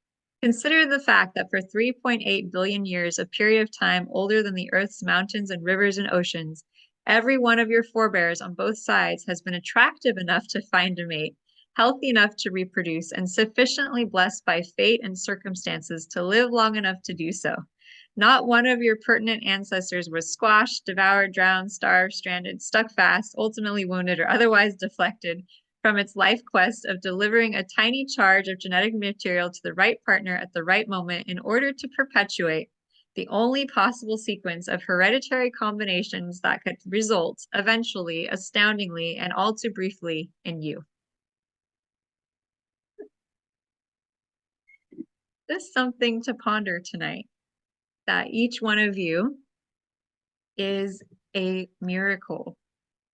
Consider the fact that for 3.8 billion years, a period of time older than the Earth's mountains and rivers and oceans, every one of your forebears on both sides has been attractive enough to find a mate, healthy enough to reproduce, and sufficiently blessed by fate and circumstances to live long enough to do so. Not one of your pertinent ancestors was squashed, devoured, drowned, starved, stranded, stuck fast, ultimately wounded, or otherwise deflected from its life quest of delivering a tiny charge of genetic material to the right partner at the right moment in order to perpetuate the only possible sequence of hereditary combinations that could result eventually, astoundingly, and all too briefly in you. Just something to ponder tonight, that each one of you is a miracle.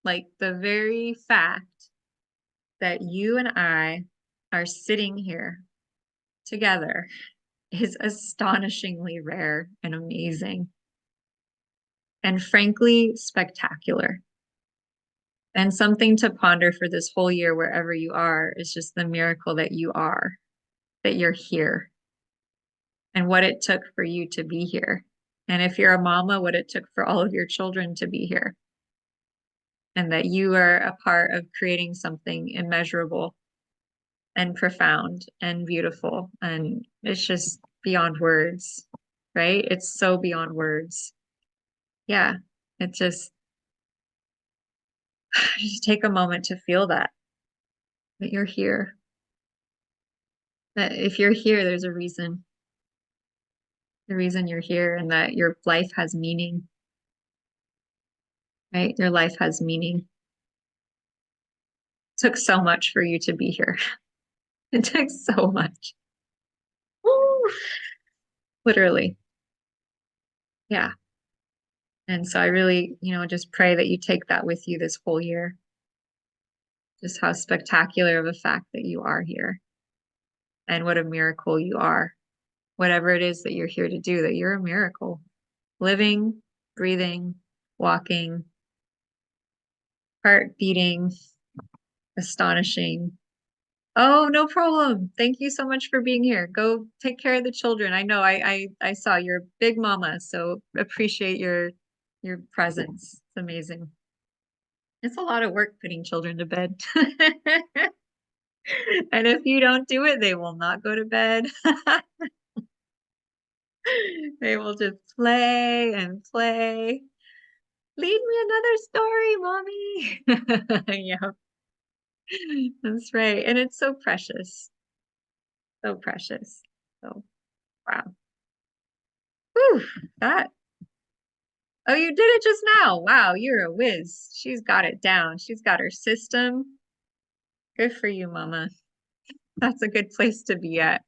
Like the very fact that you and I are sitting here together is astonishingly rare and amazing. And frankly, spectacular. And something to ponder for this whole year, wherever you are, is just the miracle that you are, that you're here, and what it took for you to be here. And if you're a mama, what it took for all of your children to be here. And that you are a part of creating something immeasurable and profound and beautiful. And it's just beyond words, right? It's so beyond words. Yeah, it just take a moment to feel that you're here. That if you're here, there's a reason. The reason you're here, and that your life has meaning. Right? Your life has meaning. It took so much for you to be here. It took so much. Woo! Literally. Yeah. And so I really, just pray that you take that with you this whole year. Just how spectacular of a fact that you are here. And what a miracle you are. Whatever it is that you're here to do, that you're a miracle. Living, breathing, walking, heart beating, astonishing. Oh, no problem. Thank you so much for being here. Go take care of the children. I know I saw you're a big mama, so appreciate your presence. It's amazing. It's a lot of work putting children to bed. And if you don't do it, they will not go to bed. They will just play and play. Lead me another story, mommy. Yeah, that's right. And it's so precious. So precious. So, wow. Whew, that. Oh, you did it just now. Wow, you're a whiz. She's got it down. She's got her system. Good for you, mama. That's a good place to be at.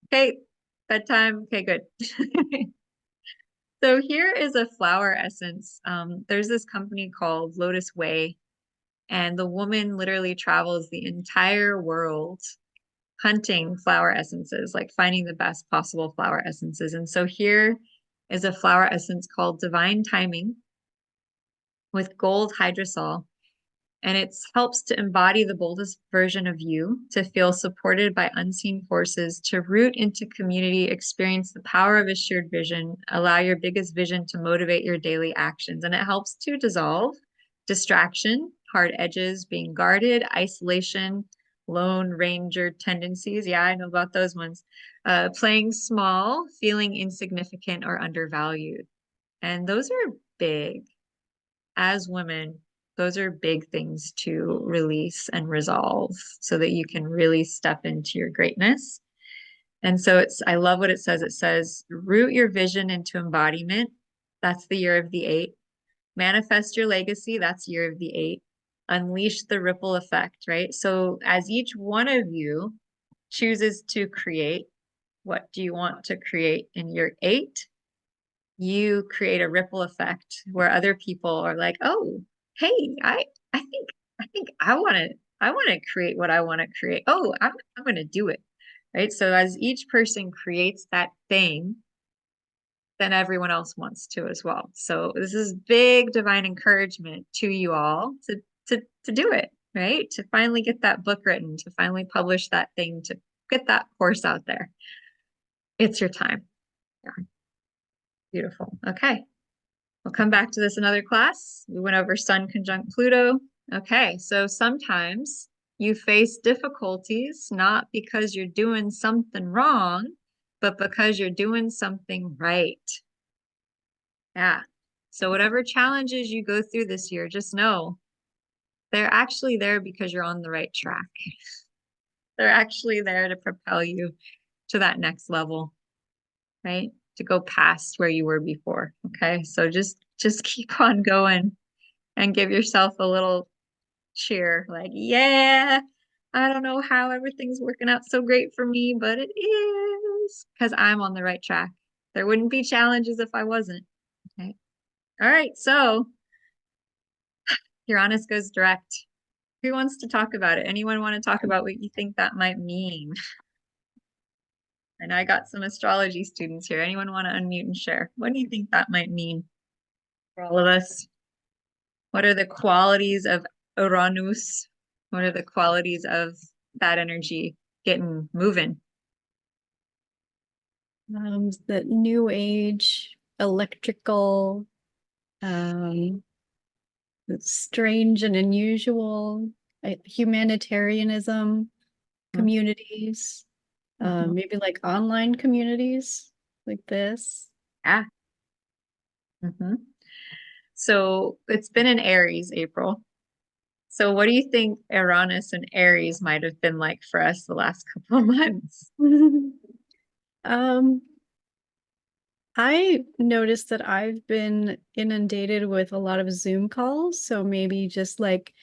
Okay, bedtime. Okay, good. So here is a flower essence. There's this company called Lotus Way, and the woman literally travels the entire world hunting flower essences, like finding the best possible flower essences. And so here is a flower essence called Divine Timing with gold hydrosol. And it helps to embody the boldest version of you, to feel supported by unseen forces, to root into community, experience the power of a shared vision, allow your biggest vision to motivate your daily actions. And it helps to dissolve distraction, hard edges, being guarded, isolation, lone ranger tendencies. Yeah, I know about those ones. Playing small, feeling insignificant or undervalued. And those are big. As women, Those are big things to release and resolve so that you can really step into your greatness. And so I love what it says. It says, root your vision into embodiment. That's the year of the 8. Manifest your legacy. That's year of the 8. Unleash the ripple effect, right? So as each one of you chooses to create, what do you want to create in year 8? You create a ripple effect where other people are like, oh, hey, I think I want to create what I want to create. Oh, I'm going to do it. Right? So as each person creates that thing, then everyone else wants to as well. So this is big divine encouragement to you all to do it, right? To finally get that book written, to finally publish that thing, to get that course out there. It's your time. Yeah. Beautiful. Okay. We'll come back to this another class. We went over Sun conjunct Pluto. Okay, so sometimes you face difficulties not because you're doing something wrong, but because you're doing something right. Yeah. So whatever challenges you go through this year, just know they're actually there because you're on the right track. They're actually there to propel you to that next level, right? To go past where you were before. Okay. So just keep on going and give yourself a little cheer. Like, yeah, I don't know how everything's working out so great for me, but it is because I'm on the right track. There wouldn't be challenges if I wasn't. Okay. All right. So Uranus goes direct. Who wants to talk about it? Anyone want to talk about what you think that might mean? And I got some astrology students here. Anyone want to unmute and share? What do you think that might mean for all of us? What are the qualities of Uranus? What are the qualities of that energy getting moving? The new age, electrical, strange and unusual, humanitarianism, communities, maybe like online communities like this. Yeah. So it's been in Aries, April. So what do you think Uranus and Aries might have been like for us the last couple of months? I noticed that I've been inundated with a lot of Zoom calls, so maybe just like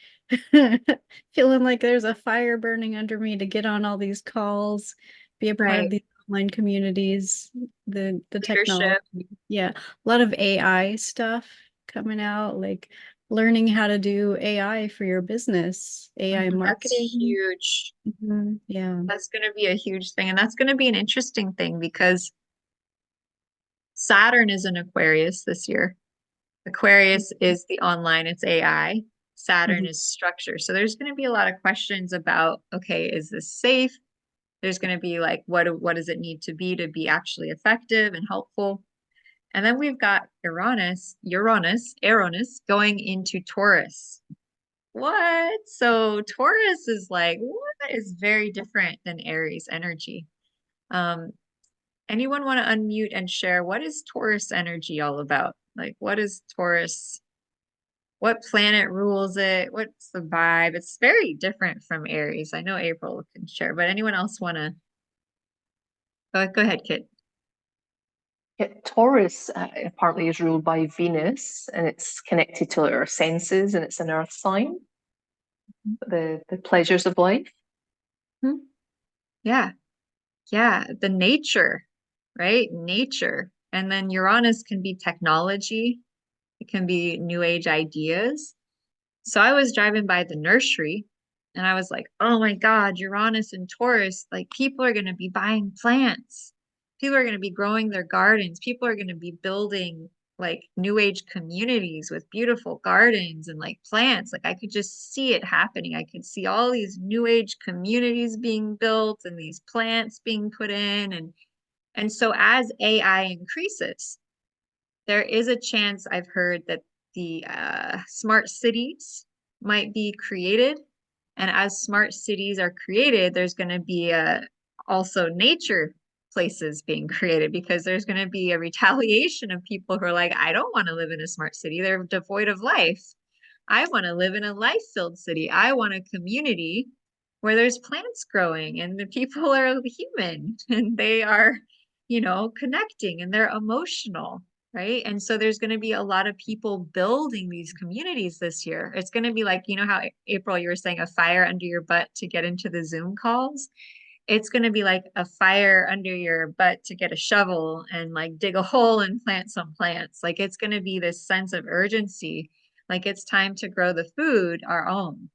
feeling like there's a fire burning under me to get on all these calls, be a part of these online communities, the technology. Yeah, a lot of AI stuff coming out, like learning how to do AI for your business, AI marketing. That's huge. Yeah. That's going to be a huge thing. And that's going to be an interesting thing because Saturn is in Aquarius this year. Aquarius is the online, it's AI. Saturn is structure. So there's going to be a lot of questions about, okay, is this safe? There's going to be like, what does it need to be actually effective and helpful? And then we've got Uranus going into Taurus. What? So Taurus is like, what is very different than Aries energy? Anyone want to unmute and share what is Taurus energy all about? Like, what is Taurus? What planet rules it? What's the vibe? It's very different from Aries. I know April can share, but anyone else want to? Go ahead, Kit. Yeah, Taurus partly is ruled by Venus, and it's connected to our senses, and it's an earth sign. The pleasures of life. Yeah. The nature, right? Nature. And then Uranus can be technology. It can be new age ideas. So I was driving by the nursery and I was like, oh my God, Uranus and Taurus, like people are going to be buying plants. People are going to be growing their gardens. People are going to be building like new age communities with beautiful gardens and like plants. Like I could just see it happening. I could see all these new age communities being built and these plants being put in. And so as AI increases, there is a chance I've heard that the smart cities might be created. And as smart cities are created, there's going to be also nature places being created because there's going to be a retaliation of people who are like, I don't want to live in a smart city. They're devoid of life, I want to live in a life-filled city. I want a community where there's plants growing and the people are human and they are, connecting and they're emotional, right? And so there's going to be a lot of people building these communities this year. It's going to be like, how April, you were saying a fire under your butt to get into the Zoom calls. It's going to be like a fire under your butt to get a shovel and like dig a hole and plant some plants. Like it's going to be this sense of urgency. Like it's time to grow the food, our own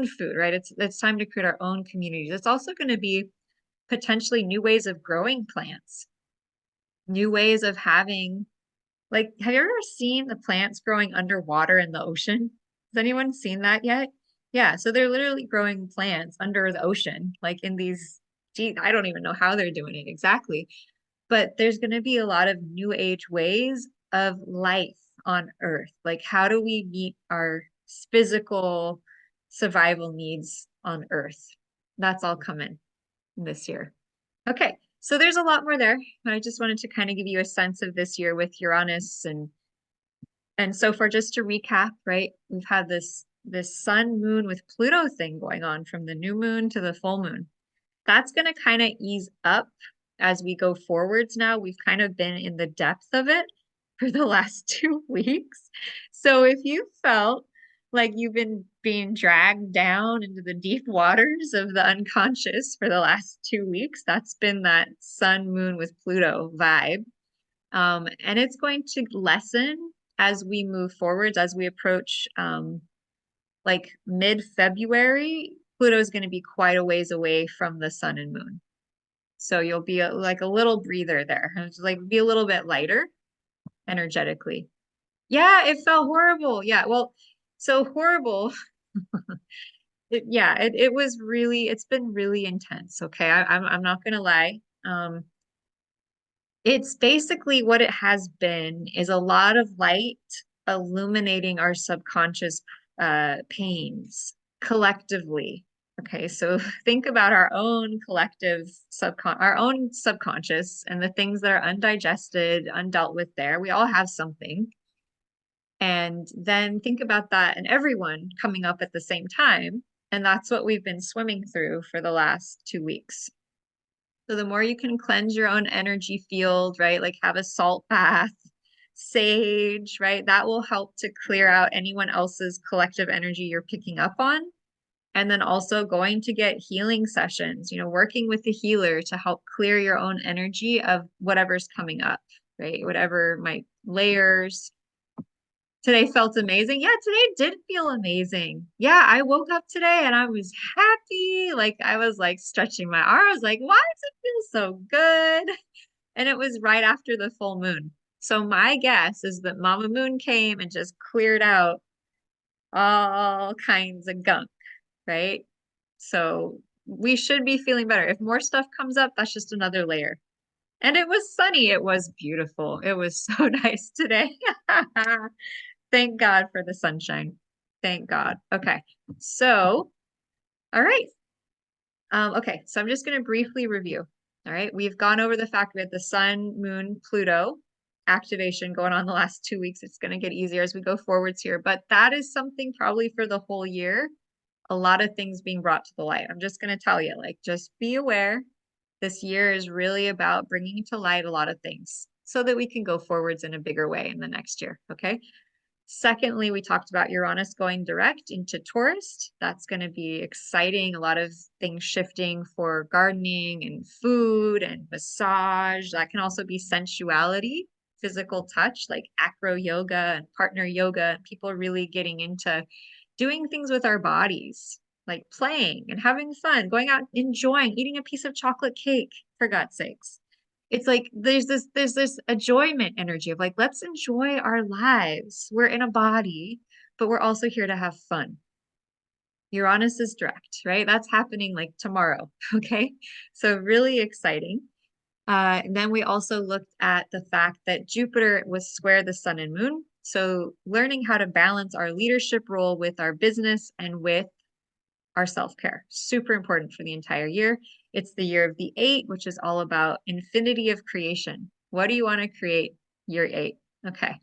food, right? It's time to create our own communities. It's also going to be potentially new ways of growing plants, new ways of having, like, have you ever seen the plants growing underwater in the ocean? Has anyone seen that yet? Yeah, so they're literally growing plants under the ocean, like in these, I don't even know how they're doing it exactly, but there's going to be a lot of new age ways of life on Earth. Like, how do we meet our physical survival needs on Earth? That's all coming this year. Okay, so there's a lot more there. I just wanted to kind of give you a sense of this year with Uranus and so far, just to recap, right? We've had this sun moon with Pluto thing going on from the new moon to the full moon. That's going to kind of ease up as we go forwards now. We've kind of been in the depth of it for the last 2 weeks. So if you felt like you've been being dragged down into the deep waters of the unconscious for the last 2 weeks, that's been that sun moon with Pluto vibe. And it's going to lessen as we move forwards, as we approach like mid-February. Pluto is going to be quite a ways away from the sun and moon. So you'll be like a little breather there. It's like be a little bit lighter energetically. Yeah, it felt horrible. Yeah, well, so horrible. It was really, it's been really intense. Okay, I'm not gonna lie. It's basically what it has been is a lot of light illuminating our subconscious pains collectively. Okay, so think about our own collective our own subconscious and the things that are undigested, undealt with there. We all have something. And then think about that and everyone coming up at the same time. And that's what we've been swimming through for the last 2 weeks. So the more you can cleanse your own energy field, right? Like have a salt bath, sage, right? That will help to clear out anyone else's collective energy you're picking up on. And then also going to get healing sessions, working with the healer to help clear your own energy of whatever's coming up, right? Whatever my layers. Today felt amazing. Yeah, today did feel amazing. Yeah, I woke up today and I was happy. Like I was like stretching my arms, like, why does it feel so good? And it was right after the full moon. So my guess is that Momma Moon came and just cleared out all kinds of gunk, right? So we should be feeling better. If more stuff comes up, that's just another layer. And it was sunny. It was beautiful. It was so nice today. Thank God for the sunshine. Thank God. Okay. So, all right. Okay. So I'm just going to briefly review. All right. We've gone over the fact we had the sun, moon, Pluto activation going on the last 2 weeks. It's going to get easier as we go forwards here, but that is something probably for the whole year. A lot of things being brought to the light. I'm just going to tell you, like, just be aware. This year is really about bringing to light a lot of things so that we can go forwards in a bigger way in the next year. Okay. Secondly, we talked about Uranus going direct into Taurus. That's going to be exciting. A lot of things shifting for gardening and food and massage. That can also be sensuality, physical touch, like acro yoga and partner yoga. People really getting into doing things with our bodies, like playing and having fun, going out, enjoying, eating a piece of chocolate cake, for God's sakes. It's like there's this enjoyment energy of like, let's enjoy our lives. We're in a body, but we're also here to have fun. Uranus is direct, right? That's happening like tomorrow. Okay. So really exciting. And then we also looked at the fact that Jupiter was square the sun and moon. So learning how to balance our leadership role with our business and with our self-care. Super important for the entire year. It's the year of the 8, which is all about infinity of creation. What do you want to create? Year 8. Okay.